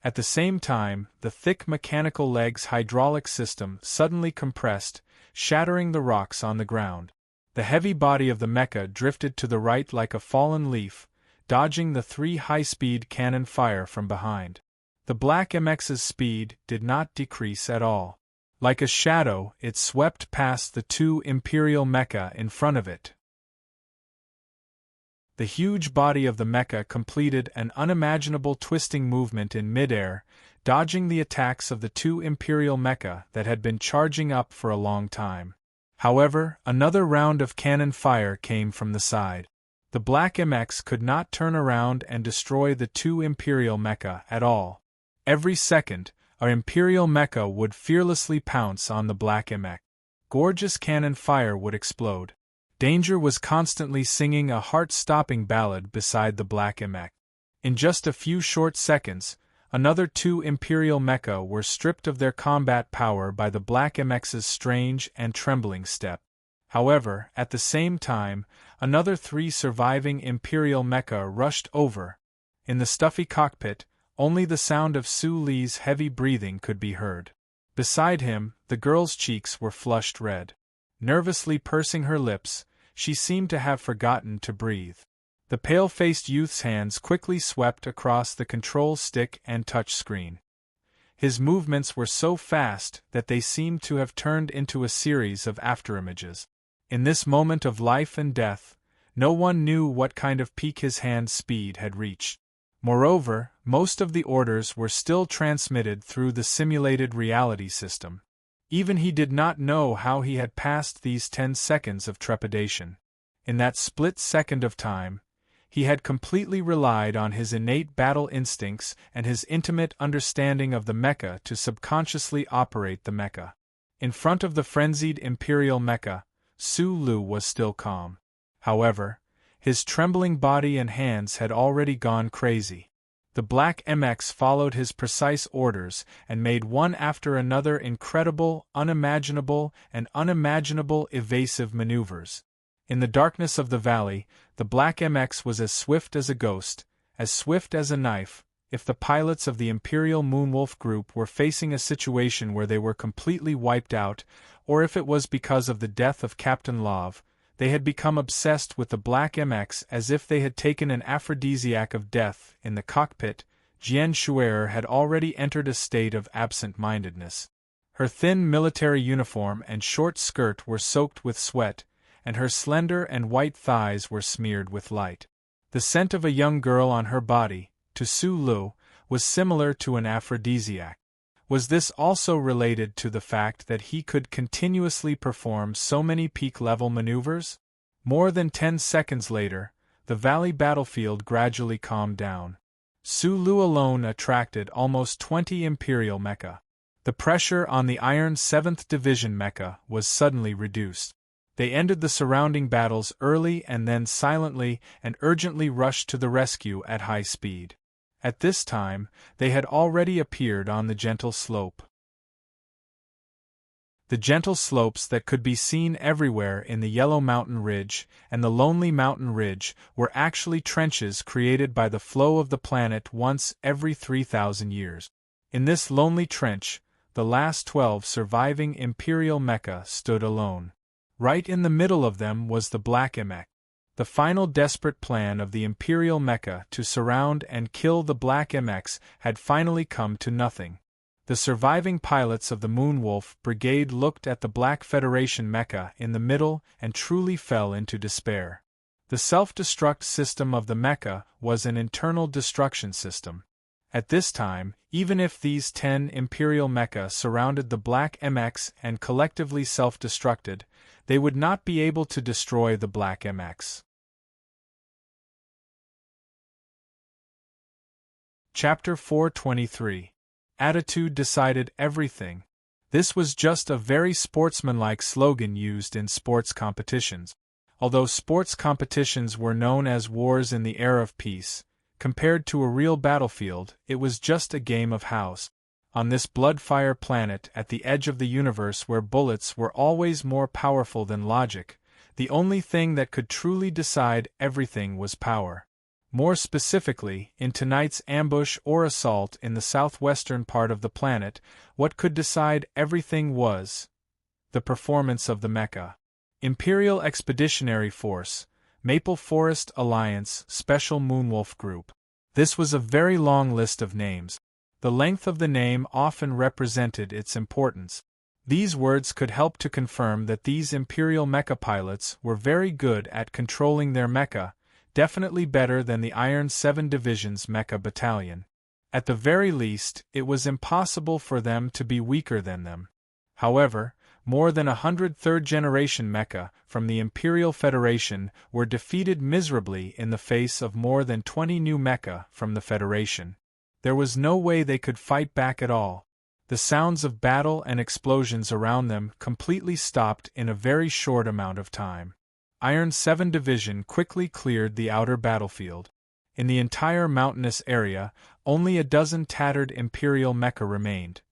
At the same time, the thick mechanical leg's hydraulic system suddenly compressed, shattering the rocks on the ground. The heavy body of the mecha drifted to the right like a fallen leaf, dodging the 3 high-speed cannon fire from behind. The Black MX's speed did not decrease at all. Like a shadow, it swept past the 2 Imperial mecha in front of it. The huge body of the mecha completed an unimaginable twisting movement in midair, dodging the attacks of the 2 Imperial mecha that had been charging up for a long time. However, another round of cannon fire came from the side. The Black MX could not turn around and destroy the 2 Imperial mecha at all. Every second, our Imperial mecha would fearlessly pounce on the Black MX. Gorgeous cannon fire would explode. Danger was constantly singing a heart-stopping ballad beside the Black MX. In just a few short seconds, another 2 Imperial mecha were stripped of their combat power by the Black MX's strange and trembling step. However, at the same time, another 3 surviving Imperial mecha rushed over. In the stuffy cockpit, only the sound of Su Li's heavy breathing could be heard. Beside him, the girl's cheeks were flushed red. Nervously pursing her lips, she seemed to have forgotten to breathe. The pale-faced youth's hands quickly swept across the control stick and touch screen. His movements were so fast that they seemed to have turned into a series of afterimages. In this moment of life and death, no one knew what kind of peak his hand's speed had reached. Moreover, most of the orders were still transmitted through the simulated reality system. Even he did not know how he had passed these 10 seconds of trepidation. In that split second of time, he had completely relied on his innate battle instincts and his intimate understanding of the mecha to subconsciously operate the mecha. In front of the frenzied Imperial mecha, Su Lu was still calm. However, his trembling body and hands had already gone crazy. The Black MX followed his precise orders and made one after another incredible, unimaginable evasive maneuvers. In the darkness of the valley, the Black MX was as swift as a ghost, as swift as a knife. If the pilots of the Imperial Moonwolf group were facing a situation where they were completely wiped out, or if it was because of the death of Captain Love, they had become obsessed with the Black MX as if they had taken an aphrodisiac of death. In the cockpit, Jian Shuer had already entered a state of absent-mindedness. Her thin military uniform and short skirt were soaked with sweat, and her slender and white thighs were smeared with light. The scent of a young girl on her body, to Su Lu, was similar to an aphrodisiac. Was this also related to the fact that he could continuously perform so many peak-level maneuvers? More than 10 seconds later, the valley battlefield gradually calmed down. Su Lu alone attracted almost 20 Imperial mecha. The pressure on the Iron 7th Division mecha was suddenly reduced. They ended the surrounding battles early and then silently and urgently rushed to the rescue at high speed. At this time, they had already appeared on the gentle slope. The gentle slopes that could be seen everywhere in the Yellow Mountain Ridge and the Lonely Mountain Ridge were actually trenches created by the flow of the planet once every 3,000 years. In this lonely trench, the last 12 surviving Imperial mecha stood alone. Right in the middle of them was the Black MX. The final desperate plan of the Imperial mecha to surround and kill the Black MX had finally come to nothing. The surviving pilots of the Moonwolf Brigade looked at the Black Federation mecha in the middle and truly fell into despair. The self-destruct system of the mecha was an internal destruction system. At this time, even if these 10 Imperial mecha surrounded the Black MX and collectively self-destructed, they would not be able to destroy the Black MX. Chapter 423. Attitude decided everything. This was just a very sportsmanlike slogan used in sports competitions. Although sports competitions were known as wars in the era of peace, compared to a real battlefield, it was just a game of house. On this blood-fire planet at the edge of the universe where bullets were always more powerful than logic, the only thing that could truly decide everything was power. More specifically, in tonight's ambush or assault in the southwestern part of the planet, what could decide everything was the performance of the mecha. Imperial Expeditionary Force, Maple Forest Alliance Special Moonwolf Group. This was a very long list of names. The length of the name often represented its importance. These words could help to confirm that these Imperial mecha pilots were very good at controlling their mecha, definitely better than the Iron 7 Division's mecha battalion. At the very least, it was impossible for them to be weaker than them. However, more than 100 third-generation mecha from the Imperial Federation were defeated miserably in the face of more than 20 new mecha from the Federation. There was no way they could fight back at all. The sounds of battle and explosions around them completely stopped in a very short amount of time. Iron 7 Division quickly cleared the outer battlefield. In the entire mountainous area, only a dozen tattered Imperial mecha remained.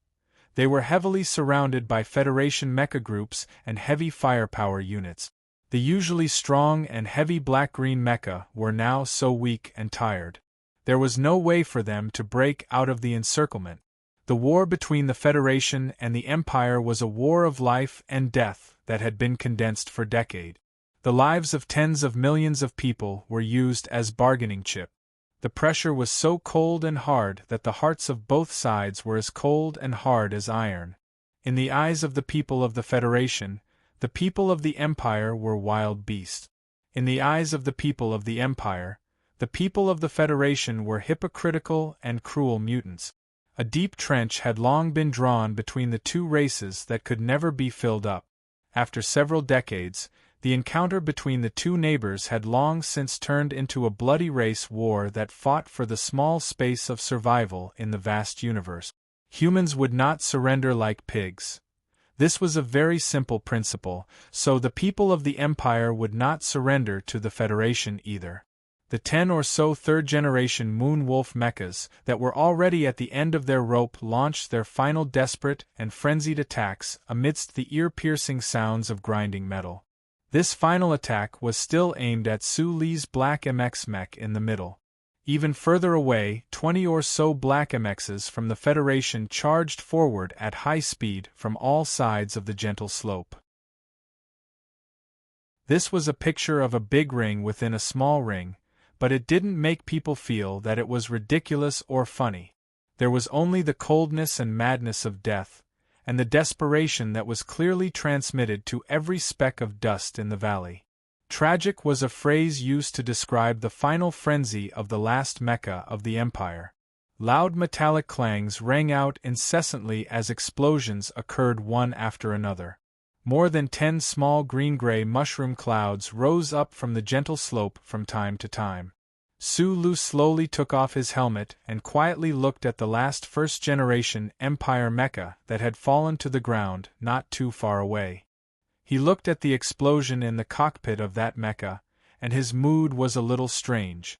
They were heavily surrounded by Federation mecha groups and heavy firepower units. The usually strong and heavy black-green mecha were now so weak and tired. There was no way for them to break out of the encirclement. The war between the Federation and the Empire was a war of life and death that had been condensed for decades. The lives of tens of millions of people were used as bargaining chip. The pressure was so cold and hard that the hearts of both sides were as cold and hard as iron. In the eyes of the people of the Federation, the people of the Empire were wild beasts. In the eyes of the people of the Empire, the people of the Federation were hypocritical and cruel mutants. A deep trench had long been drawn between the two races that could never be filled up. After several decades, the encounter between the two neighbors had long since turned into a bloody race war that fought for the small space of survival in the vast universe. Humans would not surrender like pigs. This was a very simple principle, so the people of the Empire would not surrender to the Federation either. The 10 or so third-generation Moon Wolf mechas that were already at the end of their rope launched their final desperate and frenzied attacks amidst the ear-piercing sounds of grinding metal. This final attack was still aimed at Su Li's Black MX mech in the middle. Even further away, 20 or so Black MXs from the Federation charged forward at high speed from all sides of the gentle slope. This was a picture of a big ring within a small ring, but it didn't make people feel that it was ridiculous or funny. There was only the coldness and madness of death, and the desperation that was clearly transmitted to every speck of dust in the valley. Tragic was a phrase used to describe the final frenzy of the last mecha of the Empire. Loud metallic clangs rang out incessantly as explosions occurred one after another. More than 10 small green-gray mushroom clouds rose up from the gentle slope from time to time. Su Lu slowly took off his helmet and quietly looked at the last first-generation Empire mecha that had fallen to the ground not too far away. He looked at the explosion in the cockpit of that mecha, and his mood was a little strange.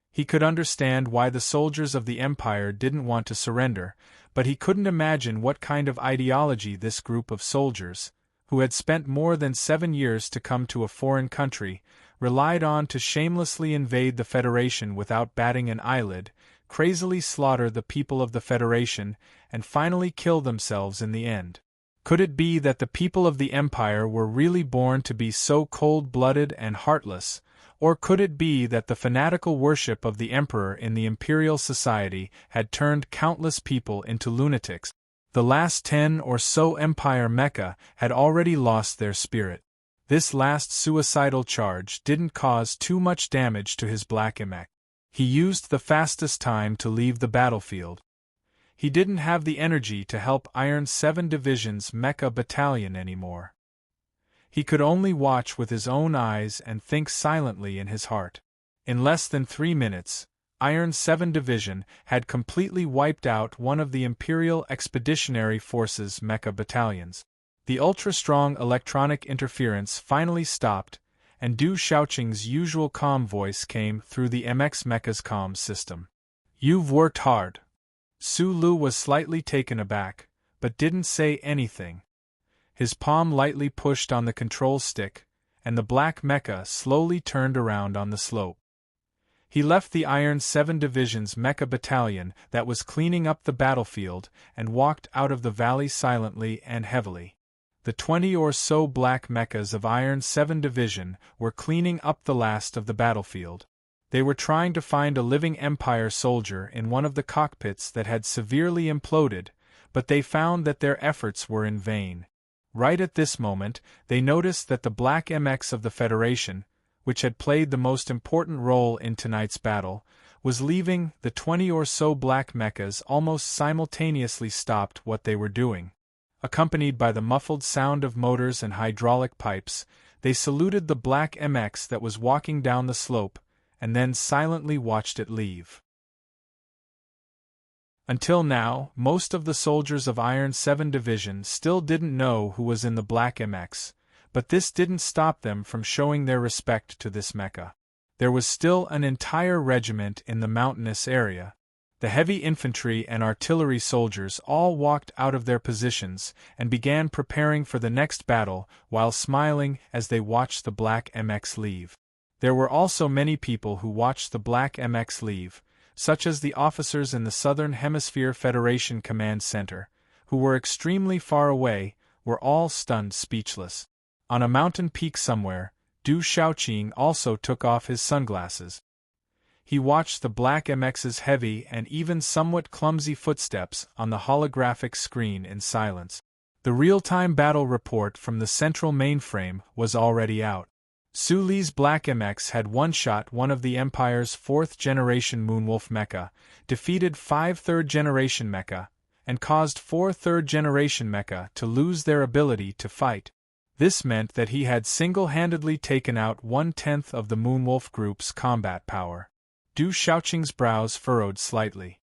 He could understand why the soldiers of the Empire didn't want to surrender, but he couldn't imagine what kind of ideology this group of soldiers, who had spent more than 7 years to come to a foreign country, relied on to shamelessly invade the Federation without batting an eyelid, crazily slaughter the people of the Federation, and finally kill themselves in the end. Could it be that the people of the Empire were really born to be so cold-blooded and heartless, or could it be that the fanatical worship of the Emperor in the Imperial Society had turned countless people into lunatics? The last 10 or so Empire mecha had already lost their spirit. This last suicidal charge didn't cause too much damage to his Black mech. He used the fastest time to leave the battlefield. He didn't have the energy to help Iron 7 Division's mecha battalion anymore. He could only watch with his own eyes and think silently in his heart. In less than 3 minutes, Iron 7 Division had completely wiped out one of the Imperial Expeditionary Forces mecha battalions. The ultra-strong electronic interference finally stopped, and Du Shaoqing's usual calm voice came through the MX mecha's comm system. "You've worked hard." Su Lu was slightly taken aback, but didn't say anything. His palm lightly pushed on the control stick, and the Black mecha slowly turned around on the slope. He left the Iron 7 Division's mecha battalion that was cleaning up the battlefield and walked out of the valley silently and heavily. The 20 or so Black mechas of Iron 7 Division were cleaning up the last of the battlefield. They were trying to find a living Empire soldier in one of the cockpits that had severely imploded, but they found that their efforts were in vain. Right at this moment, they noticed that the Black MX of the Federation, which had played the most important role in tonight's battle, was leaving. The 20 or so Black mechas almost simultaneously stopped what they were doing. Accompanied by the muffled sound of motors and hydraulic pipes, they saluted the Black MX that was walking down the slope, and then silently watched it leave. Until now, most of the soldiers of Iron 7 Division still didn't know who was in the Black MX, but this didn't stop them from showing their respect to this mecha. There was still an entire regiment in the mountainous area. The heavy infantry and artillery soldiers all walked out of their positions and began preparing for the next battle while smiling as they watched the Black MX leave. There were also many people who watched the Black MX leave, such as the officers in the Southern Hemisphere Federation Command Center, who were extremely far away, were all stunned speechless. On a mountain peak somewhere, Du Shaoqing also took off his sunglasses. He watched the Black MX's heavy and even somewhat clumsy footsteps on the holographic screen in silence. The real-time battle report from the central mainframe was already out. Su Li's Black MX had one-shot one of the Empire's 4th-generation Moonwolf mecha, defeated 5 3rd-generation mecha, and caused 4 3rd-generation mecha to lose their ability to fight. This meant that he had single-handedly taken out 1/10 of the Moonwolf group's combat power. Du Shaoqing's brows furrowed slightly.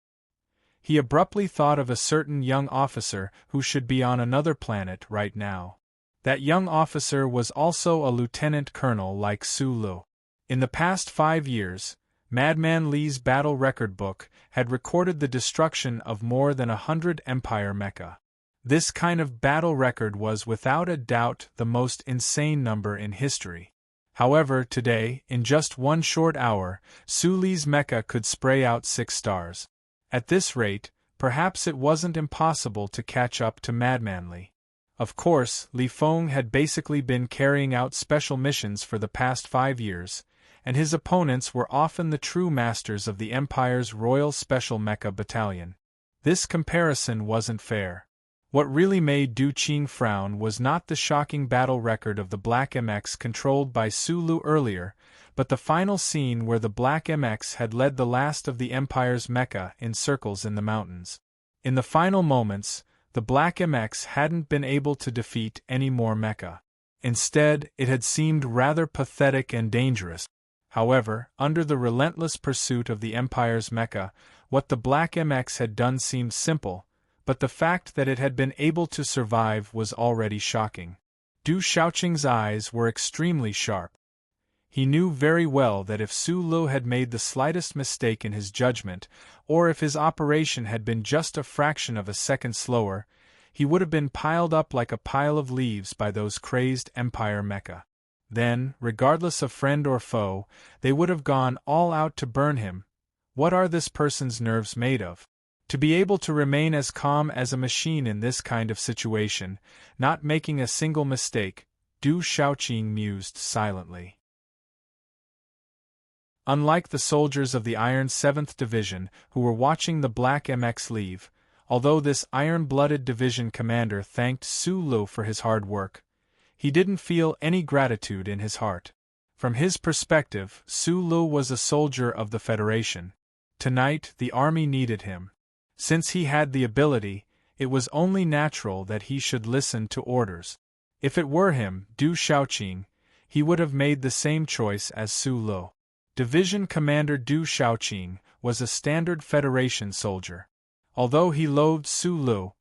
He abruptly thought of a certain young officer who should be on another planet right now. That young officer was also a lieutenant colonel like Sulu. In the past 5 years, Madman Lee's battle record book had recorded the destruction of more than 100 Empire mecha. This kind of battle record was without a doubt the most insane number in history. However, today, in just 1 short hour, Su Li's mecha could spray out 6 stars. At this rate, perhaps it wasn't impossible to catch up to Madman Lee. Of course, Li Feng had basically been carrying out special missions for the past 5 years, and his opponents were often the true masters of the Empire's Royal Special Mecha Battalion. This comparison wasn't fair. What really made Du Qing frown was not the shocking battle record of the Black MX controlled by Su Lu earlier, but the final scene where the Black MX had led the last of the Empire's mecha in circles in the mountains. In the final moments, the Black MX hadn't been able to defeat any more mecha. Instead, it had seemed rather pathetic and dangerous. However, under the relentless pursuit of the Empire's mecha, what the Black MX had done seemed simple, but the fact that it had been able to survive was already shocking. Du Shaoqing's eyes were extremely sharp. He knew very well that if Su Lu had made the slightest mistake in his judgment, or if his operation had been just a fraction of a second slower, he would have been piled up like a pile of leaves by those crazed Empire mecha. Then, regardless of friend or foe, they would have gone all out to burn him. What are this person's nerves made of? To be able to remain as calm as a machine in this kind of situation, not making a single mistake, Du Shaoqing mused silently. Unlike the soldiers of the Iron 7th Division who were watching the Black MX leave, although this iron-blooded division commander thanked Su Lu for his hard work, he didn't feel any gratitude in his heart. From his perspective, Su Lu was a soldier of the Federation. Tonight, the army needed him. Since he had the ability, it was only natural that he should listen to orders. If it were him, Du Shaoqing, he would have made the same choice as Su Lu. Division Commander Du Shaoqing was a standard Federation soldier. Although he loathed Su Lu,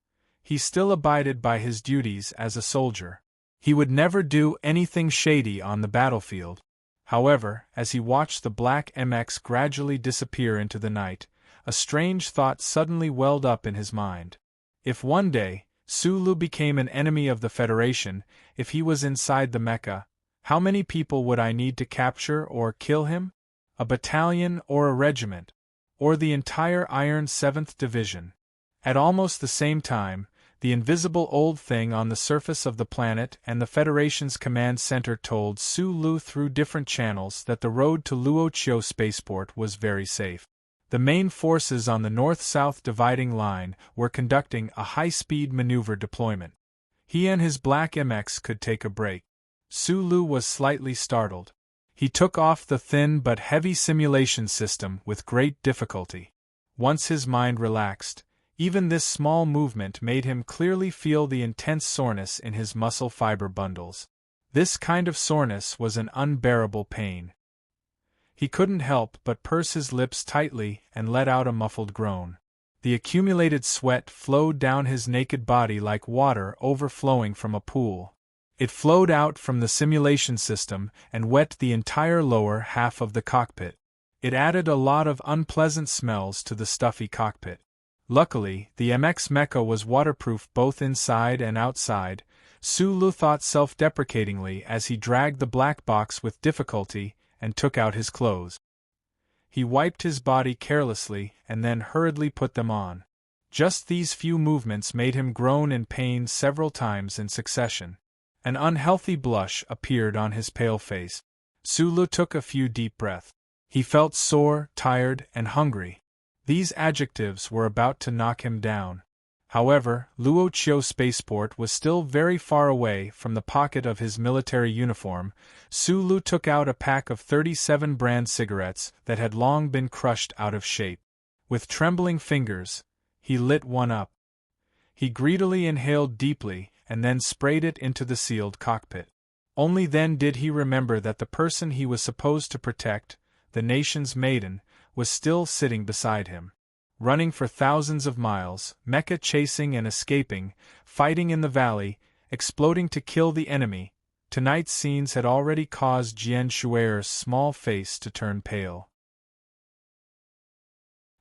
he still abided by his duties as a soldier. He would never do anything shady on the battlefield. However, as he watched the Black MX gradually disappear into the night, a strange thought suddenly welled up in his mind. If one day, Su Lu became an enemy of the Federation, if he was inside the mecha, how many people would I need to capture or kill him? A battalion or a regiment? Or the entire Iron 7th Division? At almost the same time, the invisible old thing on the surface of the planet and the Federation's command center told Su Lu through different channels that the road to Luoqiu spaceport was very safe. The main forces on the north-south dividing line were conducting a high-speed maneuver deployment. He and his Black MX could take a break. Su Lu was slightly startled. He took off the thin but heavy simulation system with great difficulty. Once his mind relaxed, even this small movement made him clearly feel the intense soreness in his muscle fiber bundles. This kind of soreness was an unbearable pain. He couldn't help but purse his lips tightly and let out a muffled groan. The accumulated sweat flowed down his naked body like water overflowing from a pool. It flowed out from the simulation system and wet the entire lower half of the cockpit. It added a lot of unpleasant smells to the stuffy cockpit. Luckily, the MX mecha was waterproof both inside and outside, Su Lu thought self-deprecatingly as he dragged the black box with difficulty and took out his clothes. He wiped his body carelessly and then hurriedly put them on. Just these few movements made him groan in pain several times in succession. An unhealthy blush appeared on his pale face. Su Lu took a few deep breaths. He felt sore, tired, and hungry. These adjectives were about to knock him down. However, Luoqiu spaceport was still very far away from the pocket of his military uniform. Su Lu took out a pack of 37 brand cigarettes that had long been crushed out of shape. With trembling fingers, he lit one up. He greedily inhaled deeply and then sprayed it into the sealed cockpit. Only then did he remember that the person he was supposed to protect, the nation's maiden, was still sitting beside him. running for thousands of miles, mecha chasing and escaping, fighting in the valley, exploding to kill the enemy. Tonight's scenes had already caused Jian Shui's small face to turn pale.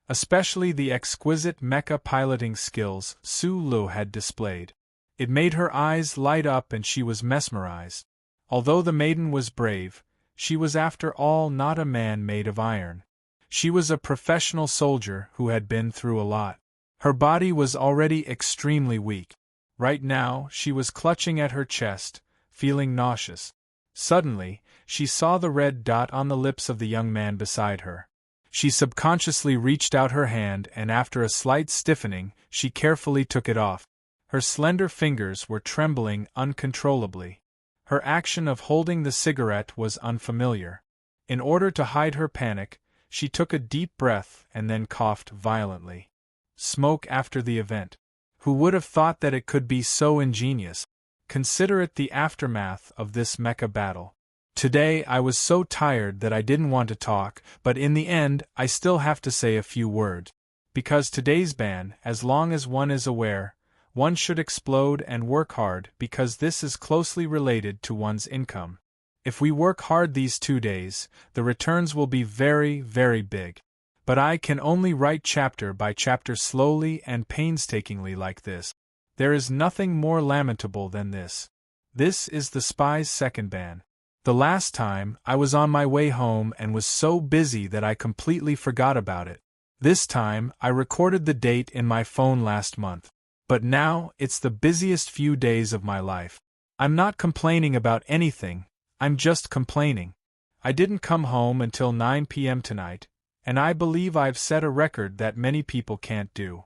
Especially the exquisite mecha piloting skills Su Lu had displayed. It made her eyes light up and she was mesmerized. Although the maiden was brave, she was after all not a man made of iron. She was a professional soldier who had been through a lot. Her body was already extremely weak. Right now, she was clutching at her chest, feeling nauseous. Suddenly, she saw the red dot on the lips of the young man beside her. She subconsciously reached out her hand and after a slight stiffening, she carefully took it off. Her slender fingers were trembling uncontrollably. Her action of holding the cigarette was unfamiliar. In order to hide her panic, she took a deep breath and then coughed violently. Smoke after the event. Who would have thought that it could be so ingenious? Consider it the aftermath of this mecha battle. Today I was so tired that I didn't want to talk, but in the end I still have to say a few words. Because today's ban, as long as one is aware, one should explode and work hard because this is closely related to one's income. If we work hard these 2 days, the returns will be very, very big. But I can only write chapter by chapter slowly and painstakingly like this. There is nothing more lamentable than this. This is the spy's second ban. The last time, I was on my way home and was so busy that I completely forgot about it. This time, I recorded the date in my phone last month. But now, it's the busiest few days of my life. I'm not complaining about anything, I'm just complaining. I didn't come home until 9 p.m. tonight, and I believe I've set a record that many people can't do.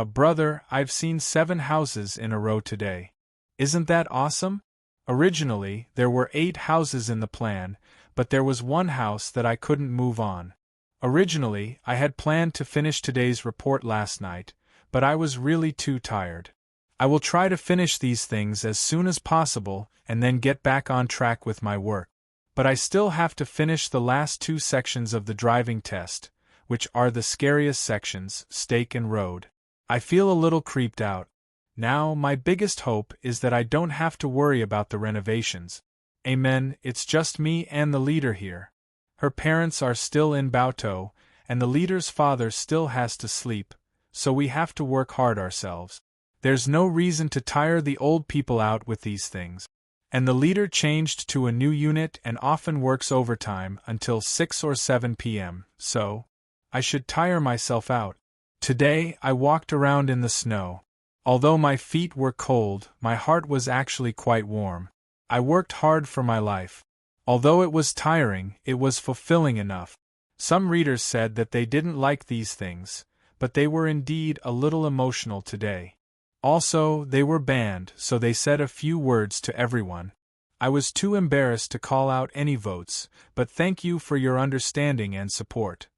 Brother, I've seen 7 houses in a row today. Isn't that awesome? Originally, there were 8 houses in the plan, but there was one house that I couldn't move on. Originally, I had planned to finish today's report last night, but I was really too tired. I will try to finish these things as soon as possible and then get back on track with my work. But I still have to finish the last 2 sections of the driving test, which are the scariest sections, stake and road. I feel a little creeped out. Now, my biggest hope is that I don't have to worry about the renovations. Amen, it's just me and the leader here. Her parents are still in Baotou, and the leader's father still has to sleep, so we have to work hard ourselves. There's no reason to tire the old people out with these things. And the leader changed to a new unit and often works overtime until 6 or 7 p.m., so I should tire myself out. Today, I walked around in the snow. Although my feet were cold, my heart was actually quite warm. I worked hard for my life. Although it was tiring, it was fulfilling enough. Some readers said that they didn't like these things, but they were indeed a little emotional today. Also, they were banned, so they said a few words to everyone. I was too embarrassed to call out any votes, but thank you for your understanding and support.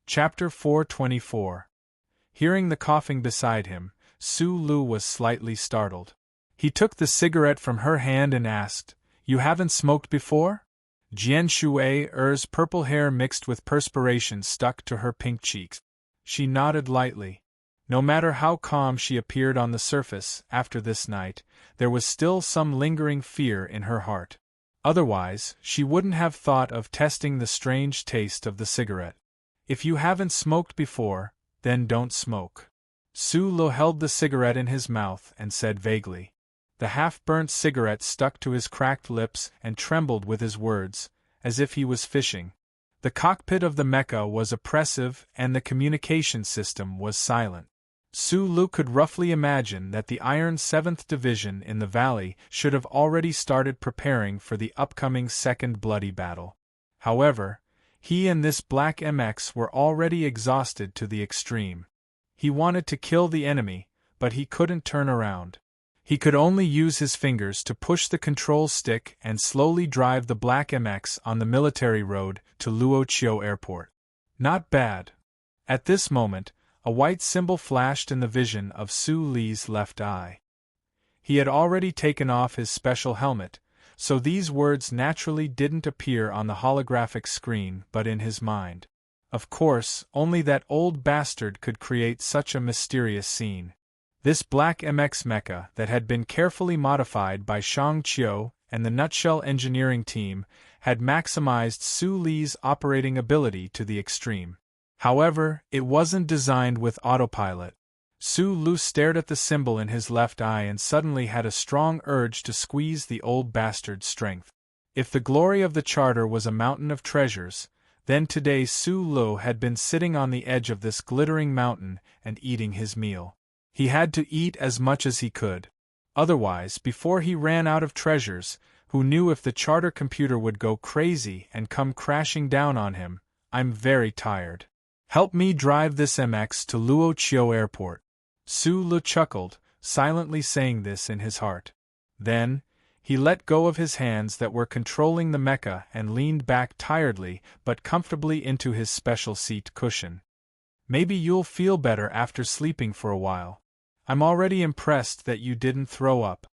Chapter 424. Hearing the coughing beside him, Su Lu was slightly startled. He took the cigarette from her hand and asked, "You haven't smoked before?" Jian Shui's purple hair mixed with perspiration stuck to her pink cheeks. She nodded lightly. No matter how calm she appeared on the surface after this night, there was still some lingering fear in her heart. Otherwise, she wouldn't have thought of testing the strange taste of the cigarette. If you haven't smoked before, then don't smoke. Su Lu held the cigarette in his mouth and said vaguely. The half-burnt cigarette stuck to his cracked lips and trembled with his words, as if he was fishing. The cockpit of the mecha was oppressive and the communication system was silent. Su Lu could roughly imagine that the Iron 7th Division in the valley should have already started preparing for the upcoming second bloody battle. However, he and this Black MX were already exhausted to the extreme. He wanted to kill the enemy, but he couldn't turn around. He could only use his fingers to push the control stick and slowly drive the Black MX on the military road to Luoqiu Airport. Not bad. At this moment, a white symbol flashed in the vision of Su Li's left eye. He had already taken off his special helmet, so these words naturally didn't appear on the holographic screen but in his mind. Of course, only that old bastard could create such a mysterious scene. This black MX mecha that had been carefully modified by Shang Qiu and the Nutshell engineering team had maximized Su Li's operating ability to the extreme. However, it wasn't designed with autopilot. Su Lu stared at the symbol in his left eye and suddenly had a strong urge to squeeze the old bastard's strength. If the glory of the charter was a mountain of treasures, then today Su Lu had been sitting on the edge of this glittering mountain and eating his meal. He had to eat as much as he could. Otherwise, before he ran out of treasures, who knew if the charter computer would go crazy and come crashing down on him? I'm very tired. Help me drive this MX to Luoqiu Airport. Su Lu chuckled, silently saying this in his heart. Then, he let go of his hands that were controlling the mecha and leaned back tiredly but comfortably into his special seat cushion. Maybe you'll feel better after sleeping for a while. I'm already impressed that you didn't throw up.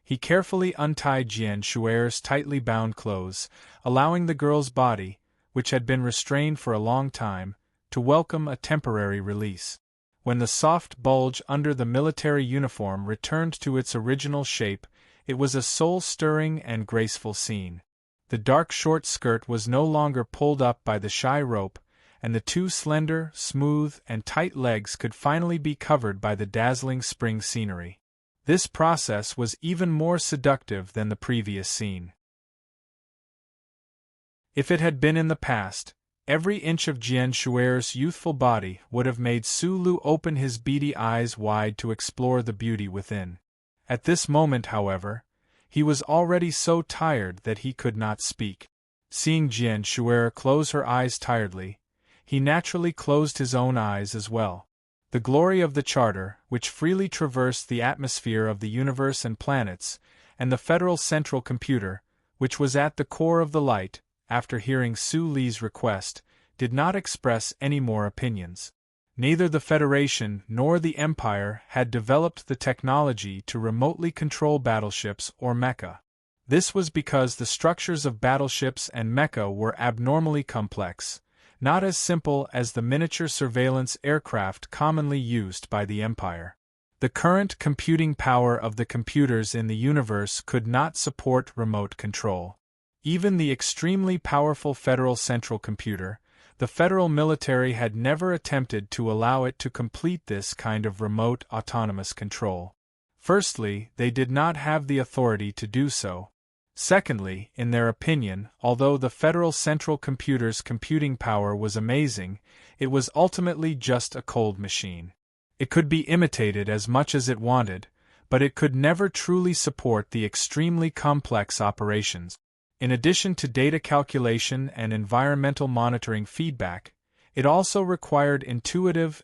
He carefully untied Jian Shuer's tightly bound clothes, allowing the girl's body, which had been restrained for a long time, to welcome a temporary release. When the soft bulge under the military uniform returned to its original shape, it was a soul-stirring and graceful scene. The dark short skirt was no longer pulled up by the shy rope, and the two slender, smooth, and tight legs could finally be covered by the dazzling spring scenery. This process was even more seductive than the previous scene. If it had been in the past, every inch of Jian Shuer's youthful body would have made Su Lu open his beady eyes wide to explore the beauty within. At this moment, however, he was already so tired that he could not speak. Seeing Jian Shuer close her eyes tiredly, he naturally closed his own eyes as well. The glory of the charter, which freely traversed the atmosphere of the universe and planets, and the Federal Central Computer, which was at the core of the light, after hearing Su Li's request, did not express any more opinions. Neither the Federation nor the Empire had developed the technology to remotely control battleships or mecha. This was because the structures of battleships and mecha were abnormally complex, not as simple as the miniature surveillance aircraft commonly used by the Empire. The current computing power of the computers in the universe could not support remote control. Even the extremely powerful Federal Central Computer, the federal military had never attempted to allow it to complete this kind of remote autonomous control. Firstly, they did not have the authority to do so. Secondly, in their opinion, although the Federal Central Computer's computing power was amazing, it was ultimately just a cold machine. It could be imitated as much as it wanted, but it could never truly support the extremely complex operations. In addition to data calculation and environmental monitoring feedback, it also required intuitive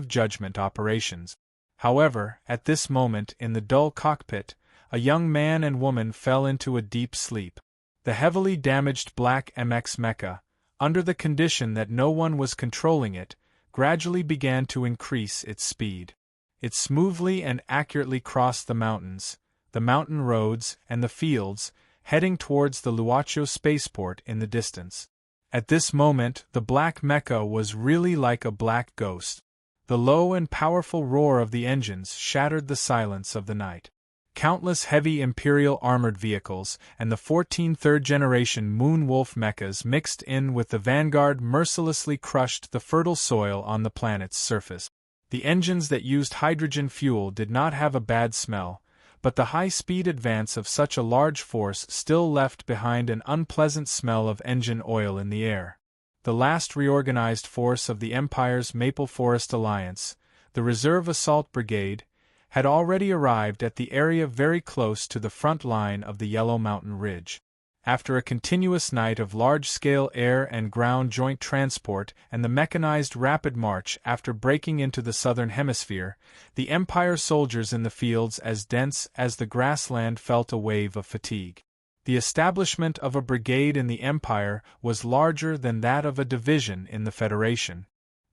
judgment operations. However, at this moment in the dull cockpit, a young man and woman fell into a deep sleep. The heavily damaged black MX mecha, under the condition that no one was controlling it, gradually began to increase its speed. It smoothly and accurately crossed the mountains, the mountain roads, and the fields, heading towards the Luoqiu spaceport in the distance. At this moment, the black mecha was really like a black ghost. The low and powerful roar of the engines shattered the silence of the night. Countless heavy Imperial armored vehicles and the 14 third-generation Moon-Wolf mechas mixed in with the Vanguard mercilessly crushed the fertile soil on the planet's surface. The engines that used hydrogen fuel did not have a bad smell, but the high-speed advance of such a large force still left behind an unpleasant smell of engine oil in the air. The last reorganized force of the Empire's Maple Forest Alliance, the Reserve Assault Brigade, had already arrived at the area very close to the front line of the Yellow Mountain Ridge. After a continuous night of large-scale air and ground joint transport and the mechanized rapid march after breaking into the southern hemisphere, the Empire soldiers in the fields as dense as the grassland felt a wave of fatigue. The establishment of a brigade in the Empire was larger than that of a division in the Federation.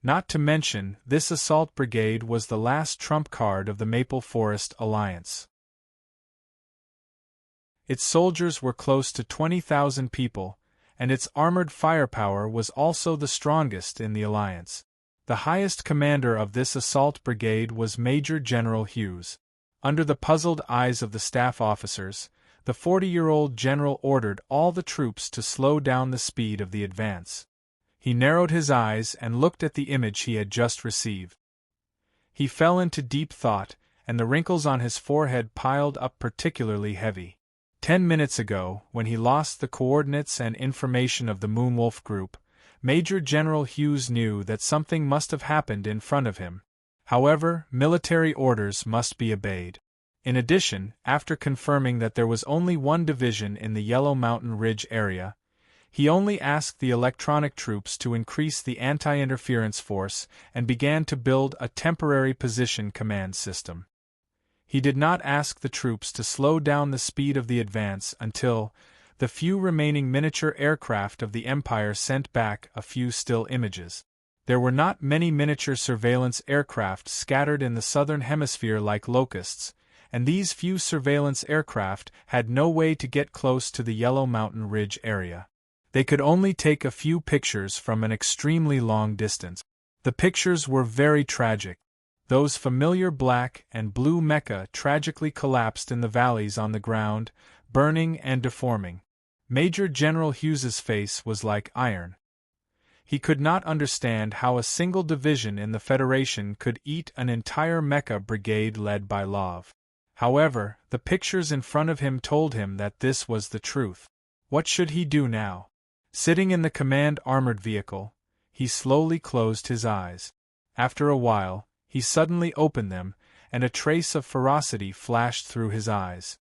Not to mention, this assault brigade was the last trump card of the Maple Forest Alliance. Its soldiers were close to 20,000 people, and its armored firepower was also the strongest in the alliance. The highest commander of this assault brigade was Major General Hughes. Under the puzzled eyes of the staff officers, the 40-year-old general ordered all the troops to slow down the speed of the advance. He narrowed his eyes and looked at the image he had just received. He fell into deep thought, and the wrinkles on his forehead piled up particularly heavy. 10 minutes ago, when he lost the coordinates and information of the Moonwolf group, Major General Hughes knew that something must have happened in front of him. However, military orders must be obeyed. In addition, after confirming that there was only one division in the Yellow Mountain Ridge area, he only asked the electronic troops to increase the anti-interference force and began to build a temporary position command system. He did not ask the troops to slow down the speed of the advance until the few remaining miniature aircraft of the Empire sent back a few still images. There were not many miniature surveillance aircraft scattered in the southern hemisphere like locusts, and these few surveillance aircraft had no way to get close to the Yellow Mountain Ridge area. They could only take a few pictures from an extremely long distance. The pictures were very tragic. Those familiar black and blue mecha tragically collapsed in the valleys on the ground, burning and deforming. Major General Hughes's face was like iron. He could not understand how a single division in the Federation could eat an entire mecha brigade led by Love. However, the pictures in front of him told him that this was the truth. What should he do now? Sitting in the command armored vehicle, he slowly closed his eyes. After a while, he suddenly opened them, and a trace of ferocity flashed through his eyes.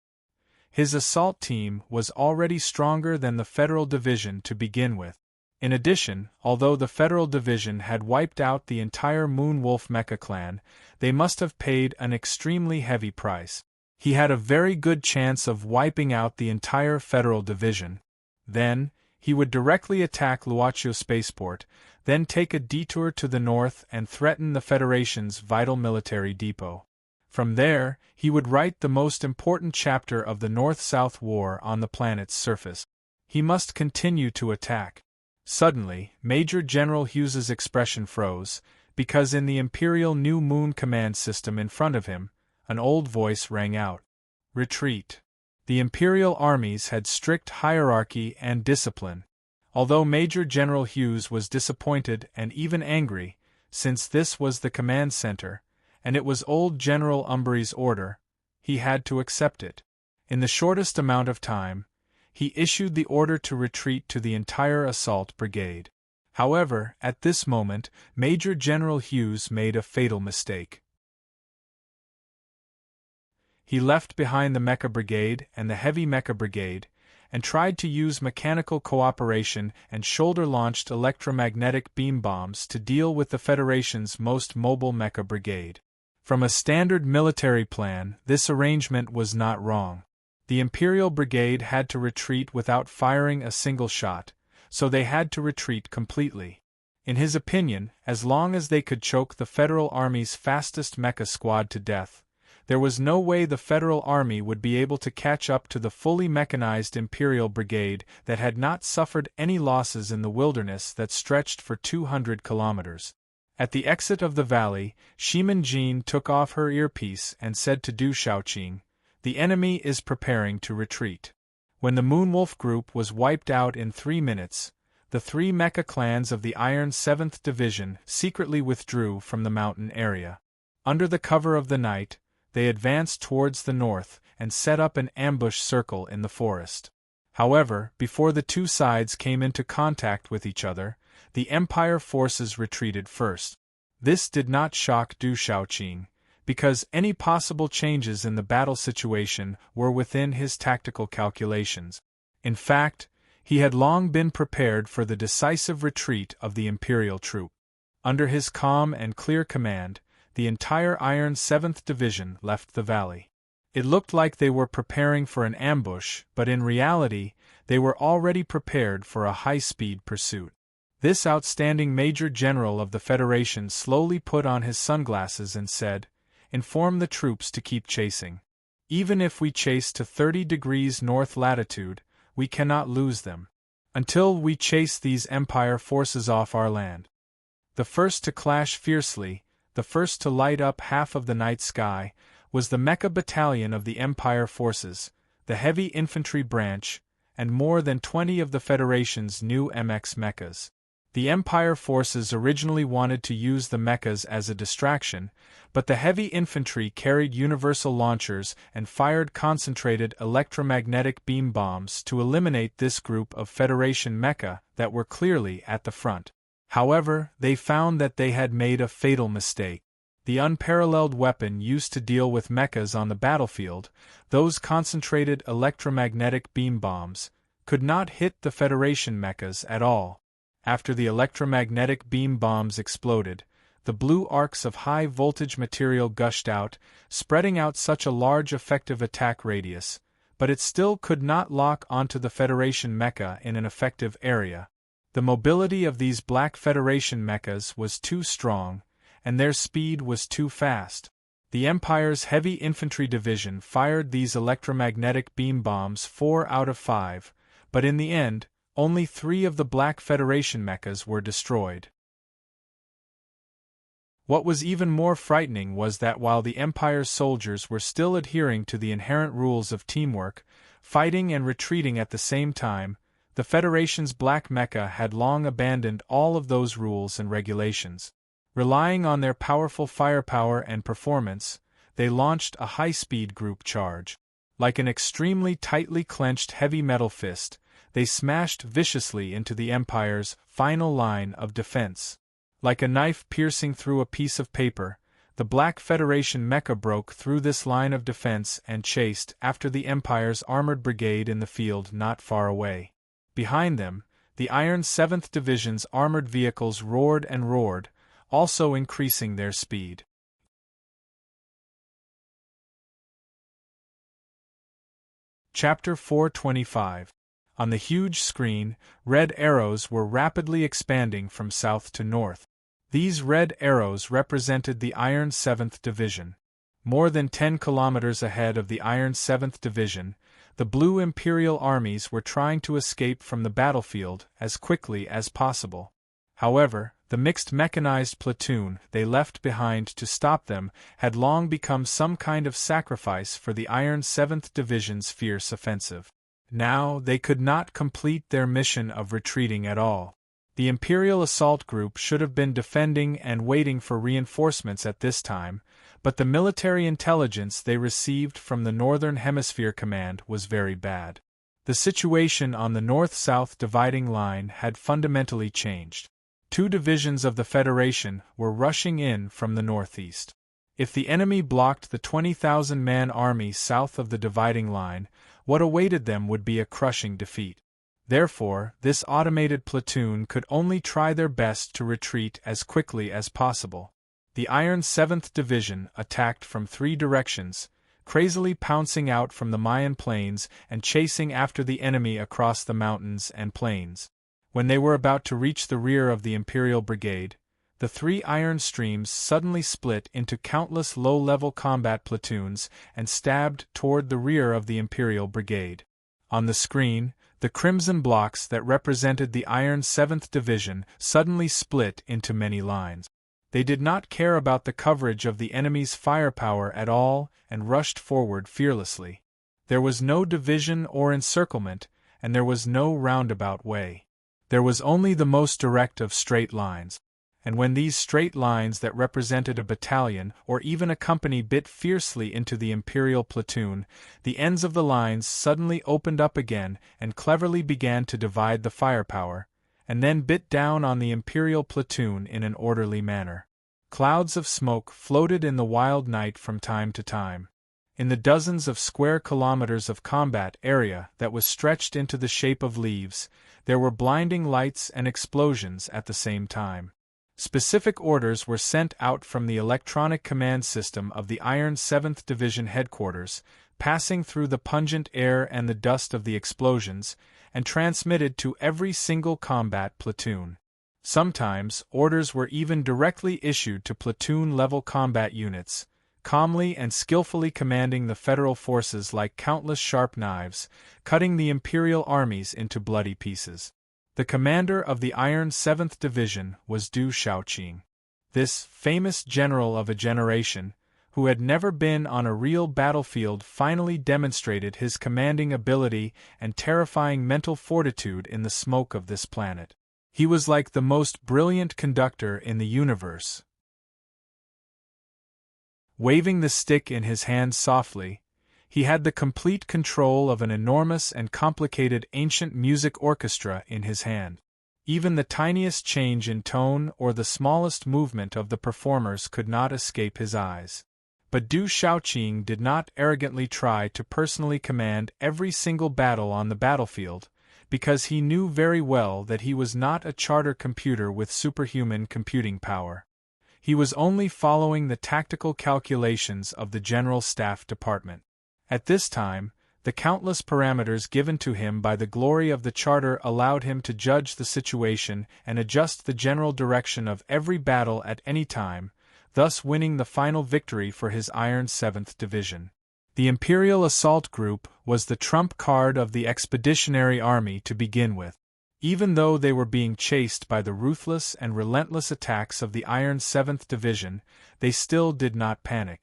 His assault team was already stronger than the Federal Division to begin with. In addition, although the Federal Division had wiped out the entire Moonwolf Mecha clan, they must have paid an extremely heavy price. He had a very good chance of wiping out the entire Federal Division. Then, he would directly attack Luochio Spaceport, then take a detour to the north and threaten the Federation's vital military depot. From there, he would write the most important chapter of the North-South War on the planet's surface. He must continue to attack. Suddenly, Major General Hughes's expression froze, because in the Imperial New Moon command system in front of him, an old voice rang out. Retreat. The Imperial armies had strict hierarchy and discipline. Although Major General Hughes was disappointed and even angry, since this was the command center, and it was old General Umbri's order, he had to accept it. In the shortest amount of time, he issued the order to retreat to the entire assault brigade. However, at this moment, Major General Hughes made a fatal mistake. He left behind the Mecha Brigade and the Heavy Mecha Brigade, and tried to use mechanical cooperation and shoulder-launched electromagnetic beam bombs to deal with the Federation's most mobile Mecha Brigade. From a standard military plan, this arrangement was not wrong. The Imperial Brigade had to retreat without firing a single shot, so they had to retreat completely. In his opinion, as long as they could choke the Federal Army's fastest mecha squad to death, there was no way the Federal Army would be able to catch up to the fully mechanized Imperial Brigade that had not suffered any losses in the wilderness that stretched for 200 kilometers. At the exit of the valley, Shimin Jin took off her earpiece and said to Du Shaoqing, "The enemy is preparing to retreat." When the Moonwolf group was wiped out in 3 minutes, the 3 mecha clans of the Iron 7th Division secretly withdrew from the mountain area. Under the cover of the night, they advanced towards the north and set up an ambush circle in the forest. However, before the two sides came into contact with each other, the Empire forces retreated first. This did not shock Du Shaoqing, because any possible changes in the battle situation were within his tactical calculations. In fact, he had long been prepared for the decisive retreat of the Imperial troop. Under his calm and clear command, the entire Iron 7th Division left the valley. It looked like they were preparing for an ambush, but in reality, they were already prepared for a high-speed pursuit. This outstanding Major General of the Federation slowly put on his sunglasses and said, "Inform the troops to keep chasing." Even if we chase to 30 degrees north latitude, we cannot lose them. Until we chase these Empire forces off our land. The first to clash fiercely, the first to light up half of the night sky, was the Mecha Battalion of the Empire forces, the heavy infantry branch, and more than 20 of the Federation's new MX mechas. The Empire forces originally wanted to use the mechas as a distraction, but the heavy infantry carried universal launchers and fired concentrated electromagnetic beam bombs to eliminate this group of Federation mecha that were clearly at the front. However, they found that they had made a fatal mistake. The unparalleled weapon used to deal with mechas on the battlefield, those concentrated electromagnetic beam bombs, could not hit the Federation mechas at all. After the electromagnetic beam bombs exploded, the blue arcs of high-voltage material gushed out, spreading out such a large effective attack radius, but it still could not lock onto the Federation mecha in an effective area. The mobility of these Black Federation mechas was too strong, and their speed was too fast. The Empire's heavy infantry division fired these electromagnetic beam bombs 4 out of 5, but in the end, only 3 of the Black Federation mechas were destroyed. What was even more frightening was that while the Empire's soldiers were still adhering to the inherent rules of teamwork, fighting and retreating at the same time, the Federation's Black mecha had long abandoned all of those rules and regulations. Relying on their powerful firepower and performance, they launched a high-speed group charge. Like an extremely tightly clenched heavy metal fist, they smashed viciously into the Empire's final line of defense. Like a knife piercing through a piece of paper, the Black Federation mecha broke through this line of defense and chased after the Empire's armored brigade in the field not far away. Behind them, the Iron 7th Division's armored vehicles roared and roared, also increasing their speed. Chapter 425. On the huge screen, red arrows were rapidly expanding from south to north. These red arrows represented the Iron 7th Division. More than 10 kilometers ahead of the Iron 7th Division, the Blue Imperial armies were trying to escape from the battlefield as quickly as possible. However, the mixed mechanized platoon they left behind to stop them had long become some kind of sacrifice for the Iron 7th Division's fierce offensive. Now they could not complete their mission of retreating at all. The Imperial Assault Group should have been defending and waiting for reinforcements at this time, but the military intelligence they received from the Northern Hemisphere Command was very bad. The situation on the north-south dividing line had fundamentally changed. 2 divisions of the Federation were rushing in from the northeast. If the enemy blocked the 20,000-man army south of the dividing line, what awaited them would be a crushing defeat. Therefore, this automated platoon could only try their best to retreat as quickly as possible. The Iron 7th Division attacked from 3 directions, crazily pouncing out from the Mayan plains and chasing after the enemy across the mountains and plains. When they were about to reach the rear of the Imperial Brigade, the 3 iron streams suddenly split into countless low-level combat platoons and stabbed toward the rear of the Imperial Brigade. On the screen, the crimson blocks that represented the Iron 7th Division suddenly split into many lines. They did not care about the coverage of the enemy's firepower at all and rushed forward fearlessly. There was no division or encirclement, and there was no roundabout way. There was only the most direct of straight lines. And when these straight lines that represented a battalion or even a company bit fiercely into the Imperial platoon, the ends of the lines suddenly opened up again and cleverly began to divide the firepower, and then bit down on the Imperial platoon in an orderly manner. Clouds of smoke floated in the wild night from time to time. In the dozens of square kilometers of combat area that was stretched into the shape of leaves, there were blinding lights and explosions at the same time. Specific orders were sent out from the electronic command system of the Iron 7th Division headquarters, passing through the pungent air and the dust of the explosions, and transmitted to every single combat platoon. Sometimes, orders were even directly issued to platoon-level combat units, calmly and skillfully commanding the Federal forces like countless sharp knives, cutting the Imperial armies into bloody pieces. The commander of the Iron 7th Division was Du Shaoqing. This famous general of a generation, who had never been on a real battlefield, finally demonstrated his commanding ability and terrifying mental fortitude in the smoke of this planet. He was like the most brilliant conductor in the universe. Waving the stick in his hand softly, he had the complete control of an enormous and complicated ancient music orchestra in his hand. Even the tiniest change in tone or the smallest movement of the performers could not escape his eyes. But Du Shaoqing did not arrogantly try to personally command every single battle on the battlefield, because he knew very well that he was not a charter computer with superhuman computing power. He was only following the tactical calculations of the General Staff Department. At this time, the countless parameters given to him by the glory of the Charter allowed him to judge the situation and adjust the general direction of every battle at any time, thus winning the final victory for his Iron 7th Division. The Imperial Assault Group was the trump card of the Expeditionary Army to begin with. Even though they were being chased by the ruthless and relentless attacks of the Iron 7th Division, they still did not panic.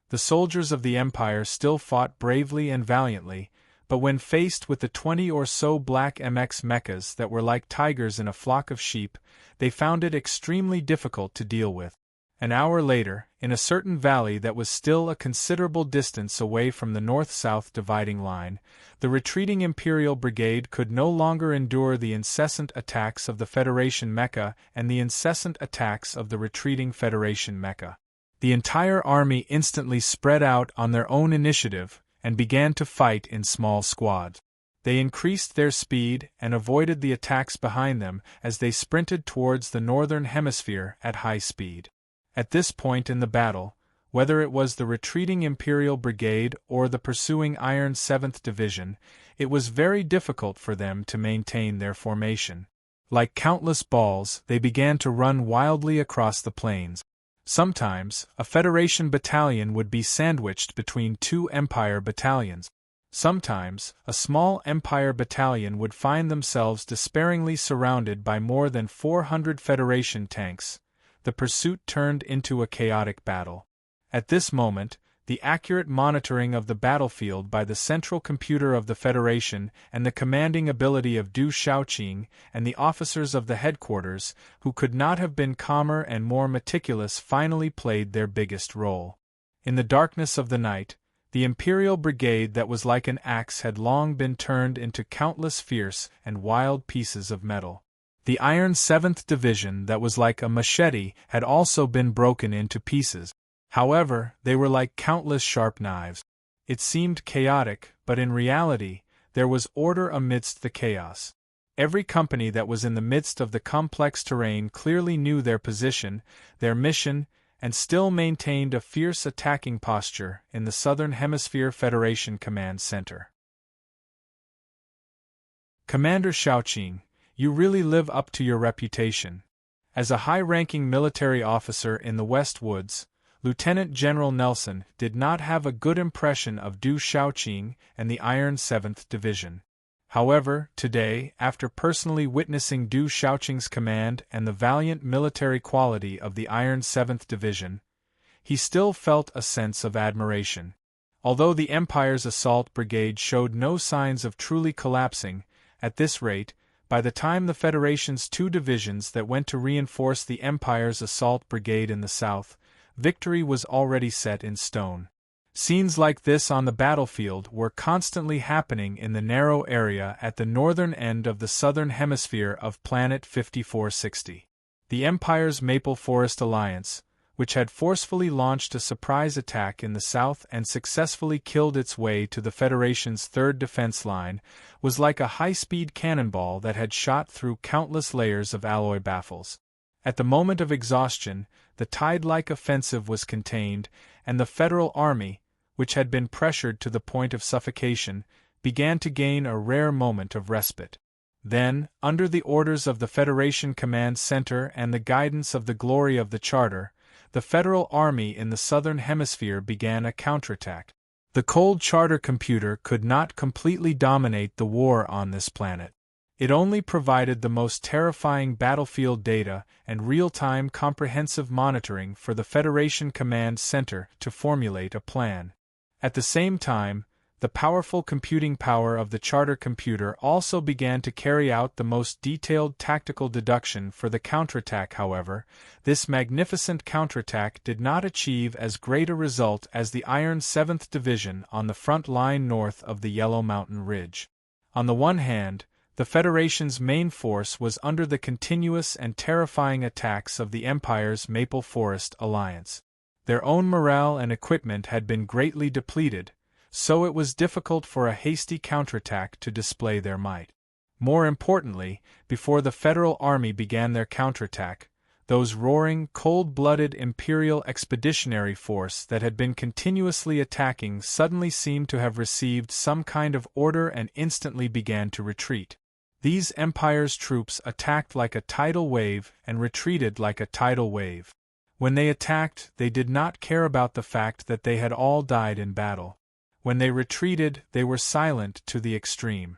The soldiers of the Empire still fought bravely and valiantly, but when faced with the 20 or so black MX mechas that were like tigers in a flock of sheep, they found it extremely difficult to deal with. An hour later, in a certain valley that was still a considerable distance away from the north-south dividing line, the retreating Imperial Brigade could no longer endure the incessant attacks of the Federation mecha and the incessant attacks of the retreating Federation mecha. The entire army instantly spread out on their own initiative and began to fight in small squads. They increased their speed and avoided the attacks behind them as they sprinted towards the northern hemisphere at high speed. At this point in the battle, whether it was the retreating Imperial Brigade or the pursuing Iron 7th Division, it was very difficult for them to maintain their formation. Like countless balls, they began to run wildly across the plains. Sometimes, a Federation battalion would be sandwiched between two Empire battalions. Sometimes, a small Empire battalion would find themselves despairingly surrounded by more than 400 Federation tanks. The pursuit turned into a chaotic battle. At this moment, the accurate monitoring of the battlefield by the central computer of the Federation and the commanding ability of Du Shaoqing and the officers of the headquarters, who could not have been calmer and more meticulous, finally played their biggest role. In the darkness of the night, the Imperial Brigade that was like an axe had long been turned into countless fierce and wild pieces of metal. The Iron 7th Division that was like a machete had also been broken into pieces. However, they were like countless sharp knives. It seemed chaotic, but in reality, there was order amidst the chaos. Every company that was in the midst of the complex terrain clearly knew their position, their mission, and still maintained a fierce attacking posture in the Southern Hemisphere Federation Command Center. Commander Shaoqing, you really live up to your reputation. As a high-ranking military officer in the West Woods, Lieutenant General Nelson did not have a good impression of Du Shaoqing and the Iron 7th Division. However, today, after personally witnessing Du Shaoqing's command and the valiant military quality of the Iron 7th Division, he still felt a sense of admiration. Although the Empire's assault brigade showed no signs of truly collapsing, at this rate, by the time the Federation's two divisions that went to reinforce the Empire's assault brigade in the south, victory was already set in stone. Scenes like this on the battlefield were constantly happening in the narrow area at the northern end of the southern hemisphere of Planet 5460. The Empire's Maple Forest Alliance, which had forcefully launched a surprise attack in the south and successfully killed its way to the Federation's third defense line, was like a high-speed cannonball that had shot through countless layers of alloy baffles. At the moment of exhaustion, the tide-like offensive was contained, and the Federal Army, which had been pressured to the point of suffocation, began to gain a rare moment of respite. Then, under the orders of the Federation Command Center and the guidance of the glory of the Charter, the Federal Army in the Southern Hemisphere began a counterattack. The cold charter computer could not completely dominate the war on this planet. It only provided the most terrifying battlefield data and real-time comprehensive monitoring for the Federation Command Center to formulate a plan. At the same time, the powerful computing power of the charter computer also began to carry out the most detailed tactical deduction for the counterattack. However, this magnificent counterattack did not achieve as great a result as the Iron 7th Division on the front line north of the Yellow Mountain Ridge. On the one hand, the Federation's main force was under the continuous and terrifying attacks of the Empire's Maple Forest Alliance. Their own morale and equipment had been greatly depleted, so it was difficult for a hasty counterattack to display their might. More importantly, before the Federal Army began their counterattack, those roaring, cold-blooded Imperial Expeditionary Force that had been continuously attacking suddenly seemed to have received some kind of order and instantly began to retreat. These Empire's troops attacked like a tidal wave and retreated like a tidal wave. When they attacked, they did not care about the fact that they had all died in battle. When they retreated, they were silent to the extreme.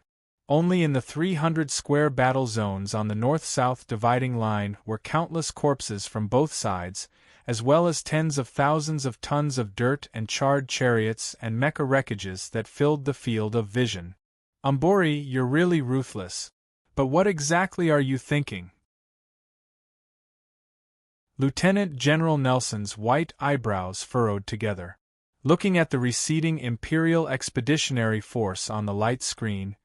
Only in the 300-square battle zones on the north-south dividing line were countless corpses from both sides, as well as tens of thousands of tons of dirt and charred chariots and mecha wreckages that filled the field of vision. Umbori, you're really ruthless. But what exactly are you thinking? Lieutenant General Nelson's white eyebrows furrowed together. Looking at the receding Imperial Expeditionary Force on the light screen,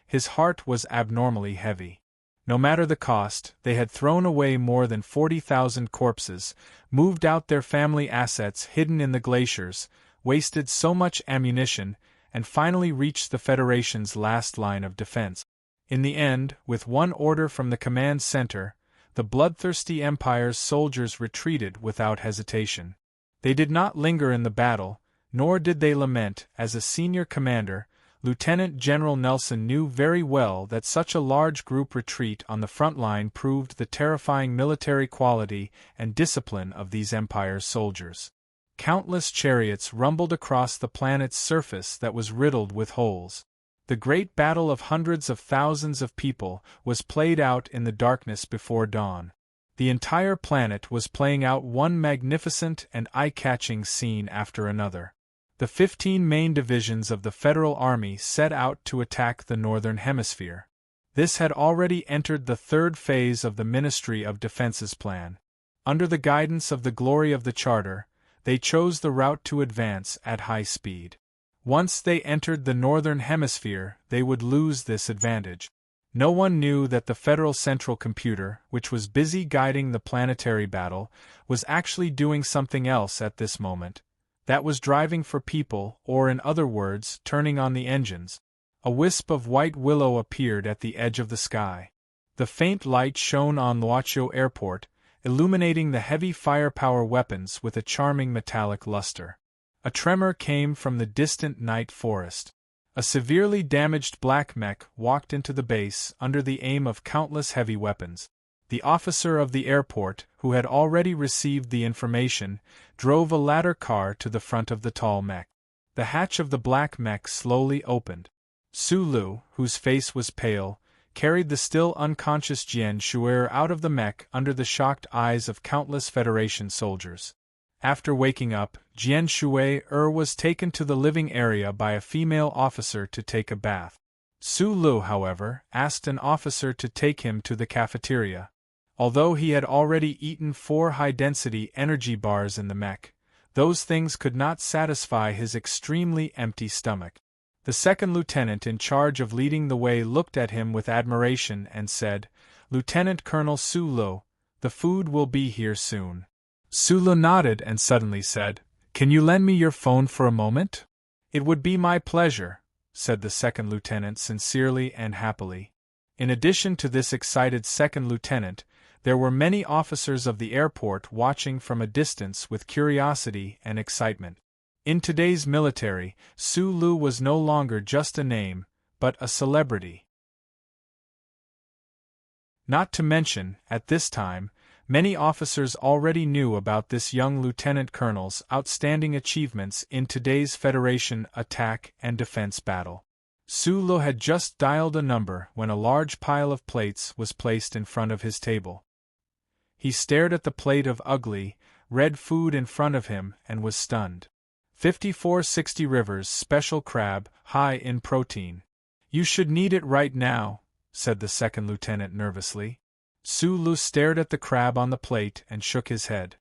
his heart was abnormally heavy. No matter the cost, they had thrown away more than 40,000 corpses, moved out their family assets hidden in the glaciers, wasted so much ammunition, and finally reached the Federation's last line of defense. In the end, with one order from the command center, the bloodthirsty Empire's soldiers retreated without hesitation. They did not linger in the battle, nor did they lament. As a senior commander, Lieutenant General Nelson knew very well that such a large group retreat on the front line proved the terrifying military quality and discipline of these Empire's soldiers. Countless chariots rumbled across the planet's surface that was riddled with holes. The great battle of hundreds of thousands of people was played out in the darkness before dawn. The entire planet was playing out one magnificent and eye-catching scene after another. The 15 main divisions of the Federal Army set out to attack the Northern Hemisphere. This had already entered the third phase of the Ministry of Defense's plan. Under the guidance of the glory of the Charter, they chose the route to advance at high speed. Once they entered the Northern Hemisphere, they would lose this advantage. No one knew that the Federal Central Computer, which was busy guiding the planetary battle, was actually doing something else at this moment. That was driving for people, or in other words, turning on the engines. A wisp of white willow appeared at the edge of the sky. The faint light shone on Luocho Airport, illuminating the heavy firepower weapons with a charming metallic luster. A tremor came from the distant night forest. A severely damaged black mech walked into the base under the aim of countless heavy weapons. The officer of the airport, who had already received the information, drove a ladder car to the front of the tall mech. The hatch of the black mech slowly opened. Sulu, whose face was pale, carried the still unconscious Jian Shuer out of the mech under the shocked eyes of countless Federation soldiers. After waking up, Jian Shuer was taken to the living area by a female officer to take a bath. Sulu, however, asked an officer to take him to the cafeteria. Although he had already eaten 4 high-density energy bars in the mech, those things could not satisfy his extremely empty stomach. The second lieutenant in charge of leading the way looked at him with admiration and said, "Lieutenant Colonel Sulu, the food will be here soon." Sulu nodded and suddenly said, "Can you lend me your phone for a moment?" "It would be my pleasure," said the second lieutenant sincerely and happily. In addition to this excited second lieutenant, there were many officers of the airport watching from a distance with curiosity and excitement. In today's military, Sulu was no longer just a name, but a celebrity. Not to mention, at this time, Many officers already knew about this young lieutenant colonel's outstanding achievements in today's Federation attack and defense battle. Su Lu had just dialed a number when a large pile of plates was placed in front of his table. He stared at the plate of ugly, red food in front of him and was stunned. 5460 Rivers Special Crab, high in protein. You should need it right now, said the second lieutenant nervously. Su Lu stared at the crab on the plate and shook his head.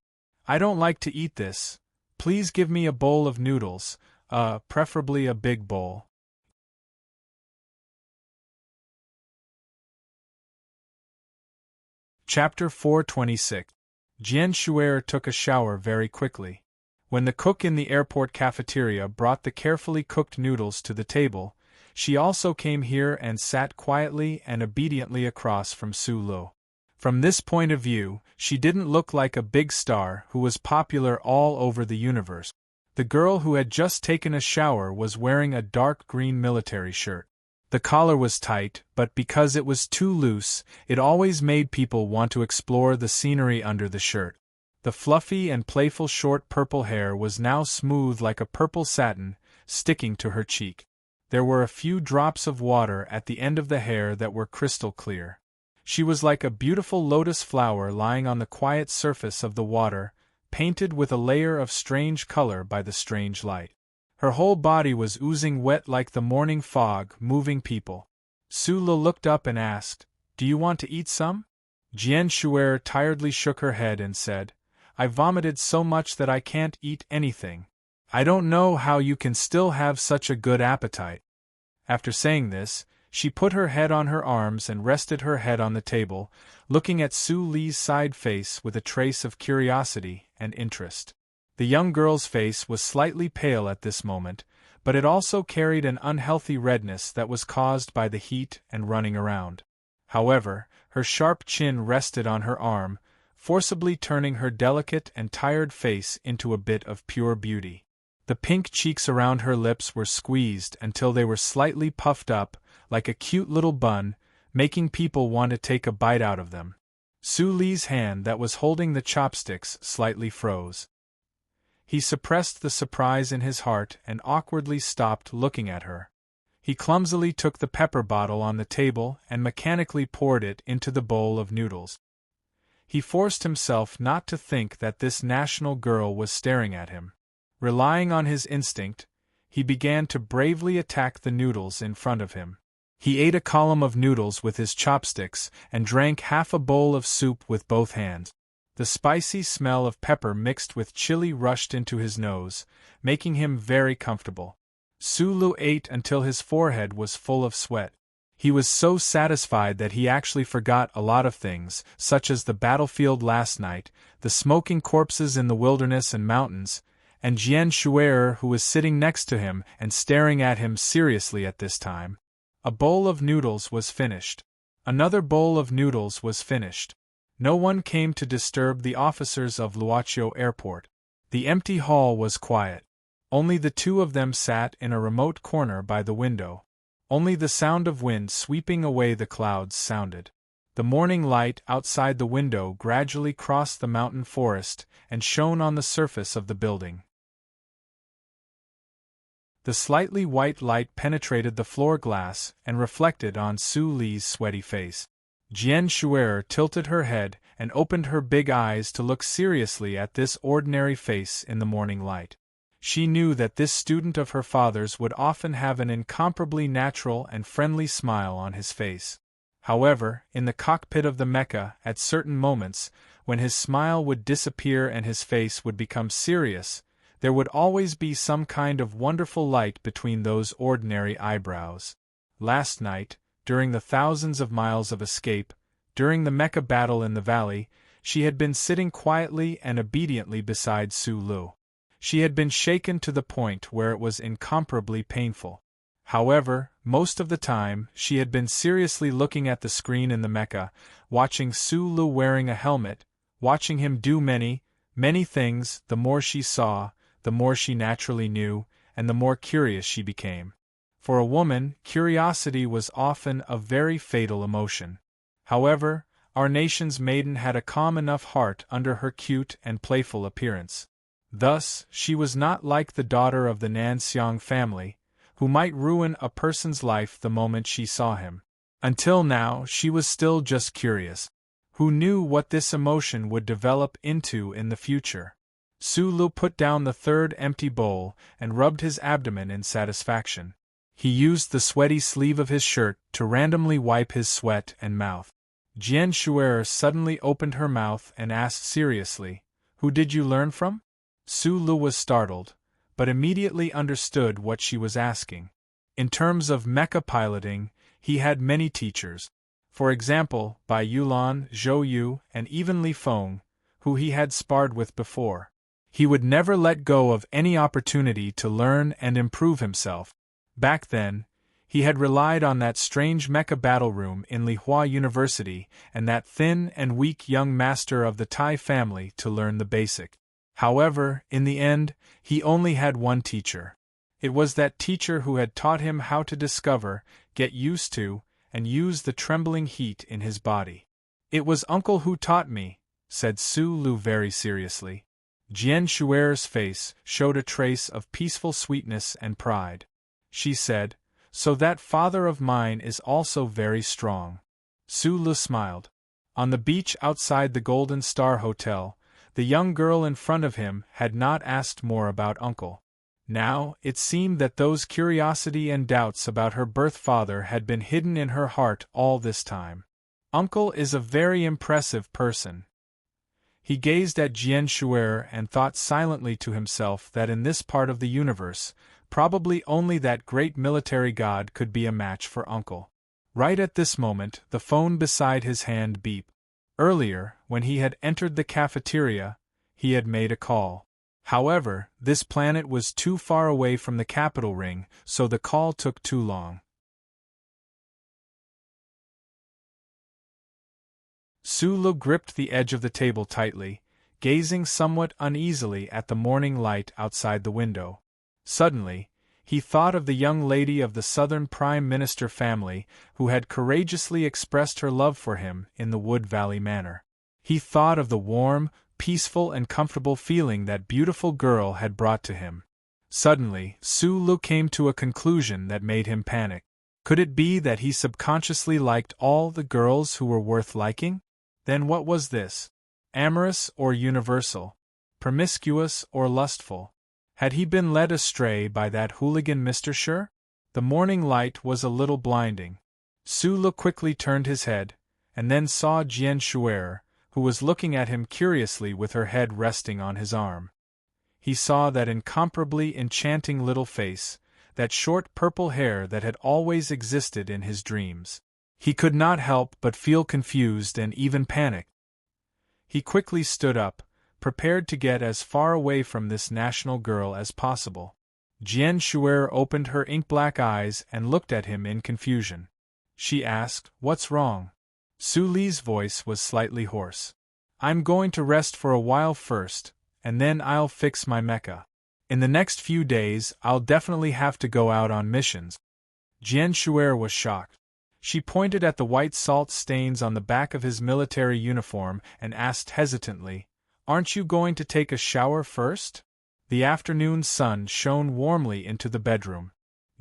I don't like to eat this. Please give me a bowl of noodles, preferably a big bowl. Chapter 426. Jian Shuer took a shower very quickly. When the cook in the airport cafeteria brought the carefully cooked noodles to the table, she also came here and sat quietly and obediently across from Su Lu. From this point of view, she didn't look like a big star who was popular all over the universe. The girl who had just taken a shower was wearing a dark green military shirt. The collar was tight, but because it was too loose, it always made people want to explore the scenery under the shirt. The fluffy and playful short purple hair was now smooth like a purple satin, sticking to her cheek. There were a few drops of water at the end of the hair that were crystal clear. She was like a beautiful lotus flower lying on the quiet surface of the water, painted with a layer of strange color by the strange light. Her whole body was oozing wet like the morning fog, moving people. Su Lu looked up and asked, "Do you want to eat some?" Jian Shuer tiredly shook her head and said, "I vomited so much that I can't eat anything. I don't know how you can still have such a good appetite." After saying this, she put her head on her arms and rested her head on the table, looking at Su Li's side face with a trace of curiosity and interest. The young girl's face was slightly pale at this moment, but it also carried an unhealthy redness that was caused by the heat and running around. However, her sharp chin rested on her arm, forcibly turning her delicate and tired face into a bit of pure beauty. The pink cheeks around her lips were squeezed until they were slightly puffed up, like a cute little bun, making people want to take a bite out of them. Su Li's hand that was holding the chopsticks slightly froze. He suppressed the surprise in his heart and awkwardly stopped looking at her. He clumsily took the pepper bottle on the table and mechanically poured it into the bowl of noodles. He forced himself not to think that this national girl was staring at him. Relying on his instinct, he began to bravely attack the noodles in front of him. He ate a column of noodles with his chopsticks and drank half a bowl of soup with both hands. The spicy smell of pepper mixed with chili rushed into his nose, making him very comfortable. Su Lu ate until his forehead was full of sweat. He was so satisfied that he actually forgot a lot of things, such as the battlefield last night, the smoking corpses in the wilderness and mountains, and Jian Shuer, who was sitting next to him and staring at him seriously at this time. A bowl of noodles was finished. Another bowl of noodles was finished. No one came to disturb the officers of Luoqiu Airport. The empty hall was quiet. Only the two of them sat in a remote corner by the window. Only the sound of wind sweeping away the clouds sounded. The morning light outside the window gradually crossed the mountain forest and shone on the surface of the building. The slightly white light penetrated the floor glass and reflected on Su Li's sweaty face. Jian Shuer tilted her head and opened her big eyes to look seriously at this ordinary face in the morning light. She knew that this student of her father's would often have an incomparably natural and friendly smile on his face. However, in the cockpit of the mecha, at certain moments, when his smile would disappear and his face would become serious, there would always be some kind of wonderful light between those ordinary eyebrows. Last night, during the thousands of miles of escape, during the mecha battle in the valley, she had been sitting quietly and obediently beside Su Lu. She had been shaken to the point where it was incomparably painful. However, most of the time, she had been seriously looking at the screen in the mecha, watching Su Lu wearing a helmet, watching him do many, many things. The more she saw, the more she naturally knew, and the more curious she became. For a woman, curiosity was often a very fatal emotion. However, our nation's maiden had a calm enough heart under her cute and playful appearance. Thus, she was not like the daughter of the Nanxiang family, who might ruin a person's life the moment she saw him. Until now, she was still just curious. Who knew what this emotion would develop into in the future? Su Lu put down the third empty bowl and rubbed his abdomen in satisfaction. He used the sweaty sleeve of his shirt to randomly wipe his sweat and mouth. Jian Shuer suddenly opened her mouth and asked seriously, "Who did you learn from?" Su Lu was startled, but immediately understood what she was asking. In terms of mecha piloting, he had many teachers. For example, Bai Yulan, Zhou Yu, and even Li Feng, who he had sparred with before. He would never let go of any opportunity to learn and improve himself. Back then, he had relied on that strange mecha battle room in Lihua University and that thin and weak young master of the Tai family to learn the basic. However, in the end, he only had one teacher. It was that teacher who had taught him how to discover, get used to, and use the trembling heat in his body. "It was uncle who taught me," said Su Lu very seriously. Jian Shuer's face showed a trace of peaceful sweetness and pride. She said, "So that father of mine is also very strong." Su Lu smiled. On the beach outside the Golden Star Hotel, the young girl in front of him had not asked more about uncle. Now, it seemed that those curiosity and doubts about her birth father had been hidden in her heart all this time. Uncle is a very impressive person. He gazed at Jian Shuer and thought silently to himself that in this part of the universe, probably only that great military god could be a match for uncle. Right at this moment, the phone beside his hand beeped. Earlier, when he had entered the cafeteria, he had made a call. However, this planet was too far away from the capital ring, so the call took too long. Su Lu gripped the edge of the table tightly, gazing somewhat uneasily at the morning light outside the window. Suddenly, he thought of the young lady of the Southern Prime Minister family who had courageously expressed her love for him in the Wood Valley Manor. He thought of the warm, peaceful and comfortable feeling that beautiful girl had brought to him. Suddenly, Su Lu came to a conclusion that made him panic. Could it be that he subconsciously liked all the girls who were worth liking? Then what was this? Amorous or universal? Promiscuous or lustful? Had he been led astray by that hooligan Mr. Sher? The morning light was a little blinding. Su Lu quickly turned his head, and then saw Jian Shuer, who was looking at him curiously with her head resting on his arm. He saw that incomparably enchanting little face, that short purple hair that had always existed in his dreams. He could not help but feel confused and even panicked. He quickly stood up, prepared to get as far away from this national girl as possible. Jian Shuer opened her ink-black eyes and looked at him in confusion. She asked, "What's wrong?" Su Li's voice was slightly hoarse. "I'm going to rest for a while first, and then I'll fix my mecha. In the next few days, I'll definitely have to go out on missions." Jian Shuer was shocked. She pointed at the white salt stains on the back of his military uniform and asked hesitantly, "Aren't you going to take a shower first?" The afternoon sun shone warmly into the bedroom.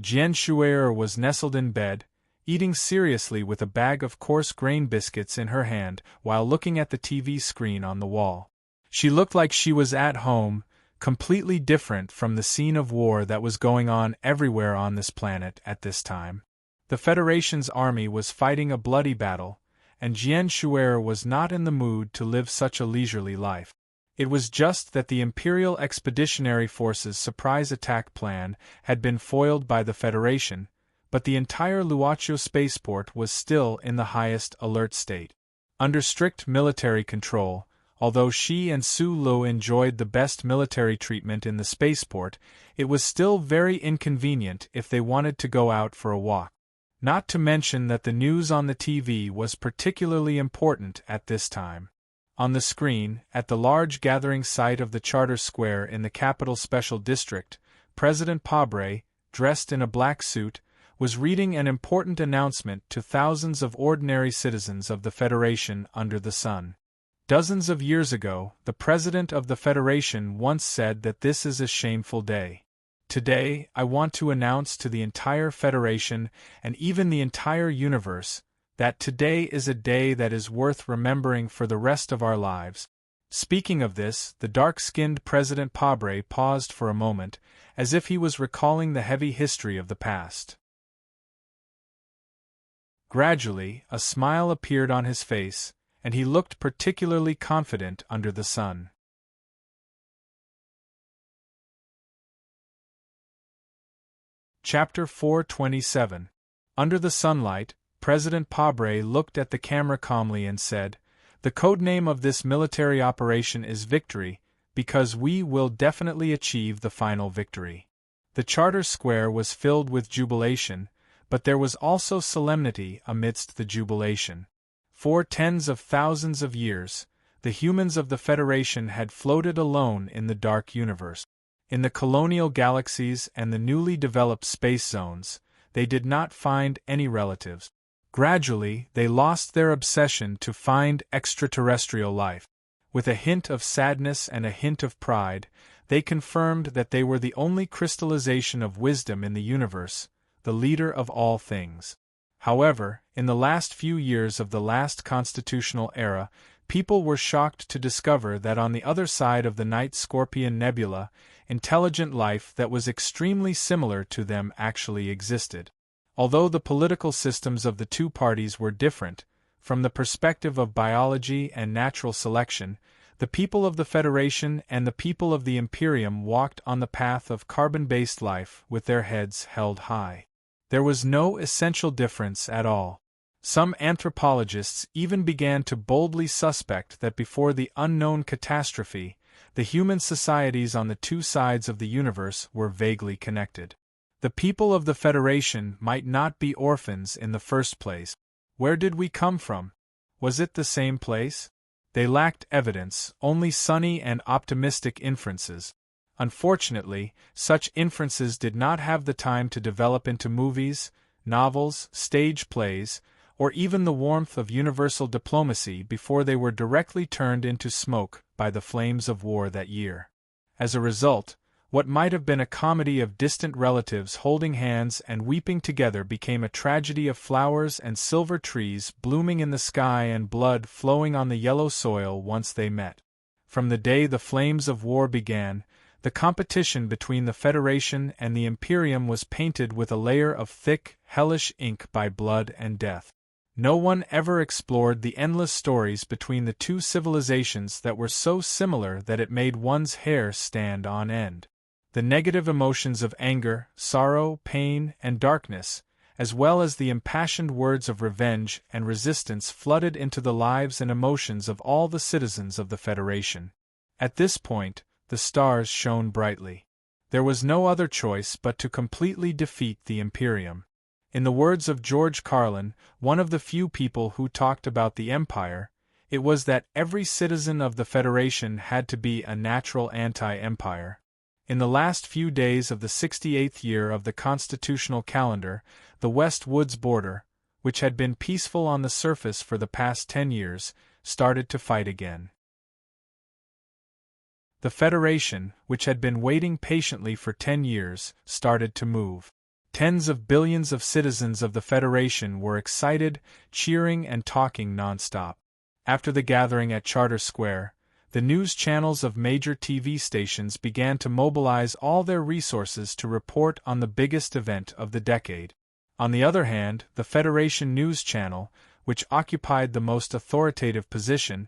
Jian Shuer was nestled in bed, eating seriously with a bag of coarse grain biscuits in her hand while looking at the TV screen on the wall. She looked like she was at home, completely different from the scene of war that was going on everywhere on this planet at this time. The Federation's army was fighting a bloody battle, and Jian Shuer was not in the mood to live such a leisurely life. It was just that the Imperial Expeditionary Force's surprise attack plan had been foiled by the Federation, but the entire Luochao spaceport was still in the highest alert state. Under strict military control, although she and Su Lu enjoyed the best military treatment in the spaceport, it was still very inconvenient if they wanted to go out for a walk. Not to mention that the news on the TV was particularly important at this time. On the screen, at the large gathering site of the Charter Square in the Capital Special District, President Pabre, dressed in a black suit, was reading an important announcement to thousands of ordinary citizens of the Federation under the sun. Dozens of years ago, the President of the Federation once said that this is a shameful day. Today, I want to announce to the entire Federation, and even the entire universe, that today is a day that is worth remembering for the rest of our lives. Speaking of this, the dark-skinned President Pabre paused for a moment, as if he was recalling the heavy history of the past. Gradually, a smile appeared on his face, and he looked particularly confident under the sun. Chapter 427. Under the sunlight, President Pabre looked at the camera calmly and said, "The codename of this military operation is Victory, because we will definitely achieve the final victory." The Charter Square was filled with jubilation, but there was also solemnity amidst the jubilation. For tens of thousands of years, the humans of the Federation had floated alone in the dark universe. In the colonial galaxies and the newly developed space zones, they did not find any relatives. Gradually, they lost their obsession to find extraterrestrial life. With a hint of sadness and a hint of pride, they confirmed that they were the only crystallization of wisdom in the universe, the leader of all things. However, in the last few years of the last constitutional era, people were shocked to discover that on the other side of the Night Scorpion Nebula, intelligent life that was extremely similar to them actually existed. Although the political systems of the two parties were different, from the perspective of biology and natural selection, the people of the Federation and the people of the Imperium walked on the path of carbon-based life with their heads held high. There was no essential difference at all. Some anthropologists even began to boldly suspect that before the unknown catastrophe, the human societies on the two sides of the universe were vaguely connected. The people of the Federation might not be orphans in the first place. Where did we come from? Was it the same place? They lacked evidence, only sunny and optimistic inferences. Unfortunately, such inferences did not have the time to develop into movies, novels, stage plays, or even the warmth of universal diplomacy before they were directly turned into smoke by the flames of war that year. As a result, what might have been a comedy of distant relatives holding hands and weeping together became a tragedy of flowers and silver trees blooming in the sky and blood flowing on the yellow soil once they met. From the day the flames of war began, the competition between the Federation and the Imperium was painted with a layer of thick, hellish ink by blood and death. No one ever explored the endless stories between the two civilizations that were so similar that it made one's hair stand on end. The negative emotions of anger, sorrow, pain, and darkness, as well as the impassioned words of revenge and resistance flooded into the lives and emotions of all the citizens of the Federation. At this point, the stars shone brightly. There was no other choice but to completely defeat the Imperium. In the words of George Carlin, one of the few people who talked about the Empire, it was that every citizen of the Federation had to be a natural anti-empire. In the last few days of the 68th year of the constitutional calendar, the West Woods border, which had been peaceful on the surface for the past 10 years, started to fight again. The Federation, which had been waiting patiently for 10 years, started to move. Tens of billions of citizens of the Federation were excited, cheering and talking non-stop. After the gathering at Charter Square, the news channels of major TV stations began to mobilize all their resources to report on the biggest event of the decade. On the other hand, the Federation News Channel, which occupied the most authoritative position,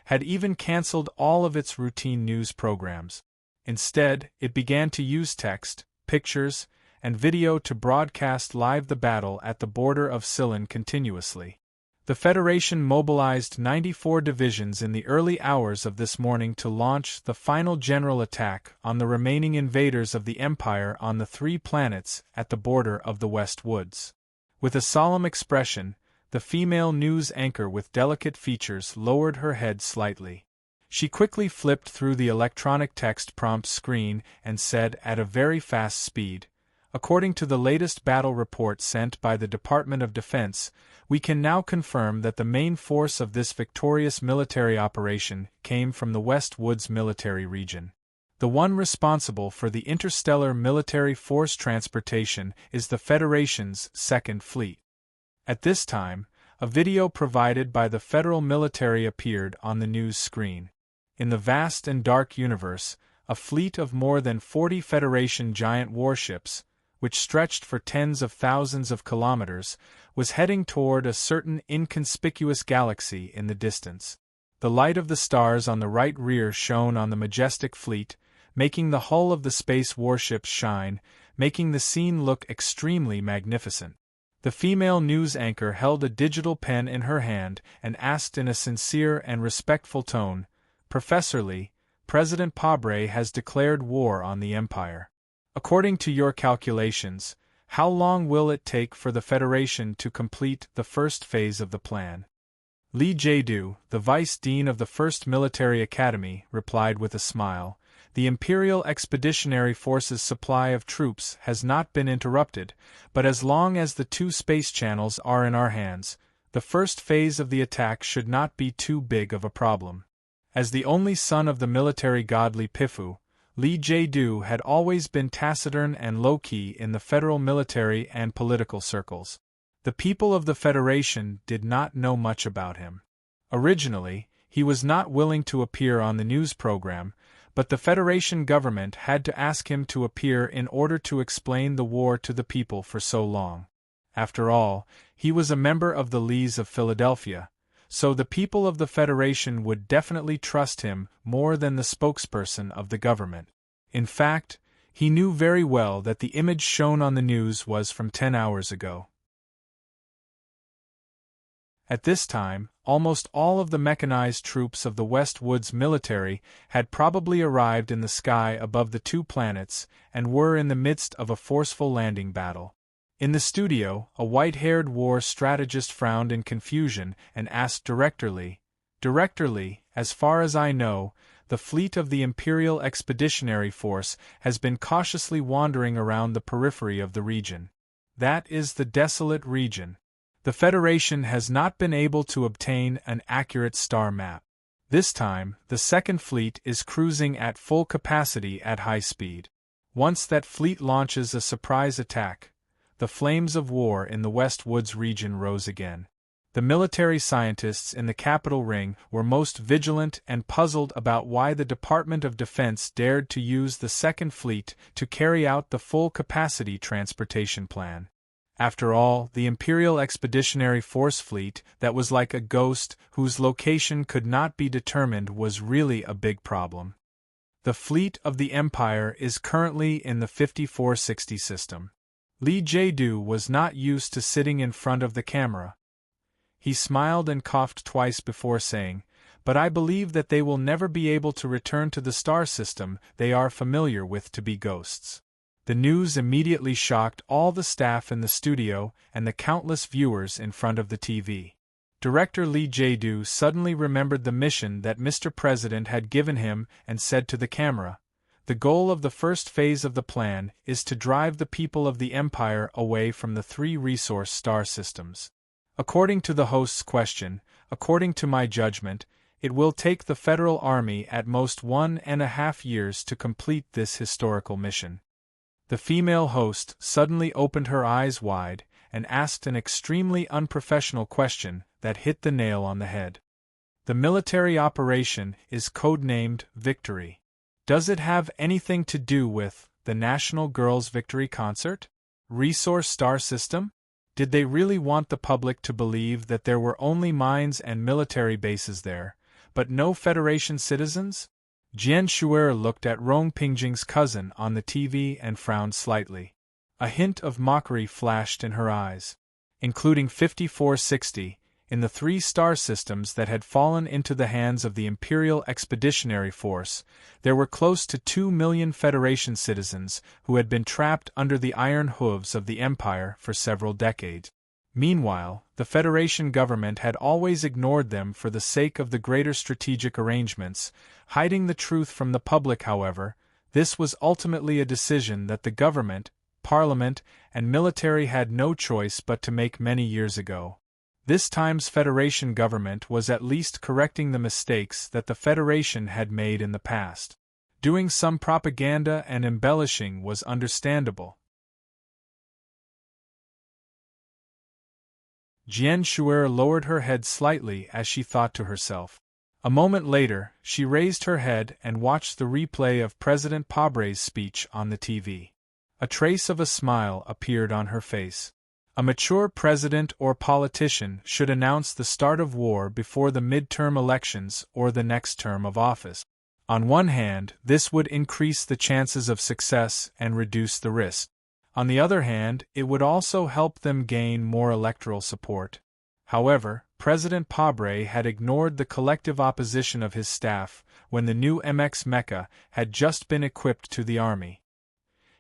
had even cancelled all of its routine news programs. Instead, it began to use text, pictures, and video to broadcast live the battle at the border of Ceylon continuously. The Federation mobilized 94 divisions in the early hours of this morning to launch the final general attack on the remaining invaders of the Empire on the 3 planets at the border of the West Woods. With a solemn expression, the female news anchor with delicate features lowered her head slightly. She quickly flipped through the electronic text prompt screen and said at a very fast speed, According to the latest battle report sent by the Department of Defense, we can now confirm that the main force of this victorious military operation came from the West Woods military region. The one responsible for the interstellar military force transportation is the Federation's Second Fleet. At this time, a video provided by the federal military appeared on the news screen. In the vast and dark universe, a fleet of more than 40 Federation giant warships, which stretched for tens of thousands of kilometers, was heading toward a certain inconspicuous galaxy in the distance. The light of the stars on the right rear shone on the majestic fleet, making the hull of the space warships shine, making the scene look extremely magnificent. The female news anchor held a digital pen in her hand and asked in a sincere and respectful tone, "Professor Lee, President Pabre has declared war on the Empire. According to your calculations, how long will it take for the Federation to complete the first phase of the plan?" Lee Jae-do, the Vice Dean of the 1st Military Academy, replied with a smile, "The Imperial Expeditionary Force's supply of troops has not been interrupted, but as long as the 2 space channels are in our hands, the first phase of the attack should not be too big of a problem." As the only son of the military god Lee Pifu, Lee Jae-do had always been taciturn and low-key in the federal military and political circles. The people of the Federation did not know much about him. Originally, he was not willing to appear on the news program, but the Federation government had to ask him to appear in order to explain the war to the people for so long. After all, he was a member of the Lees of Philadelphia, so the people of the Federation would definitely trust him more than the spokesperson of the government. In fact, he knew very well that the image shown on the news was from 10 hours ago. At this time, almost all of the mechanized troops of the West Woods military had probably arrived in the sky above the 2 planets and were in the midst of a forceful landing battle. In the studio, a white-haired war strategist frowned in confusion and asked Director Lee, "Director Lee, as far as I know, the fleet of the Imperial Expeditionary Force has been cautiously wandering around the periphery of the region. That is the desolate region. The Federation has not been able to obtain an accurate star map. This time, the Second Fleet is cruising at full capacity at high speed. Once that fleet launches a surprise attack, the flames of war in the West Woods region rose again. The military scientists in the Capitol Ring were most vigilant and puzzled about why the Department of Defense dared to use the Second Fleet to carry out the full-capacity transportation plan. After all, the Imperial Expeditionary Force fleet that was like a ghost whose location could not be determined was really a big problem. The fleet of the Empire is currently in the 5460 system. Lee Jae-do was not used to sitting in front of the camera. He smiled and coughed twice before saying, "But I believe that they will never be able to return to the star system they are familiar with to be ghosts." The news immediately shocked all the staff in the studio and the countless viewers in front of the TV. Director Lee Jae-do suddenly remembered the mission that Mr. President had given him and said to the camera, "The goal of the first phase of the plan is to drive the people of the Empire away from the 3 resource star systems. According to the host's question, according to my judgment, it will take the Federal Army at most 1.5 years to complete this historical mission." The female host suddenly opened her eyes wide and asked an extremely unprofessional question that hit the nail on the head. "The military operation is codenamed Victory. Does it have anything to do with the National Girls' Victory Concert? Resource Star System? Did they really want the public to believe that there were only mines and military bases there, but no Federation citizens?" Jian Shuer looked at Rong Pingjing's cousin on the TV and frowned slightly. A hint of mockery flashed in her eyes. Including 5460, in the 3 star systems that had fallen into the hands of the Imperial Expeditionary Force, there were close to 2 million Federation citizens who had been trapped under the iron hooves of the Empire for several decades. Meanwhile, the Federation government had always ignored them for the sake of the greater strategic arrangements, hiding the truth from the public. However, this was ultimately a decision that the government, parliament and military had no choice but to make many years ago. This time's Federation government was at least correcting the mistakes that the Federation had made in the past. Doing some propaganda and embellishing was understandable. Jian Shuer lowered her head slightly as she thought to herself. A moment later, she raised her head and watched the replay of President Pabre's speech on the TV. A trace of a smile appeared on her face. A mature president or politician should announce the start of war before the midterm elections or the next term of office. On one hand, this would increase the chances of success and reduce the risk. On the other hand, it would also help them gain more electoral support. However, President Pabre had ignored the collective opposition of his staff when the new MX Mecha had just been equipped to the army.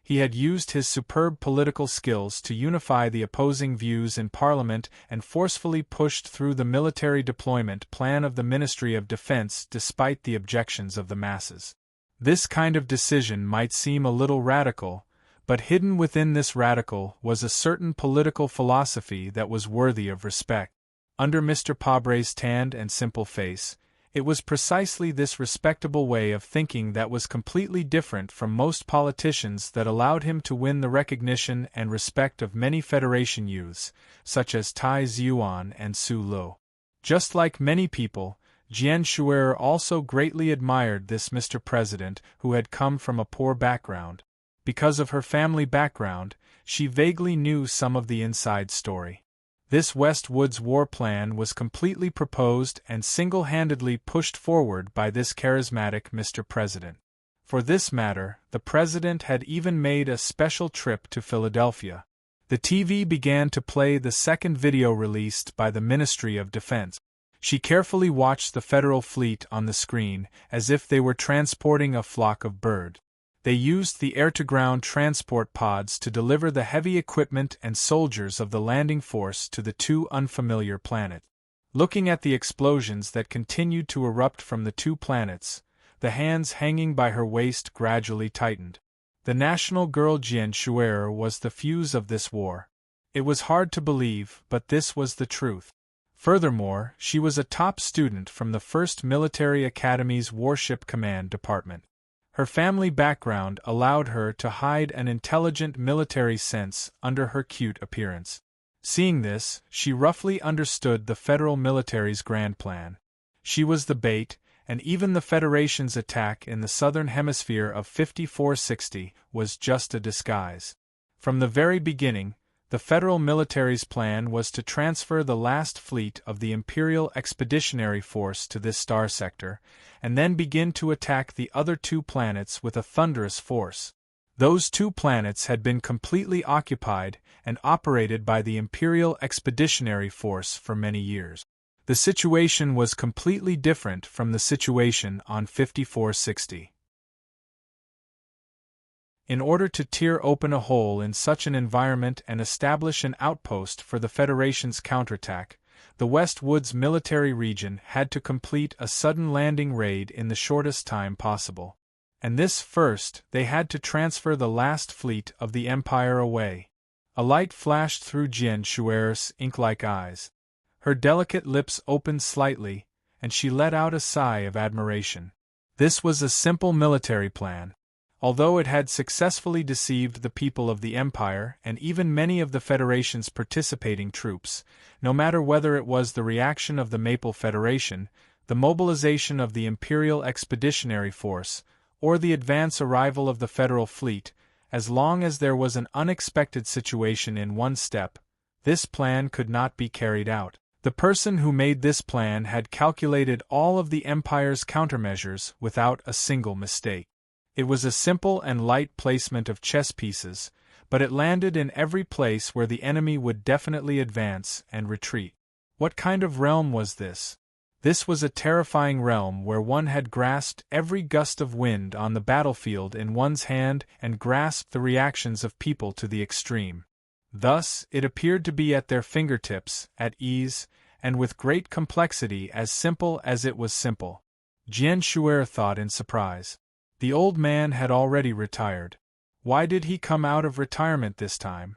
He had used his superb political skills to unify the opposing views in Parliament and forcefully pushed through the military deployment plan of the Ministry of Defense despite the objections of the masses. This kind of decision might seem a little radical, but hidden within this radical was a certain political philosophy that was worthy of respect. Under Mr. Pabre's tanned and simple face, it was precisely this respectable way of thinking that was completely different from most politicians that allowed him to win the recognition and respect of many Federation youths, such as Tai Ziyuan and Su Lo. Just like many people, Jian Shuer also greatly admired this Mr. President who had come from a poor background. Because of her family background, she vaguely knew some of the inside story. This West Woods war plan was completely proposed and single-handedly pushed forward by this charismatic Mr. President. For this matter, the President had even made a special trip to Philadelphia. The TV began to play the second video released by the Ministry of Defense. She carefully watched the Federal fleet on the screen as if they were transporting a flock of birds. They used the air-to-ground transport pods to deliver the heavy equipment and soldiers of the landing force to the two unfamiliar planets. Looking at the explosions that continued to erupt from the two planets, the hands hanging by her waist gradually tightened. The national girl Jian Shuer was the fuse of this war. It was hard to believe, but this was the truth. Furthermore, she was a top student from the 1st Military Academy's Warship Command Department. Her family background allowed her to hide an intelligent military sense under her cute appearance. Seeing this, she roughly understood the federal military's grand plan. She was the bait, and even the Federation's attack in the southern hemisphere of 5460 was just a disguise. From the very beginning, the federal military's plan was to transfer the last fleet of the Imperial Expeditionary Force to this star sector, and then begin to attack the other two planets with a thunderous force. Those two planets had been completely occupied and operated by the Imperial Expeditionary Force for many years. The situation was completely different from the situation on 5460. In order to tear open a hole in such an environment and establish an outpost for the Federation's counterattack, the West Woods military region had to complete a sudden landing raid in the shortest time possible. And this first, they had to transfer the last fleet of the Empire away. A light flashed through Jian Shuer's ink-like eyes. Her delicate lips opened slightly, and she let out a sigh of admiration. This was a simple military plan. Although it had successfully deceived the people of the Empire and even many of the Federation's participating troops, no matter whether it was the reaction of the Maple Federation, the mobilization of the Imperial Expeditionary Force, or the advance arrival of the Federal Fleet, as long as there was an unexpected situation in one step, this plan could not be carried out. The person who made this plan had calculated all of the Empire's countermeasures without a single mistake. It was a simple and light placement of chess pieces, but it landed in every place where the enemy would definitely advance and retreat. What kind of realm was this? This was a terrifying realm where one had grasped every gust of wind on the battlefield in one's hand and grasped the reactions of people to the extreme. Thus, it appeared to be at their fingertips, at ease, and with great complexity, as simple as it was simple. Jian Shuer thought in surprise. The old man had already retired. Why did he come out of retirement this time?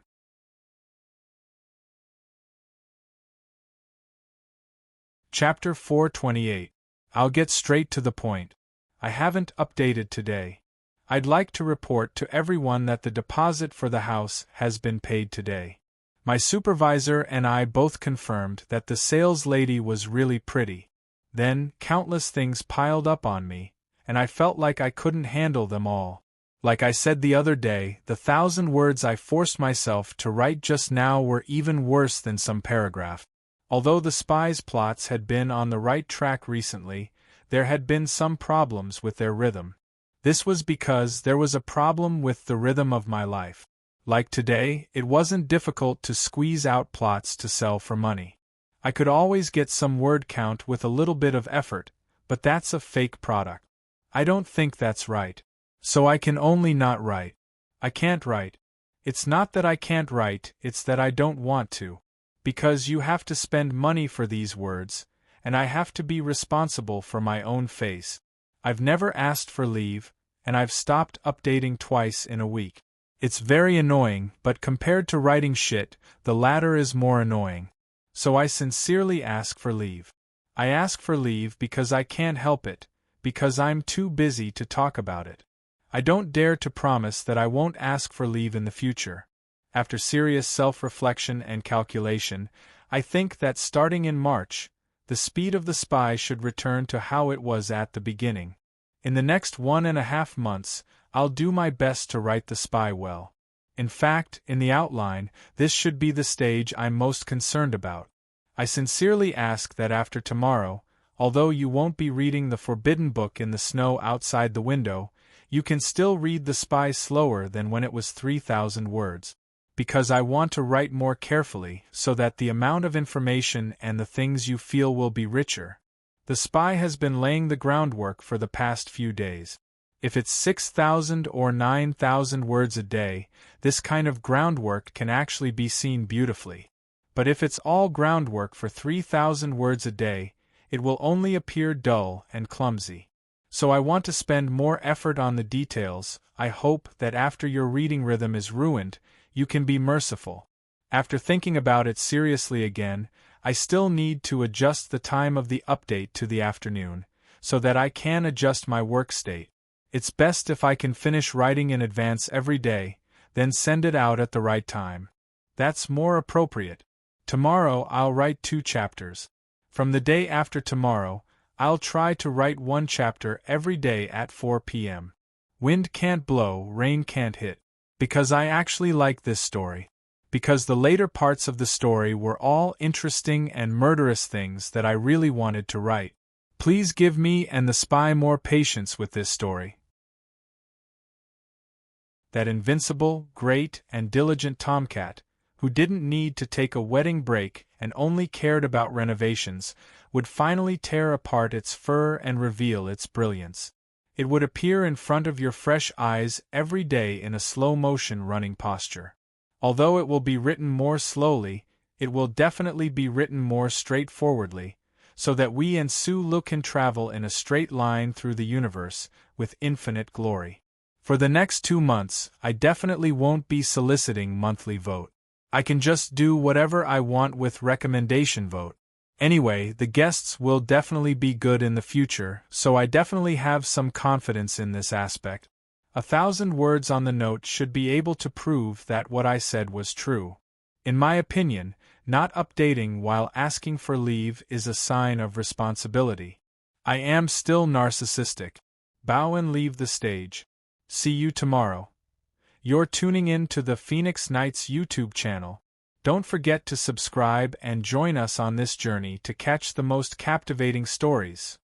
Chapter 428. I'll get straight to the point. I haven't updated today. I'd like to report to everyone that the deposit for the house has been paid today. My supervisor and I both confirmed that the sales lady was really pretty. Then, countless things piled up on me, and I felt like I couldn't handle them all. Like I said the other day, the 1,000 words I forced myself to write just now were even worse than some paragraph. Although the spies' plots had been on the right track recently, there had been some problems with their rhythm. This was because there was a problem with the rhythm of my life. Like today, it wasn't difficult to squeeze out plots to sell for money. I could always get some word count with a little bit of effort, but that's a fake product. I don't think that's right. So I can only not write. I can't write. It's not that I can't write, it's that I don't want to. Because you have to spend money for these words, and I have to be responsible for my own face. I've never asked for leave, and I've stopped updating twice in a week. It's very annoying, but compared to writing shit, the latter is more annoying. So I sincerely ask for leave. I ask for leave because I can't help it, because I'm too busy to talk about it. I don't dare to promise that I won't ask for leave in the future. After serious self-reflection and calculation, I think that starting in March, the speed of the spy should return to how it was at the beginning. In the next 1.5 months, I'll do my best to write the spy well. In fact, in the outline, this should be the stage I'm most concerned about. I sincerely ask that after tomorrow, although you won't be reading the forbidden book in the snow outside the window, you can still read the spy slower than when it was 3,000 words. Because I want to write more carefully so that the amount of information and the things you feel will be richer. The spy has been laying the groundwork for the past few days. If it's 6,000 or 9,000 words a day, this kind of groundwork can actually be seen beautifully. But if it's all groundwork for 3,000 words a day, it will only appear dull and clumsy. So I want to spend more effort on the details. I hope that after your reading rhythm is ruined, you can be merciful. After thinking about it seriously again, I still need to adjust the time of the update to the afternoon, so that I can adjust my work state. It's best if I can finish writing in advance every day, then send it out at the right time. That's more appropriate. Tomorrow I'll write 2 chapters. From the day after tomorrow, I'll try to write 1 chapter every day at 4 p.m. Wind can't blow, rain can't hit. Because I actually like this story. Because the later parts of the story were all interesting and murderous things that I really wanted to write. Please give me and the spy more patience with this story. That invincible, great, and diligent tomcat, who didn't need to take a wedding break and only cared about renovations, would finally tear apart its fur and reveal its brilliance. It would appear in front of your fresh eyes every day in a slow-motion running posture. Although it will be written more slowly, it will definitely be written more straightforwardly, so that we and Sulu can travel in a straight line through the universe, with infinite glory. For the next 2 months, I definitely won't be soliciting monthly vote. I can just do whatever I want with recommendation vote. Anyway, the guests will definitely be good in the future, so I definitely have some confidence in this aspect. 1,000 words on the note should be able to prove that what I said was true. In my opinion, not updating while asking for leave is a sign of responsibility. I am still narcissistic. Bow and leave the stage. See you tomorrow. You're tuning in to the Phoenix Nights YouTube channel. Don't forget to subscribe and join us on this journey to catch the most captivating stories.